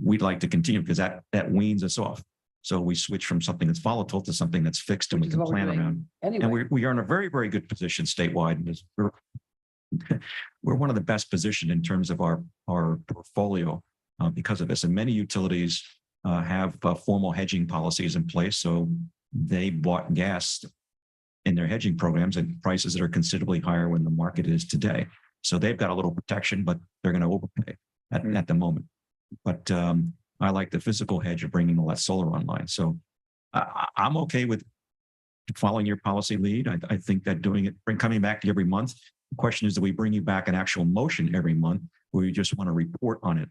We'd like to continue because that weans us off. So we switch from something that's volatile to something that's fixed and we Which is can what we're plan doing around. Anyway. And we are in a very, very good position statewide. And we're one of the best positioned in terms of our portfolio because of this. And many utilities have formal hedging policies in place. So they bought gas in their hedging programs at prices that are considerably higher when the market is today. So they've got a little protection, but they're going to overpay at the moment. But I like the physical hedge of bringing all that solar online. So I'm okay with following your policy lead. I think that doing it, coming back every month. The question is, do we bring you back an actual motion every month or you just want to report on it?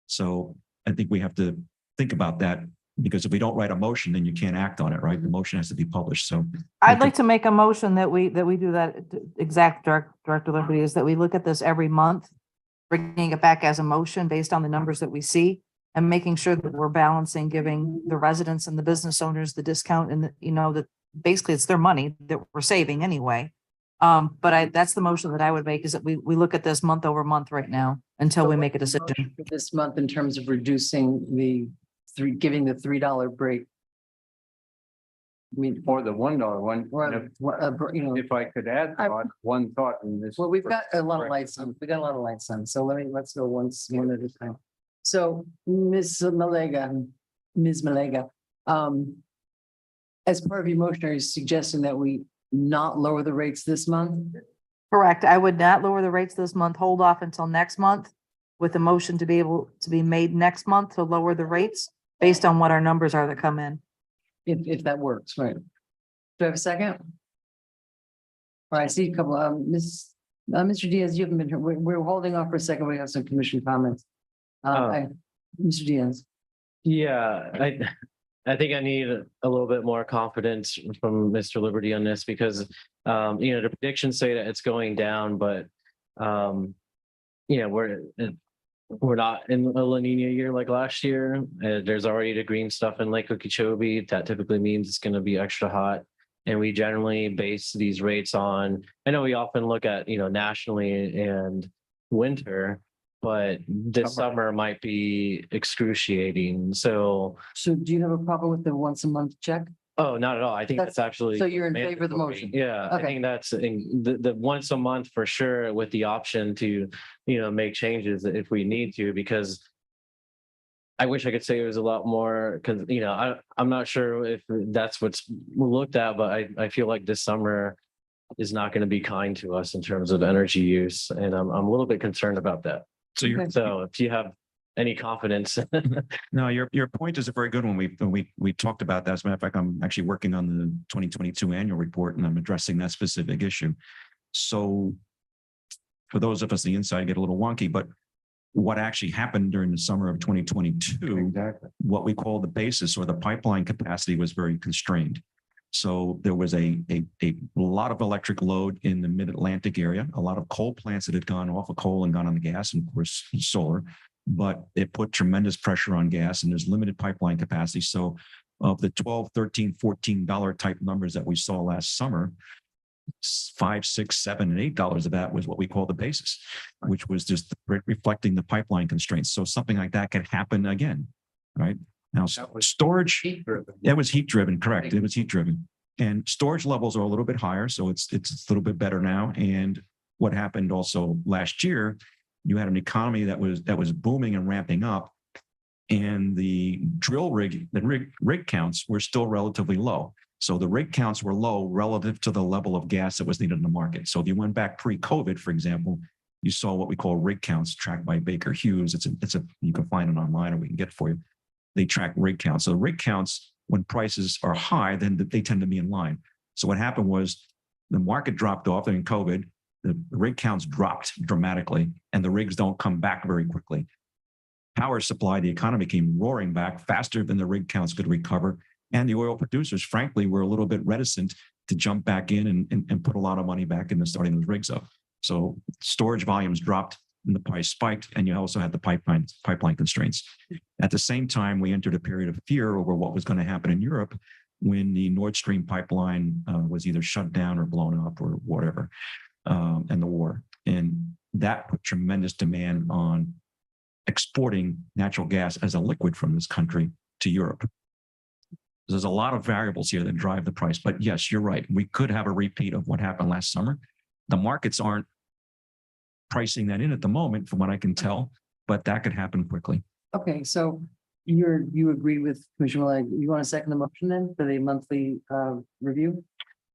So I think we have to think about that because if we don't write a motion, then you can't act on it, right? The motion has to be published. So I'd like to make a motion that we do that exact Director Liberty is that we look at this every month, bringing it back as a motion based on the numbers that we see and making sure that we're balancing, giving the residents and the business owners the discount and that basically it's their money that we're saving anyway. But that's the motion that I would make is that we look at this month over month right now until we make a decision. For this month in terms of reducing the giving the $3 break. I mean, Or the $1 one. or, And if- you know, If I could add one thought in this. well, we've got a lot of lights on. We got a lot of lights on. So let's go one at a time. So Ms. Malega, as part of your motion, are you suggesting that we not lower the rates this month? Correct. I would not lower the rates this month, hold off until next month with a motion to be able to be made next month to lower the rates based on what our numbers are that come in. If that works, right? Do I have a second? All right, I see a couple, Mr. Diaz, you haven't been here. We're holding off for a second. We have some commission comments. Mr. Diaz. Yeah, I think I need a little bit more confidence from Mr. Liberty on this because, the predictions say that it's going down, but, we're not in a La Nina year like last year. There's already the green stuff in Lake Okeechobee. That typically means it's going to be extra hot. And we generally base these rates on, I know we often look at, nationally and winter, but this summer might be excruciating. So do you have a problem with the once a month check? oh, not at all. I think That's- that's actually. so you're in favor of the mandatory. motion? Yeah, I Okay. think that's the once a month for sure with the option to, make changes if we need to, because I wish I could say it was a lot more, because, I'm not sure if that's what's looked at, but I feel like this summer is not going to be kind to us in terms of energy use. And I'm a little bit concerned about that. So you're, So if you have any confidence. no, your point is a very good one. We talked about that. As a matter of fact, I'm actually working on the 2022 annual report and I'm addressing that specific issue. So for those of us on the inside get a little wonky, but what actually happened during the summer of 2022, Exactly. what we call the basis or the pipeline capacity was very constrained. So there was a lot of electric load in the mid-Atlantic area, a lot of coal plants that had gone off of coal and gone on the gas, and of course solar, but it put tremendous pressure on gas and there's limited pipeline capacity. So of the $12, $13, $14 type numbers that we saw last summer, $5, $6, $7, and $8 of that was what we call the basis, which was just reflecting the pipeline constraints. So something like that could happen again, right? Now, storage, that was heat driven, correct. It was heat driven. And storage levels are a little bit higher. So it's a little bit better now. And what happened also last year, you had an economy that was booming and ramping up. And the rig counts were still relatively low. So the rig counts were low relative to the level of gas that was needed in the market. So if you went back pre-COVID, for example, you saw what we call rig counts tracked by Baker Hughes. You can find it online or we can get it for you. They track rig counts. So rig counts, when prices are high, then they tend to be in line. So what happened was the market dropped off and in COVID, the rig counts dropped dramatically and the rigs don't come back very quickly. Power supply, the economy came roaring back faster than the rig counts could recover. And the oil producers, frankly, were a little bit reticent to jump back in and put a lot of money back into starting those rigs up. So storage volumes dropped and the price spiked, and you also had the pipeline constraints. At the same time, we entered a period of fear over what was going to happen in Europe when the Nord Stream pipeline was either shut down or blown up or whatever, and the war. And that put tremendous demand on exporting natural gas as a liquid from this country to Europe. There's a lot of variables here that drive the price, but yes, you're right. We could have a repeat of what happened last summer. The markets aren't pricing that in at the moment, from what I can tell, but that could happen quickly. Okay, so you agree with Commissioner Malega. You want to second the motion then for the monthly review?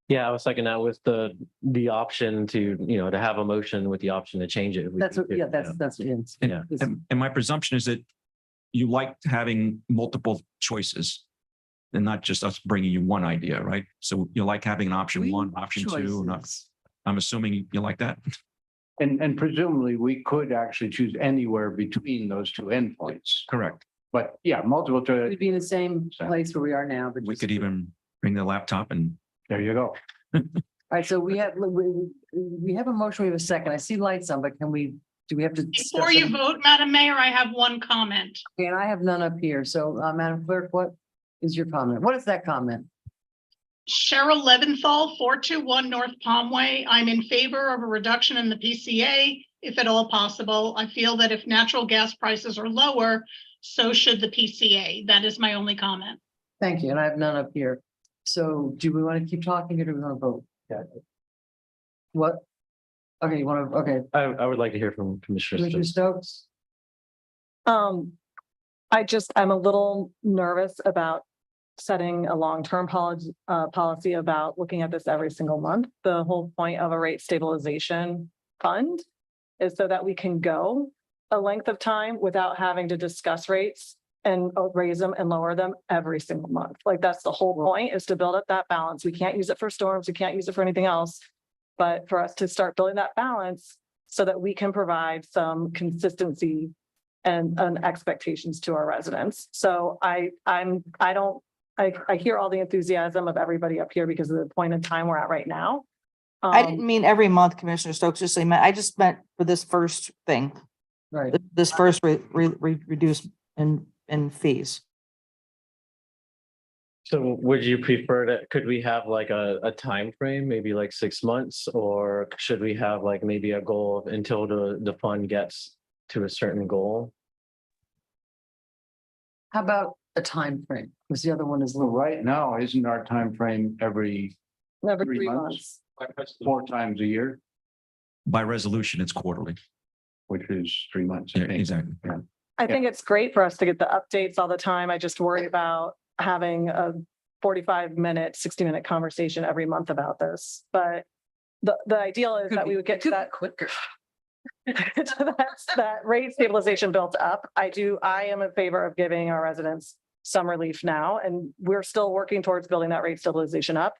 Yeah, I was second that with the option to, to have a motion with the option to change it. if we That's need to. that's it. Yeah. And my presumption is that you like having multiple choices and not just us bringing you one idea, right? So you like having an option one, option two. I'm assuming you like that. And presumably we could actually choose anywhere between those two endpoints. Correct. But yeah, multiple choice. We'd be in the same place where we are now, but We could even bring the laptop and There you go. all right, so we have a motion, we have a second. I see lights on, but do we have to? Before discuss you it? vote, Madam Mayor, I have one comment. Okay, and I have none up here. So Madam Clerk, what is your comment? What is that comment? Cheryl Leventhal, 421 North Palmway. I'm in favor of a reduction in the PCA, if at all possible. I feel that if natural gas prices are lower, so should the PCA. That is my only comment. Thank you, and I have none up here. So do we want to keep talking or do we want to vote? Yeah. What? Okay, you want to, okay, I would like to hear from Commissioner Commissioner Stokes. Stokes? I'm a little nervous about setting a long-term policy about looking at this every single month. The whole point of a rate stabilization fund is so that we can go a length of time without having to discuss rates and raise them and lower them every single month. Like that's the whole point, is to build up that balance. We can't use it for storms. We can't use it for anything else. But for us to start building that balance so that we can provide some consistency and expectations to our residents. So I hear all the enthusiasm of everybody up here because of the point in time we're at right now. I didn't mean every month, Commissioner Stokes, I just meant for this first thing, Right. this first reduce in fees. So would you prefer to, could we have like a time frame, maybe like 6 months, or should we have like maybe a goal of until the fund gets to a certain goal? How about a time frame? Because the other one is Well, little, right now, isn't our time frame every Every 3 3 months? months. 4 times a year, By resolution, it's quarterly. which is 3 months. I Yeah, think. exactly. Yeah. I think it's great for us to get the updates all the time. I just worry about having a 45-minute, 60-minute conversation every month about this. But the ideal is that we would get to that quicker. that's that rate stabilization built up. I am in favor of giving our residents some relief now, and we're still working towards building that rate stabilization up.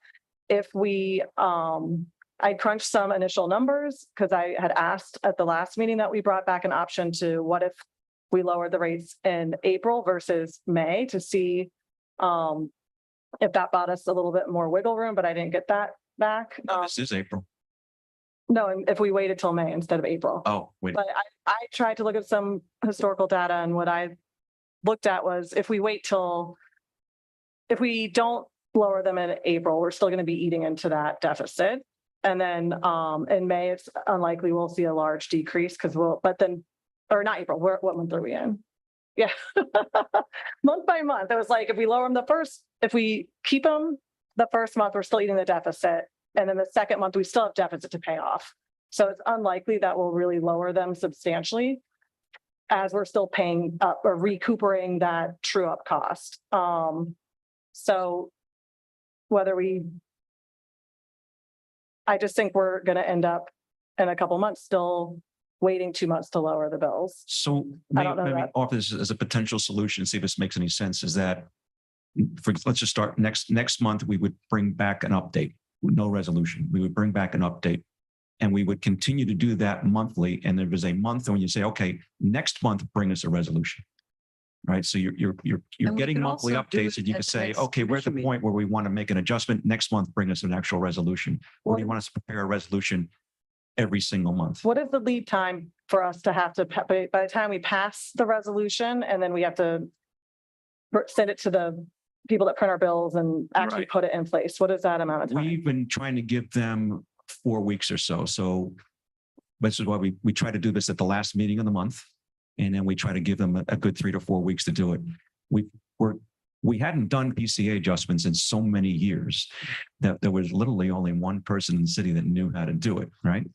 If we, I crunched some initial numbers because I had asked at the last meeting that we brought back an option to what if we lowered the rates in April versus May to see if that bought us a little bit more wiggle room, but I didn't get that back. No, this is April. No, and if we waited till May instead of April. Oh, wait. But I tried to look at some historical data, and what I looked at was if we don't lower them in April, we're still going to be eating into that deficit. And then in May, it's unlikely we'll see a large decrease or not April, what month are we in? Yeah. Month by month, it was like, if we lower them if we keep them the first month, we're still eating the deficit. And then the second month, we still have deficit to pay off. So it's unlikely that we'll really lower them substantially as we're still paying up or recuperating that true up cost. So I just think we're going to end up in a couple months still waiting 2 months to lower the bills. So I don't know maybe that. offer this as a potential solution, see if this makes any sense, is that let's just start next month, we would bring back an update, no resolution. We would bring back an update and we would continue to do that monthly. And there was a month when you say, okay, next month, bring us a resolution. Right. So you're And we getting could monthly also do updates it and you at can the say, next okay, we're at the commission point where we want to make an adjustment. Next month, bring us an actual resolution. Or do you want us to prepare a resolution every single month? What is the lead time for us to have to, by the time we pass the resolution and then we have to send it to the people that print our bills and actually Right. put it in place? What is that amount of time? We've been trying to give them 4 weeks or so. So this is why we try to do this at the last meeting of the month. And then we try to give them a good 3 to 4 weeks to do it. We hadn't done PCA adjustments in so many years that there was literally only one person in the city that knew how to do it, right?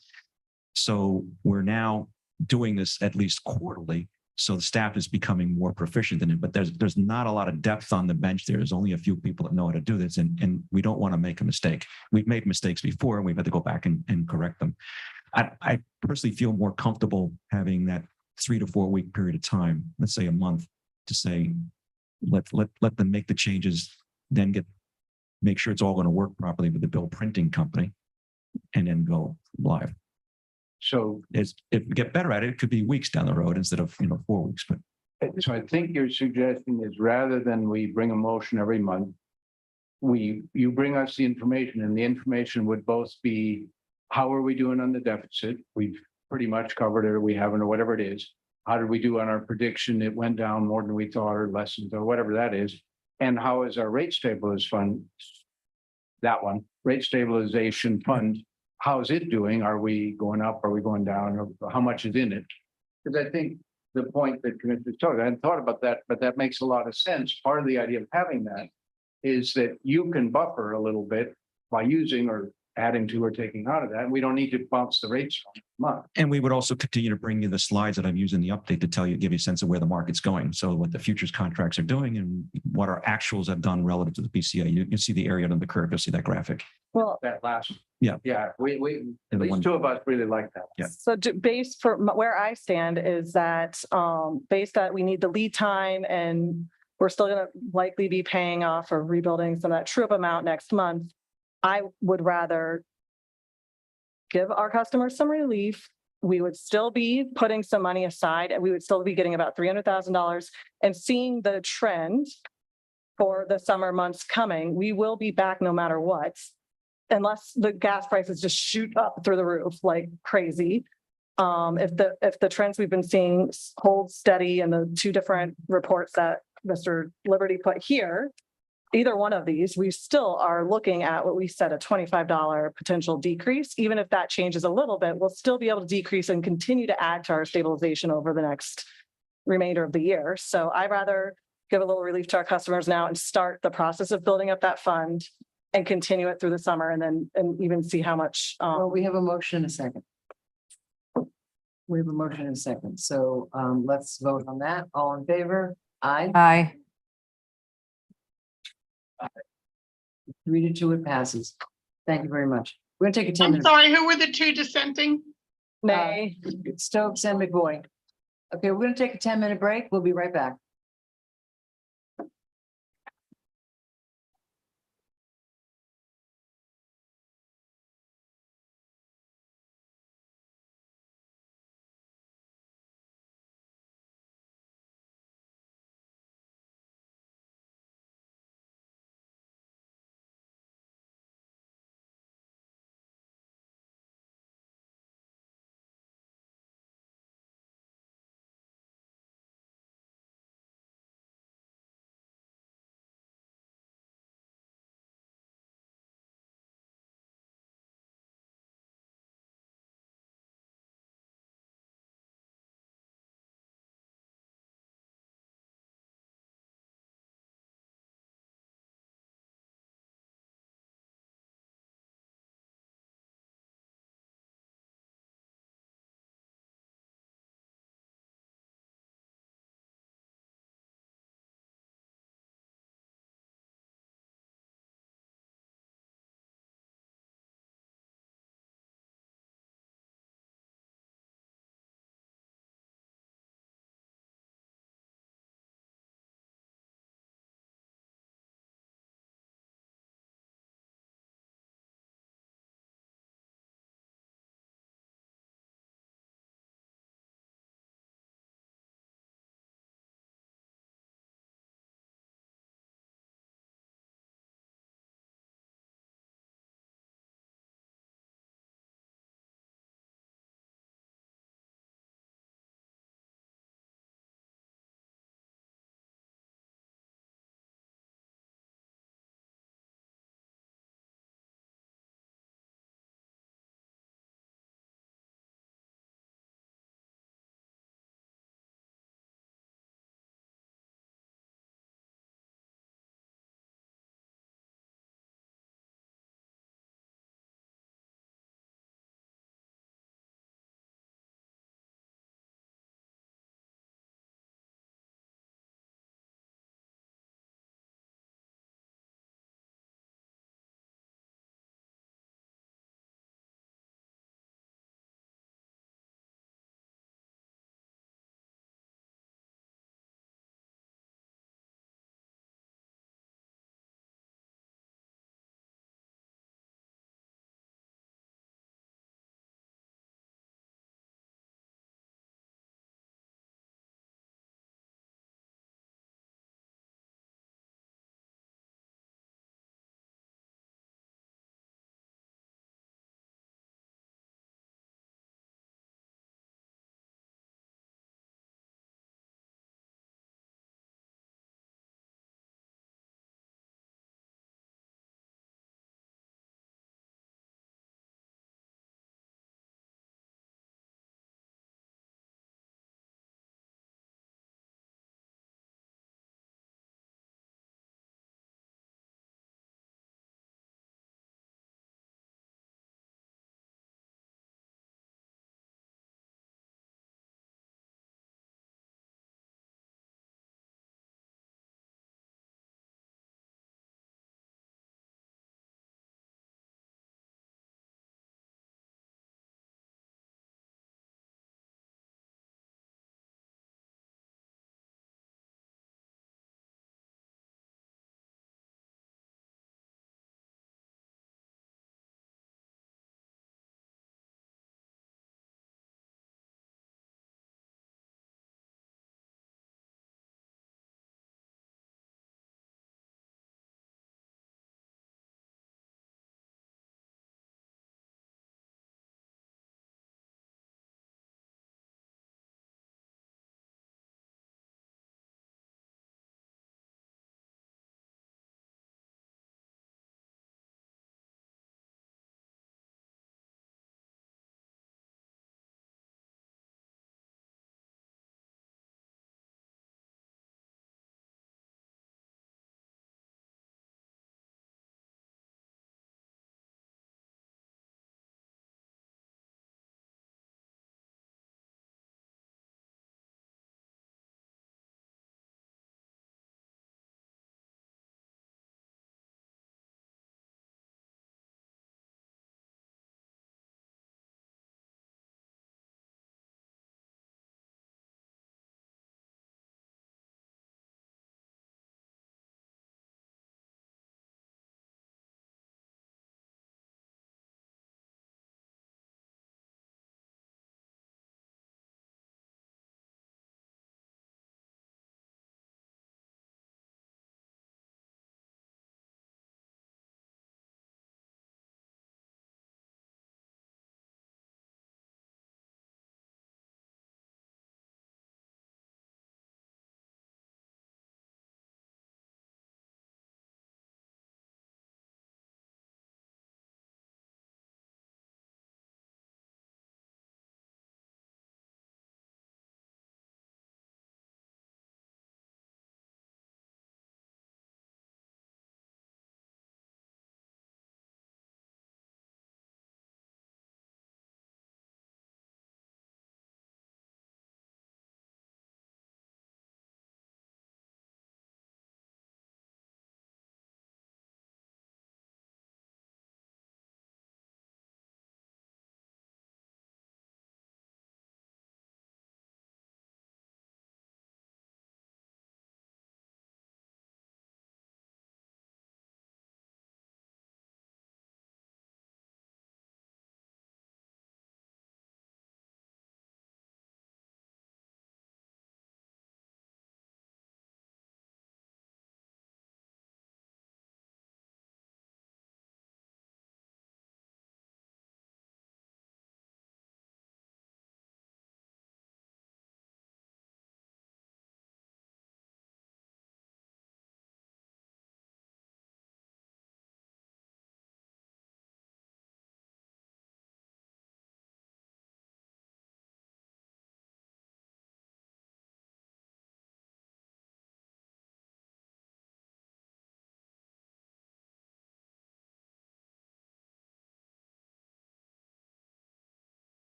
So we're now doing this at least quarterly. So the staff is becoming more proficient in it, but there's not a lot of depth on the bench there. There's only a few people that know how to do this, and we don't want to make a mistake. We've made mistakes before and we've had to go back and correct them. I personally feel more comfortable having that 3 to 4 week period of time, let's say a month, to say, let them make the changes, then make sure it's all going to work properly with the bill printing company, and then go live. So, If we get better at it, it could be weeks down the road instead of 4 weeks. But so I think your suggestion is rather than we bring a motion every month, you bring us the information, and the information would both be, how are we doing on the deficit? We've pretty much covered it, or we haven't, or whatever it is. How did we do on our prediction? It went down more than we thought, or lessons, or whatever that is. And how is our rate stabilization fund? That one, rate stabilization fund, how is it doing? Are we going up? Are we going down? Or how much is in it? Because I think the point that Commissioner started. I hadn't thought about that, but that makes a lot of sense. Part of the idea of having that is that you can buffer a little bit by using or adding to or taking out of that. And we don't need to bounce the rates on month. And we would also continue to bring you the slides that I've used in the update to tell you, give you a sense of where the market's going. So what the futures contracts are doing and what our actuals have done relative to the PCA. You can see the area under the curve. You'll see that graphic. Well, That last. Yeah. Yeah, we, And the these one- two of us really like that. Yeah. so based for where I stand is that, based that we need the lead time and we're still gonna likely be paying off or rebuilding some of that true up amount next month. I would rather give our customers some relief. We would still be putting some money aside and we would still be getting about $300,000 and seeing the trend for the summer months coming. We will be back no matter what, unless the gas prices just shoot up through the roof like crazy. If the trends we've been seeing hold steady in the two different reports that Mr. Liberty put here, either one of these, we still are looking at what we said, a $25 potential decrease. Even if that changes a little bit, we'll still be able to decrease and continue to add to our stabilization over the next remainder of the year. So I'd rather give a little relief to our customers now and start the process of building up that fund and continue it through the summer and even see how much. Well, we have a motion in a second. We have a motion in a second. So let's vote on that. All in favor? Aye. Aye. 3-2, it passes. Thank you very much. We're gonna take a 10 I'm minute. sorry, who were the two dissenting? Nay. Stokes and McBoy. Okay, we're gonna take a 10-minute break. We'll be right back.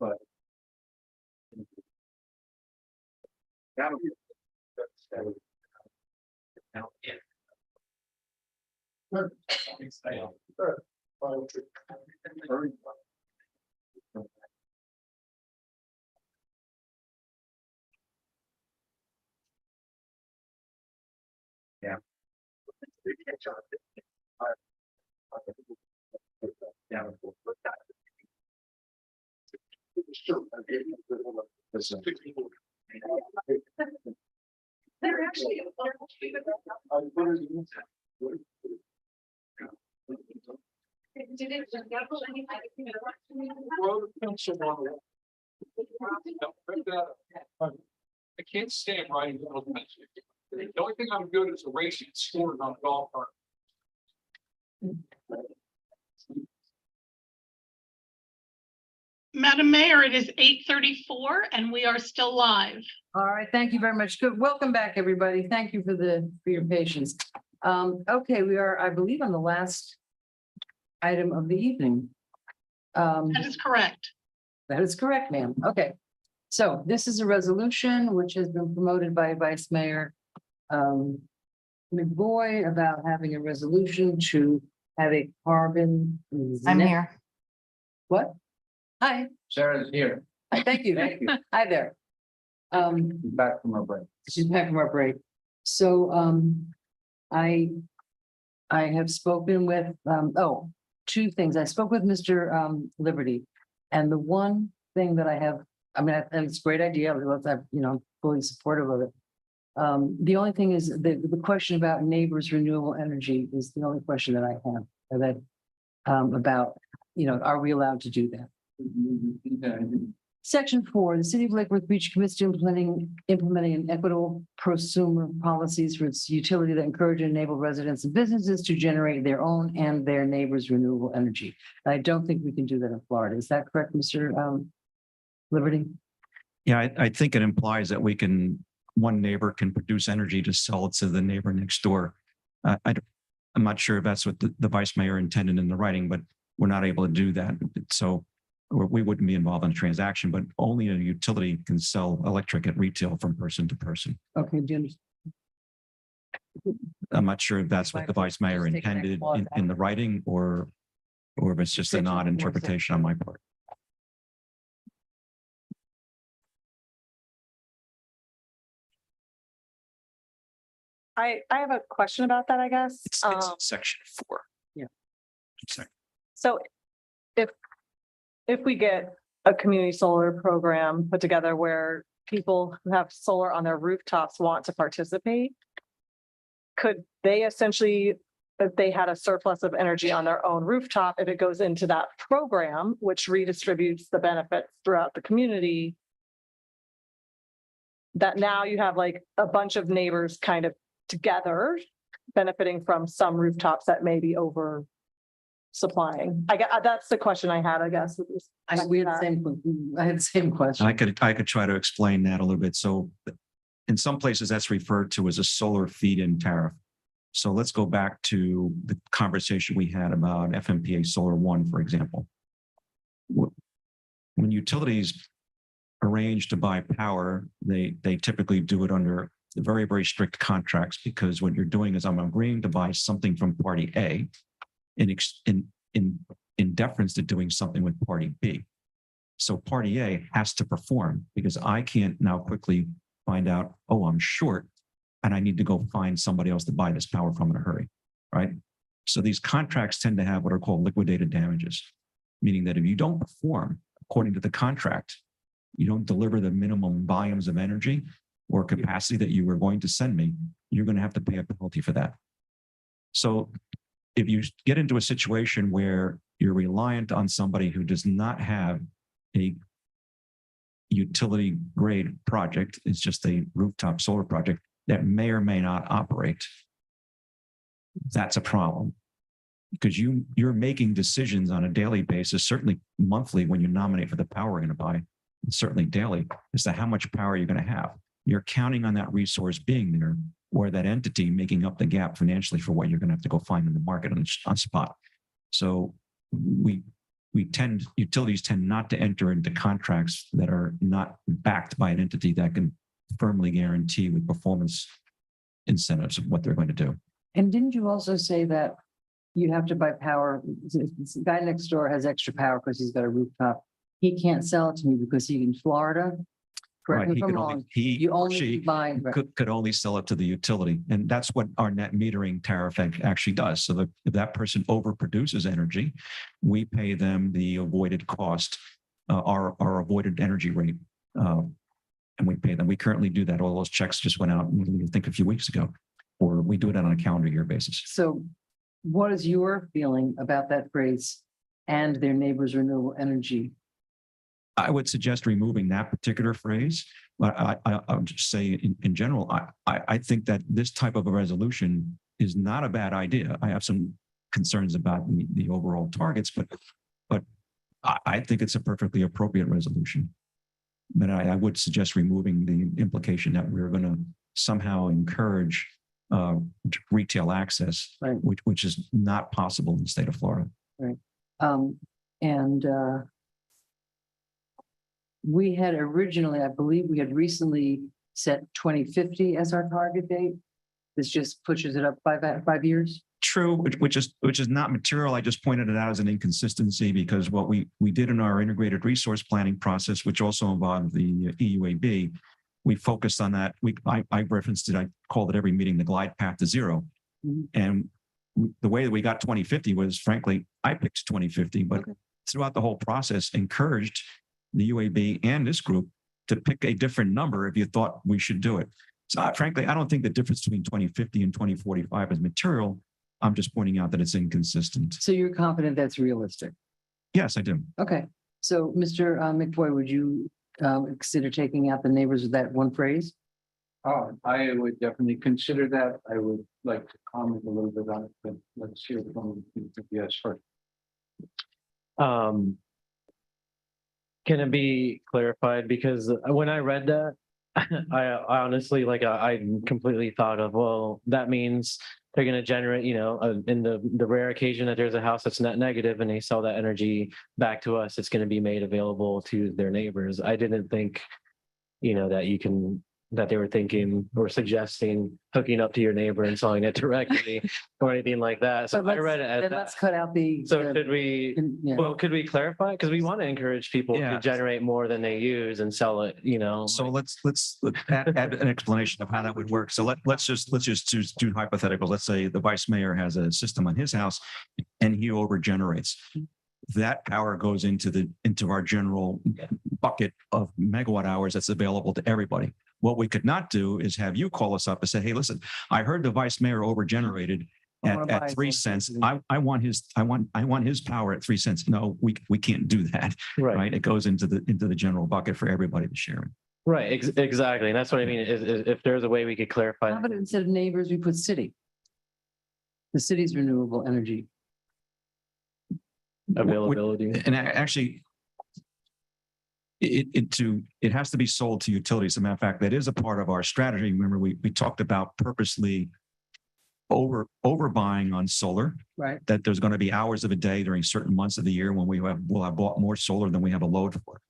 But. Yeah. They're actually. I can't stand riding. The only thing I'm good is a racing scoring on a golf cart. Madam Mayor, it is 8:34 and we are still live. All right, thank you very much. Good. Welcome back, everybody. Thank you for your patience. Okay, we are, I believe, on the last item of the evening. That is correct. That is correct, ma'am. Okay. So this is a resolution which has been promoted by Vice Mayor McBoy about having a resolution to have a carbon. I'm here. What? Hi. Sarah's here. Thank you. Thank you. Hi there. Back from our break. She's back from our break. So I have spoken with two things. I spoke with Mr. Liberty. And the one thing that I think it's a great idea. I'm fully supportive of it. The only thing is the question about neighbors' renewable energy is the only question that I have that about, are we allowed to do that? Section 4, the city of Lake Worth Beach commits to implementing an equitable prosumer policies for its utility that encourage and enable residents and businesses to generate their own and their neighbors' renewable energy. I don't think we can do that in Florida. Is that correct, Mr. Liberty? Yeah, I think it implies that one neighbor can produce energy to sell it to the neighbor next door. I'm not sure if that's what the vice mayor intended in the writing, but we're not able to do that. So we wouldn't be involved in a transaction, but only a utility can sell electric at retail from person to person. Okay, do you understand? I'm not sure if that's what the vice mayor Just take that intended clause in the writing or if it's just an Section odd 4, interpretation on my part. I have a question about that, I guess. It's section 4. Yeah. Sorry. So if we get a community solar program put together where people who have solar on their rooftops want to participate, could they essentially, if they had a surplus of energy on their own rooftop, if it goes into that program, which redistributes the benefits throughout the community, that now you have like a bunch of neighbors kind of together benefiting from some rooftops that may be over supplying? That's the question I had, I guess. I had the same question. I could try to explain that a little bit. So in some places that's referred to as a solar feed-in tariff. So let's go back to the conversation we had about FMPA Solar One, for example. When utilities arrange to buy power, they typically do it under very, very strict contracts, because what you're doing is I'm agreeing to buy something from party A in deference to doing something with party B. So party A has to perform, because I can't now quickly find out, oh, I'm short and I need to go find somebody else to buy this power from in a hurry, right? So these contracts tend to have what are called liquidated damages, meaning that if you don't perform according to the contract, you don't deliver the minimum volumes of energy or capacity that you were going to send me, you're going to have to pay a penalty for that. So if you get into a situation where you're reliant on somebody who does not have a utility grade project, it's just a rooftop solar project that may or may not operate, that's a problem. because you're making decisions on a daily basis, certainly monthly when you nominate for the power we're going to buy, and certainly daily, as to how much power you're going to have. You're counting on that resource being there, or that entity making up the gap financially for what you're going to have to go find in the market on spot. So utilities tend not to enter into contracts that are not backed by an entity that can firmly guarantee with performance incentives of what they're going to do. And didn't you also say that you have to buy power? The guy next door has extra power because he's got a rooftop. He can't sell it to me because he's in Florida. Correct me if I'm wrong. You only buy. Could only sell it to the utility. And that's what our net metering tariff actually does. So that if that person overproduces energy, we pay them the avoided cost, our avoided energy rate. And we pay them. We currently do that. All those checks just went out, I think, a few weeks ago, or we do it on a calendar year basis. So what is your feeling about that phrase and their neighbors' renewable energy? I would suggest removing that particular phrase, but I would just say in general, I think that this type of a resolution is not a bad idea. I have some concerns about the overall targets, but I think it's a perfectly appropriate resolution. But I would suggest removing the implication that we're going to somehow encourage retail access, right, which is not possible in the state of Florida. Right. We had originally, I believe we had recently set 2050 as our target date. This just pushes it up 5 years. True, which is not material. I just pointed it out as an inconsistency because what we did in our integrated resource planning process, which also involved the EUAB, we focused on that. I referenced it. I called it every meeting the glide path to zero. Mm-hmm. And the way that we got 2050 was, frankly, I picked 2050, but throughout the whole process encouraged the UAB and this group to pick a different number if you thought we should do it. So frankly, I don't think the difference between 2050 and 2045 is material. I'm just pointing out that it's inconsistent. So you're confident that's realistic? Yes, I do. Okay. So Mr. McBoy, would you consider taking out the neighbors with that one phrase? Oh, I would definitely consider that. I would like to comment a little bit on it, but let's hear from yes first. Can it be clarified? Because when I read that, I honestly, I completely thought of, well, that means they're going to generate, in the rare occasion that there's a house that's net negative and they sell that energy back to us, it's going to be made available to their neighbors. I didn't think, that they were thinking or suggesting hooking up to your neighbor and selling it directly or anything like that. So I read it as let's cut out the. So could we, well, could we clarify? Because we want to encourage people to generate more than they use and sell it, So let's add an explanation of how that would work. So let's just do hypotheticals. Let's say the vice mayor has a system on his house and he overgenerates. That power goes into our general bucket of megawatt hours that's available to everybody. What we could not do is have you call us up and say, hey, listen, I heard the vice mayor overgenerated at 3 cents. I want his power at 3 cents. No, we can't do that. Right. It goes into the general bucket for everybody to share it. Right. Exactly. And that's what I mean. Is if there's a way we could clarify. How about instead of neighbors, we put city? The city's renewable energy availability. And actually, it has to be sold to utilities. As a matter of fact, that is a part of our strategy. Remember, we talked about purposely overbuying on solar. Right. That there's going to be hours of a day during certain months of the year when we'll have bought more solar than we have a load for.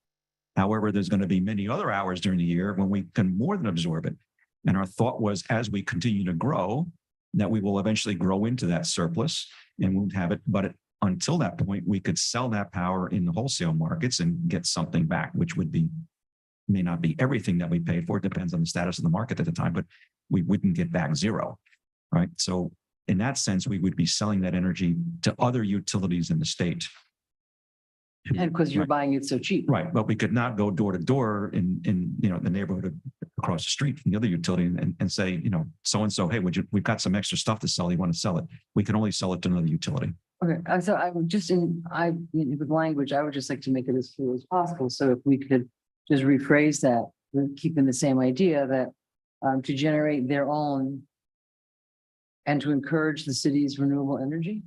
However, there's going to be many other hours during the year when we can more than absorb it. And our thought was, as we continue to grow, that we will eventually grow into that surplus and won't have it. But until that point, we could sell that power in the wholesale markets and get something back, which may not be everything that we paid for. It depends on the status of the market at the time, but we wouldn't get back zero, right? So in that sense, we would be selling that energy to other utilities in the state. And because you're buying it so cheap. Right, but we could not go door to door in the neighborhood across the street from the other utility and say, so-and-so, hey, we've got some extra stuff to sell. You want to sell it? We can only sell it to another utility. Okay, so I would just with language, I would just like to make it as clear as possible. So if we could just rephrase that, keeping the same idea that to generate their own and to encourage the city's renewable energy.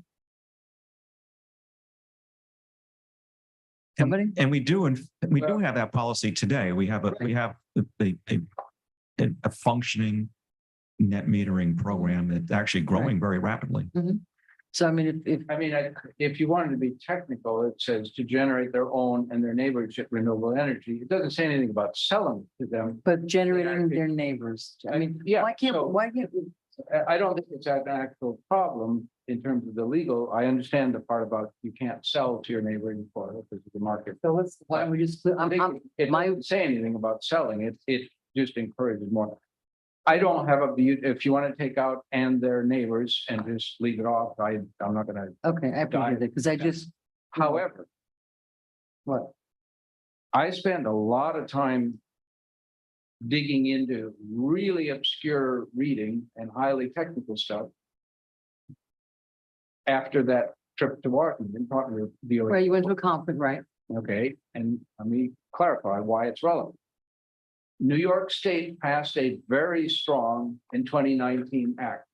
Somebody? And we do, and we do have that policy today. We have a functioning net metering program that's actually growing very rapidly. So I mean, if, I mean, if you wanted to be technical, it says to generate their own and their neighbors renewable energy. It doesn't say anything about selling to them. but generating their neighbors, I mean, Yeah, why can't, so- why can't, I don't think it's an actual problem in terms of the legal. I understand the part about you can't sell to your neighbor before because of the market. so let's, why don't we just, I think it doesn't say anything about selling. It just encourages more. I don't have a view, if you want to take out and their neighbors and just leave it off, I'm not gonna. okay, I appreciate it, because I just, However, what? I spend a lot of time digging into really obscure reading and highly technical stuff after that trip to Washington, talking to DOE. Right, you went to a conference, right? Okay, and let me clarify why it's relevant. New York State passed a very strong in 2019 act.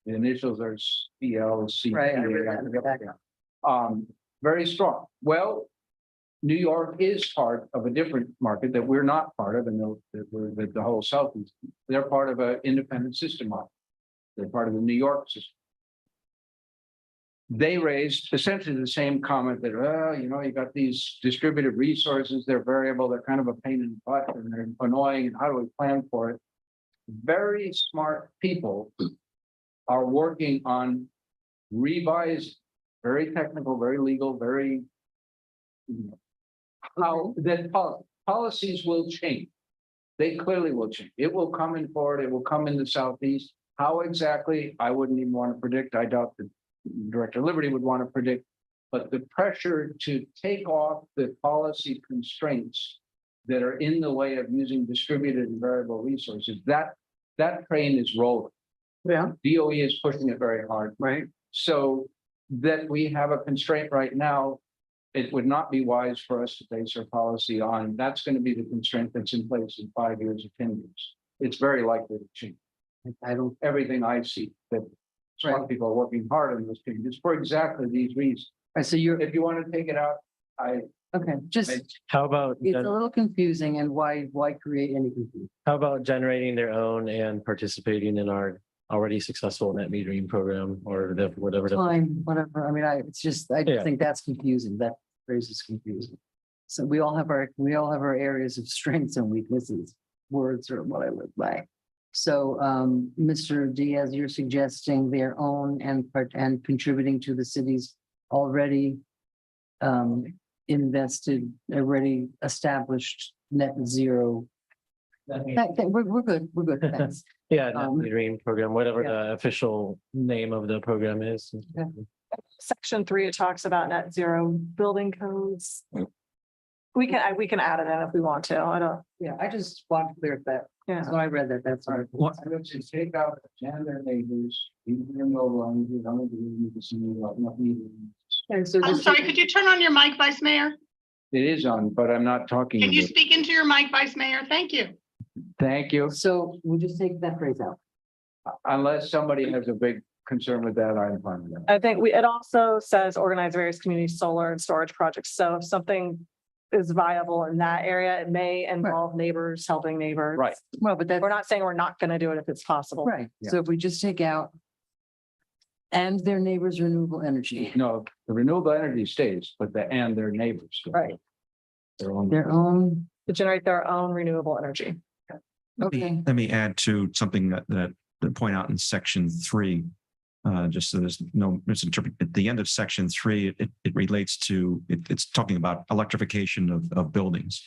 The initials are CLC. Right, I read that. Very strong. Well, New York is part of a different market that we're not part of, and the whole Southeast. They're part of an independent system model. They're part of the New York system. They raised essentially the same comment that, you got these distributed resources, they're variable, they're kind of a pain in the butt, and they're annoying, and how do we plan for it? Very smart people are working on revised, very technical, very legal, very how that policies will change. They clearly will change. It will come in Florida, it will come in the Southeast. How exactly, I wouldn't even want to predict. I doubt that Director Liberty would want to predict, but the pressure to take off the policy constraints that are in the way of using distributed and variable resources, that train is rolling. Yeah. DOE is pushing it very hard. Right. So that we have a constraint right now, it would not be wise for us to base our policy on, that's going to be the constraint that's in place in 5 years or 10 years. It's very likely to change. I don't, Everything I see that smart people are working hard on those changes for exactly these reasons. right, so you're, If you want to take it out, okay, just, How about, it's a little confusing, and why create any confusion? how about generating their own and participating in our already successful net metering program or whatever? Fine, whatever, I mean, it's just, I Yeah. think that's confusing, that phrase is confusing. So we all have our areas of strengths and weaknesses, words are what I live by. So, Mr. Diaz, you're suggesting their own and contributing to the city's already invested, already established net zero. We're good, thanks. Yeah, net Um, metering program, whatever yeah. the official name of the program is. Section 3, it talks about net zero building codes. We can add it in if we want to. I don't, Yeah, I just want to clear that, yeah. when I read that, that's all right. What, I would say take out and their neighbors, even though long, you don't need to see not needed. And so I'm just- sorry, could you turn on your mic, Vice Mayor? It is on, but I'm not talking. Can you about- speak into your mic, Vice Mayor? Thank you. Thank you. So we'll just take that phrase out. Unless somebody has a big concern with that, I'm fine with that. I think it also says organize various community solar and storage projects. So if something is viable in that area, it may involve neighbors, helping neighbors. Right. Well, but that's We're not saying we're not going to do it if it's possible. right. So if we just take out and their neighbors' renewable energy, No, the renewable energy stays, but and their neighbors. Right. Their own. their own, To generate their own renewable energy. okay. let me add to something that point out in section 3. Just so there's no misinterpret, at the end of section 3, it relates to, it's talking about electrification of buildings.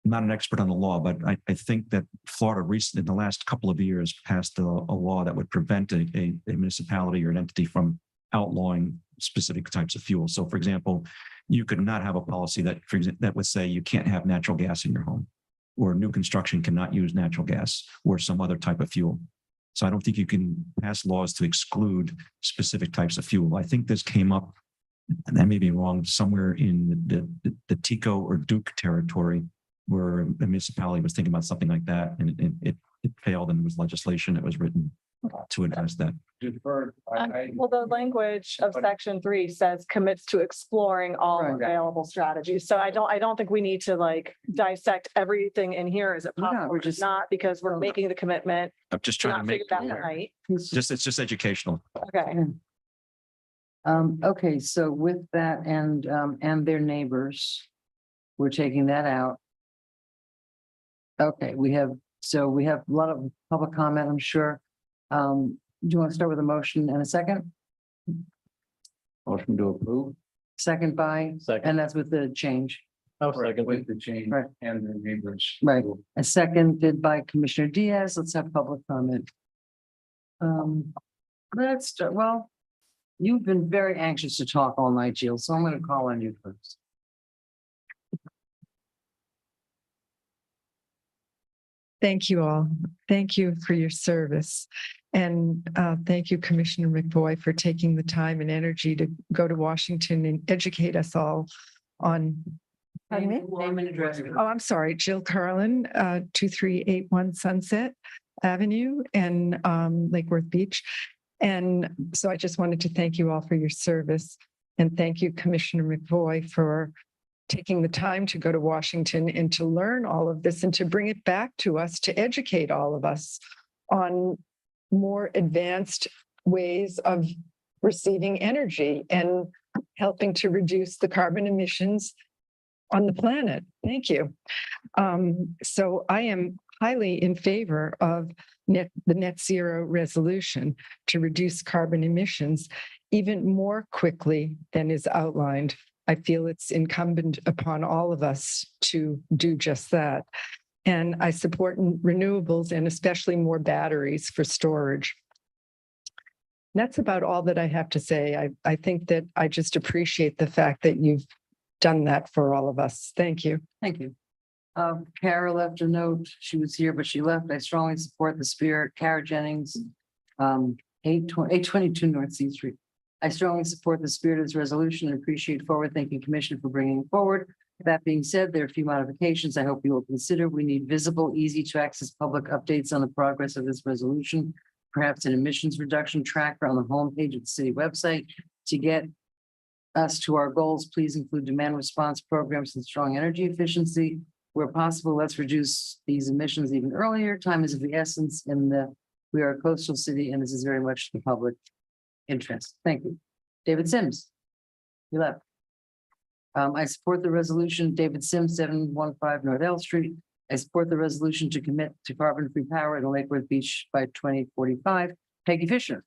I'm not an expert on the law, but I think that Florida recently, in the last couple of years, passed a law that would prevent a municipality or an entity from outlawing specific types of fuel. So for example, you could not have a policy that, for example, that would say you can't have natural gas in your home, or new construction cannot use natural gas or some other type of fuel. So I don't think you can pass laws to exclude specific types of fuel. I think this came up, and I may be wrong, somewhere in the Tico or Duke territory, where a municipality was thinking about something like that, and it failed, and there was legislation that was written to address that. Deferred. Well, the language of section 3 says commits to exploring all Right. available strategies. So I don't think we need to like dissect everything in here. Is it We're not, possible? we're It's just- not because we're making the commitment I'm just to trying to not make, figure that tonight. It's it's just educational. Okay. Okay, so with that and their neighbors, we're taking that out. Okay, we have a lot of public comment, I'm sure. Do you want to start with a motion and a second? Motion to approve. Second by, Second. and that's with the change, Second. With the change Right. and the neighbors. right? A seconded by Commissioner Diaz. Let's have public comment. Let's start, well, you've been very anxious to talk all night, Jill, so I'm gonna call on you first. Thank you all. Thank you for your service. And thank you, Commissioner McVoy, for taking the time and energy to go to Washington and educate us all on. Name and address. Oh, I'm sorry, Jill Carlin, 2381 Sunset Avenue in Lake Worth Beach. And so I just wanted to thank you all for your service. And thank you, Commissioner McVoy, for taking the time to go to Washington and to learn all of this and to bring it back to us, to educate all of us on more advanced ways of receiving energy and helping to reduce the carbon emissions on the planet. Thank you. So I am highly in favor of the net zero resolution to reduce carbon emissions even more quickly than is outlined. I feel it's incumbent upon all of us to do just that. And I support renewables and especially more batteries for storage. That's about all that I have to say. I think that I just appreciate the fact that you've done that for all of us. Thank you. Thank you. Kara left a note. She was here, but she left. I strongly support the spirit. Kara Jennings, 822 North C Street. I strongly support the spirit of this resolution and appreciate forward-thinking commission for bringing it forward. That being said, there are a few modifications I hope you will consider. We need visible, easy to access public updates on the progress of this resolution. Perhaps an emissions reduction tracker on the homepage of the city website. To get us to our goals, please include demand response programs and strong energy efficiency. Where possible, let's reduce these emissions even earlier. Time is of the essence we are a coastal city and this is very much the public interest. Thank you. David Sims. You left. I support the resolution. David Sims, 715 North L Street. I support the resolution to commit to carbon-free power in Lake Worth Beach by 2045. Peggy Fisher.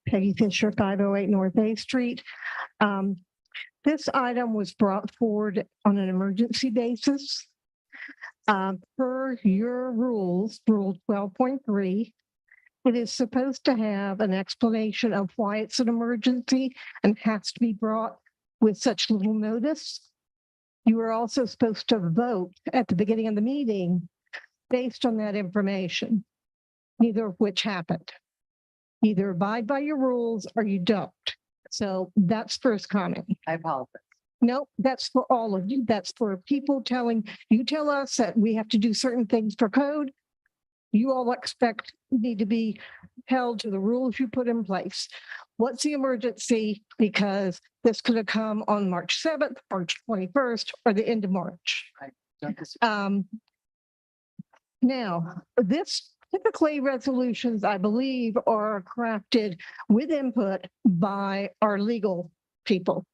Peggy Fisher, 508 North A Street. This item was brought forward on an emergency basis. Per your rules, Rule 12.3, it is supposed to have an explanation of why it's an emergency and has to be brought with such little notice. You are also supposed to vote at the beginning of the meeting based on that information, neither of which happened. Either abide by your rules or you don't. So that's first comment. I apologize. No, that's for all of you. That's for people you tell us that we have to do certain things for code. You all need to be held to the rules you put in place. What's the emergency? Because this could have come on March 7th, March 21st, or the end of March. Now, typically resolutions, I believe, are crafted with input by our legal people.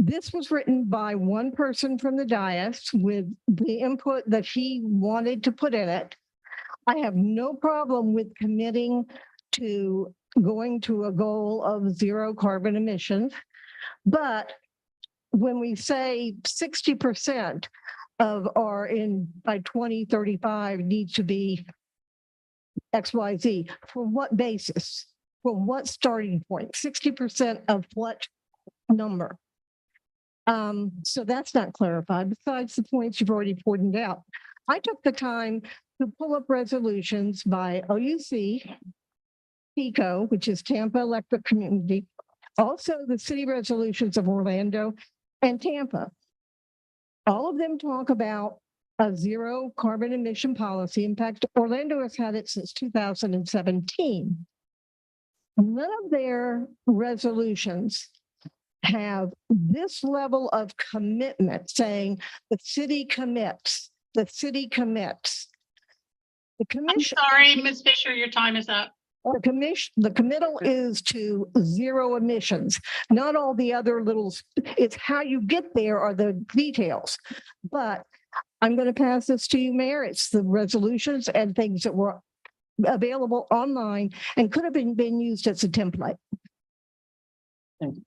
This was written by one person from the dais with the input that he wanted to put in it. I have no problem with committing to going to a goal of zero carbon emissions. But when we say 60% of our by 2035 needs to be XYZ, for what basis? From what starting point? 60% of what number? So that's not clarified, besides the points you've already pointed out. I took the time to pull up resolutions by OUC, TECO, which is Tampa Electric Community, also the city resolutions of Orlando and Tampa. All of them talk about a zero carbon emission policy. In fact, Orlando has had it since 2017. None of their resolutions have this level of commitment saying the city commits, the city commits. The I'm commission. sorry, Ms. Fisher, your time is up. The committal is to zero emissions, not all the other little, it's how you get there are the details. But I'm going to pass this to you, Mayor. It's the resolutions and things that were available online and could have been used as a template. Thank you.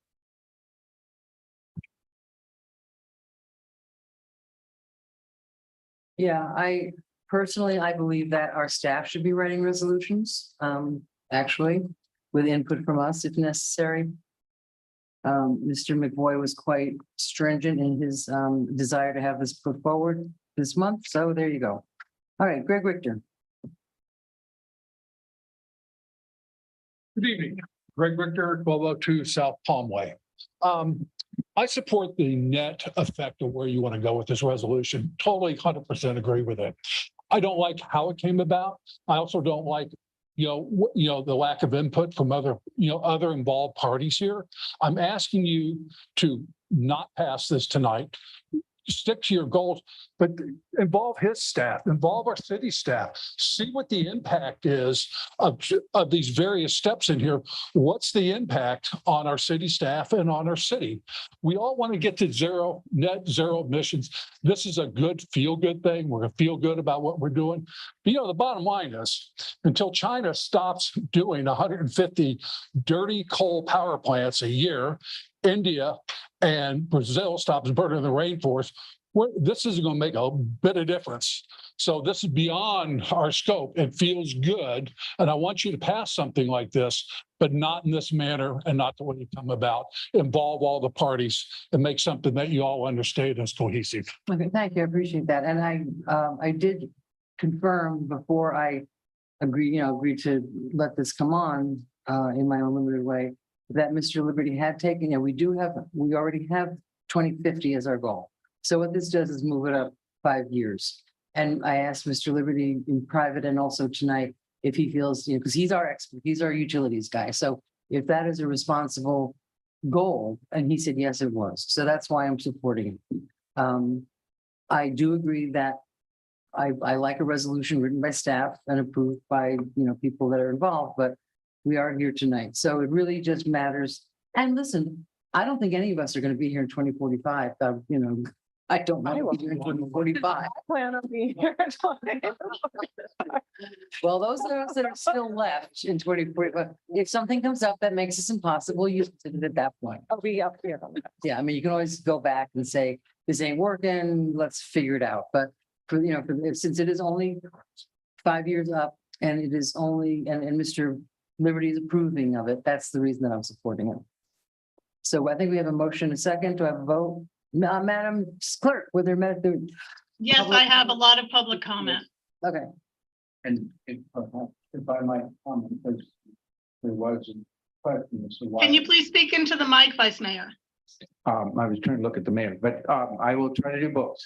Yeah, I personally, I believe that our staff should be writing resolutions, actually, with input from us if necessary. Mr. McVoy was quite stringent in his desire to have this put forward this month, so there you go. All right, Greg Richter. Good evening, Greg Richter, 1202 South Palmway. I support the net effect of where you want to go with this resolution. Totally 100% agree with it. I don't like how it came about. I also don't like, the lack of input from other involved parties here. I'm asking you to not pass this tonight. Stick to your goals, but involve his staff, involve our city staff, see what the impact is of these various steps in here. What's the impact on our city staff and on our city? We all want to get to net zero emissions. This is a good feel-good thing. We're going to feel good about what we're doing. But, the bottom line is, until China stops doing 150 dirty coal power plants a year, India and Brazil stops burning the rainforest, this is going to make a bit of difference. So this is beyond our scope. It feels good. And I want you to pass something like this, but not in this manner and not the way you come about. Involve all the parties and make something that you all understand is cohesive. Okay, thank you. I appreciate that. And I did confirm before I agreed to let this come on in my own limited way, that Mr. Liberty had taken, we already have 2050 as our goal. So what this does is move it up 5 years. And I asked Mr. Liberty in private and also tonight, if he feels, because he's our expert, he's our utilities guy. So if that is a responsible goal, and he said, yes, it was. So that's why I'm supporting it. I do agree that I like a resolution written by staff and approved by, people that are involved, but we are here tonight. So it really just matters. And listen, I don't think any of us are going to be here in 2045. I don't know. We'll be here in 2045. I plan on being here. Well, those of us that are still left in 2045, if something comes up that makes this impossible, you did it at that point. I'll be up here. Yeah, I mean, you can always go back and say, this ain't working, let's figure it out. But since it is only 5 years up and it is only, and Mr. Liberty is approving of it, that's the reason that I'm supporting it. So I think we have a motion, a second, to have a vote. Madam Clerk, with their method. Yes, I have a lot of public comment. Okay. And if I might comment, because there was a question as to why. Can you please speak into the mic, Vice Mayor? I was trying to look at the mayor, but I will try to do both.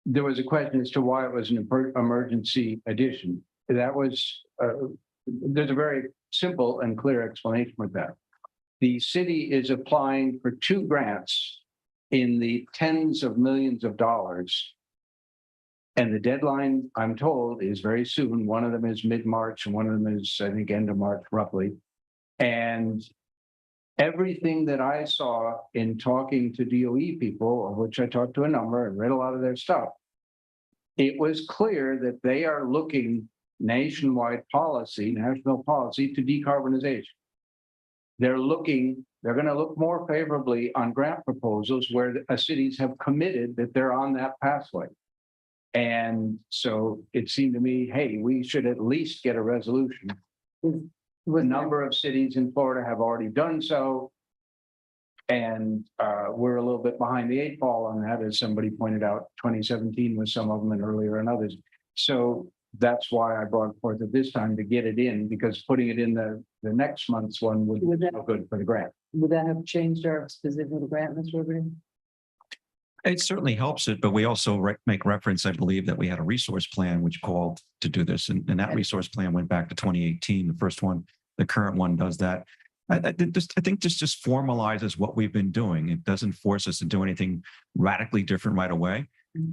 There was a question as to why it was an emergency addition. That was, there's a very simple and clear explanation with that. The city is applying for 2 grants in the tens of millions of dollars. And the deadline, I'm told, is very soon. One of them is mid-March and one of them is, I think, end of March, roughly. And everything that I saw in talking to DOE people, of which I talked to a number and read a lot of their stuff, it was clear that they are looking national policy to decarbonization. They're going to look more favorably on grant proposals where cities have committed that they're on that pathway. And so it seemed to me, hey, we should at least get a resolution. A number of cities in Florida have already done so. And we're a little bit behind the 8 ball on that, as somebody pointed out. 2017 was some of them and earlier and others. So that's why I brought it forth at this time to get it in, because putting it in the next month's one would Would be that- no good for the grant. Would that have changed our position of the grant, Mr. Liberty? It certainly helps it, but we also make reference, I believe, that we had a resource plan which called to do this, and that resource plan went back to 2018. The first one, the current one does that. I think this just formalizes what we've been doing. It doesn't force us to do anything radically different right away.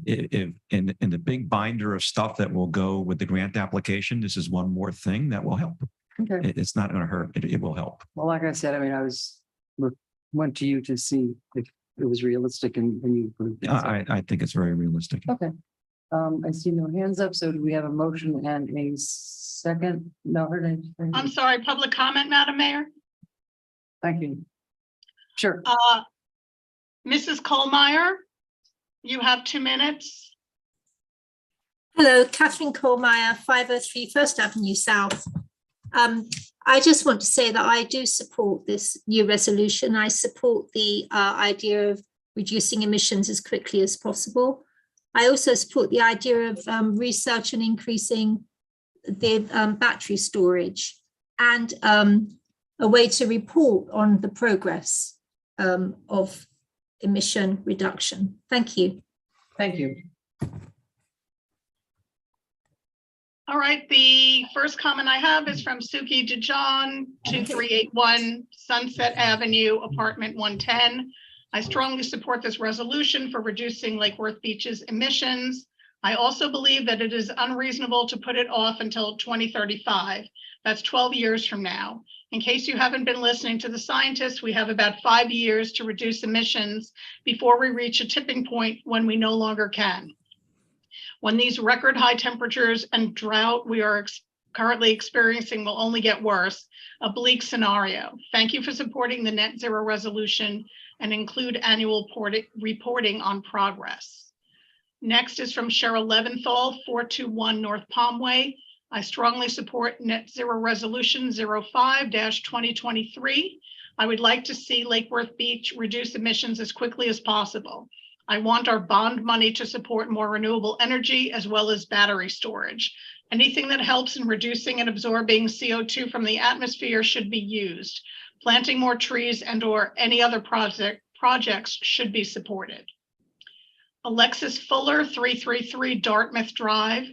If in the big binder of stuff that will go with the grant application, this is one more thing that will help. Okay. It's not going to hurt. It will help. Well, like I said, I mean, went to you to see if it was realistic and you. approved it, so- I think it's very realistic. Okay. I see no hands up, so do we have a motion and a second? No, her name. I'm sorry, public comment, Madam Mayor? Thank you. Sure. Mrs. Colmeyer, you have 2 minutes. Hello, Catherine Kohlmeyer, 503 First Avenue South. I just want to say that I do support this new resolution. I support the idea of reducing emissions as quickly as possible. I also support the idea of research and increasing the battery storage and a way to report on the progress of emission reduction. Thank you. Thank you. All right, the first comment I have is from Suki Dijon, 2381 Sunset Avenue, apartment 110. I strongly support this resolution for reducing Lake Worth Beach's emissions. I also believe that it is unreasonable to put it off until 2035. That's 12 years from now. In case you haven't been listening to the scientists, we have about 5 years to reduce emissions before we reach a tipping point when we no longer can. When these record high temperatures and drought we are currently experiencing will only get worse, a bleak scenario. Thank you for supporting the net zero resolution and include annual reporting on progress. Next is from Cheryl Leventhal, 421 North Palmway. I strongly support net zero resolution 05-2023. I would like to see Lake Worth Beach reduce emissions as quickly as possible. I want our bond money to support more renewable energy as well as battery storage. Anything that helps in reducing and absorbing CO2 from the atmosphere should be used. Planting more trees and/or any other projects should be supported. Alexis Fuller, 333 Dartmouth Drive.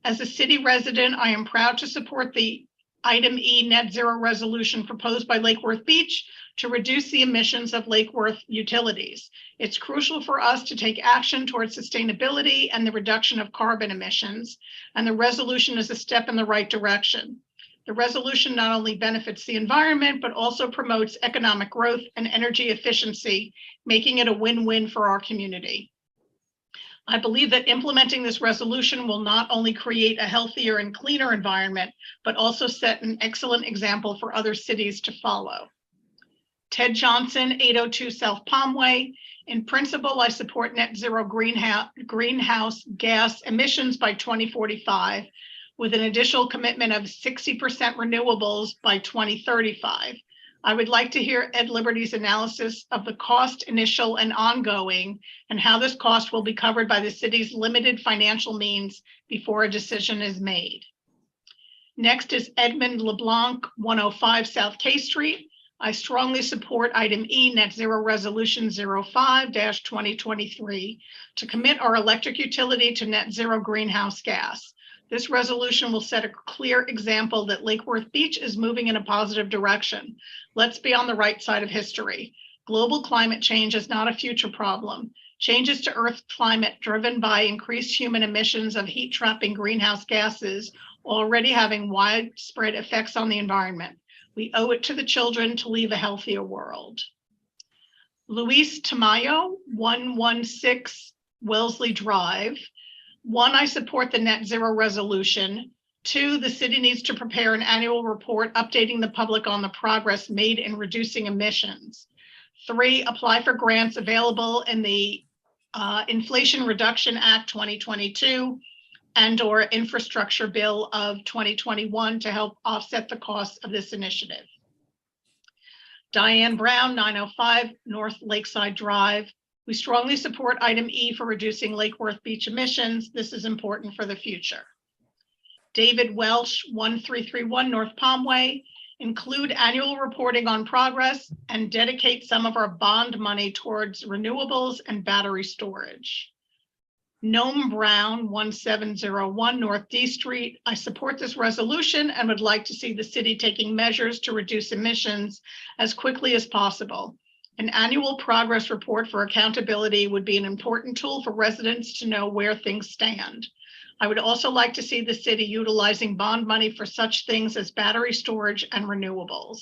As a city resident, I am proud to support the item E net zero resolution proposed by Lake Worth Beach to reduce the emissions of Lake Worth utilities. It's crucial for us to take action towards sustainability and the reduction of carbon emissions, and the resolution is a step in the right direction. The resolution not only benefits the environment, but also promotes economic growth and energy efficiency, making it a win-win for our community. I believe that implementing this resolution will not only create a healthier and cleaner environment, but also set an excellent example for other cities to follow. Ted Johnson, 802 South Palmway. In principle, I support net zero greenhouse gas emissions by 2045, with an additional commitment of 60% renewables by 2035. I would like to hear Ed Liberty's analysis of the cost, initial and ongoing, and how this cost will be covered by the city's limited financial means before a decision is made. Next is Edmund LeBlanc, 105 South K Street. I strongly support item E net zero resolution 05-2023 to commit our electric utility to net zero greenhouse gas. This resolution will set a clear example that Lake Worth Beach is moving in a positive direction. Let's be on the right side of history. Global climate change is not a future problem. Changes to Earth's climate driven by increased human emissions of heat trapping greenhouse gases already having widespread effects on the environment. We owe it to the children to leave a healthier world. Luis Tamayo, 116 Wellesley Drive. 1, I support the net zero resolution. 2, the city needs to prepare an annual report updating the public on the progress made in reducing emissions. 3, apply for grants available in the Inflation Reduction Act 2022 and/or infrastructure bill of 2021 to help offset the costs of this initiative. Diane Brown, 905 North Lakeside Drive. We strongly support item E for reducing Lake Worth Beach emissions. This is important for the future. David Welsh, 1331 North Palmway, include annual reporting on progress and dedicate some of our bond money towards renewables and battery storage. Noam Brown, 1701 North D Street. I support this resolution and would like to see the city taking measures to reduce emissions as quickly as possible. An annual progress report for accountability would be an important tool for residents to know where things stand. I would also like to see the city utilizing bond money for such things as battery storage and renewables.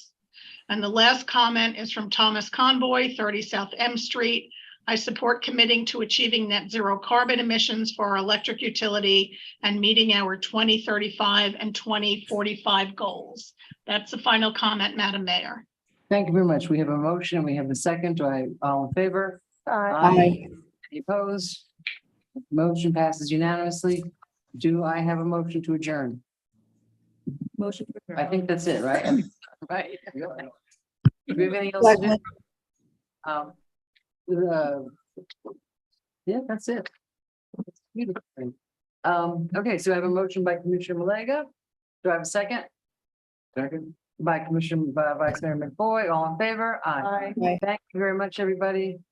And the last comment is from Thomas Conboy, 30 South M Street. I support committing to achieving net zero carbon emissions for our electric utility and meeting our 2035 and 2045 goals. That's the final comment, Madam Mayor. Thank you very much. We have a motion. We have a second. Do I, all in favor? Aye. Any opposed? Motion passes unanimously. Do I have a motion to adjourn? Motion. I think that's it, right? Right. Do we have anything else to do? Yeah, that's it. Beautiful. Okay, so I have a motion by Commissioner Malega. Do I have a second? Second. By Commissioner, by Vice Mayor McBoy, all in favor? Aye. Thank you very much, everybody.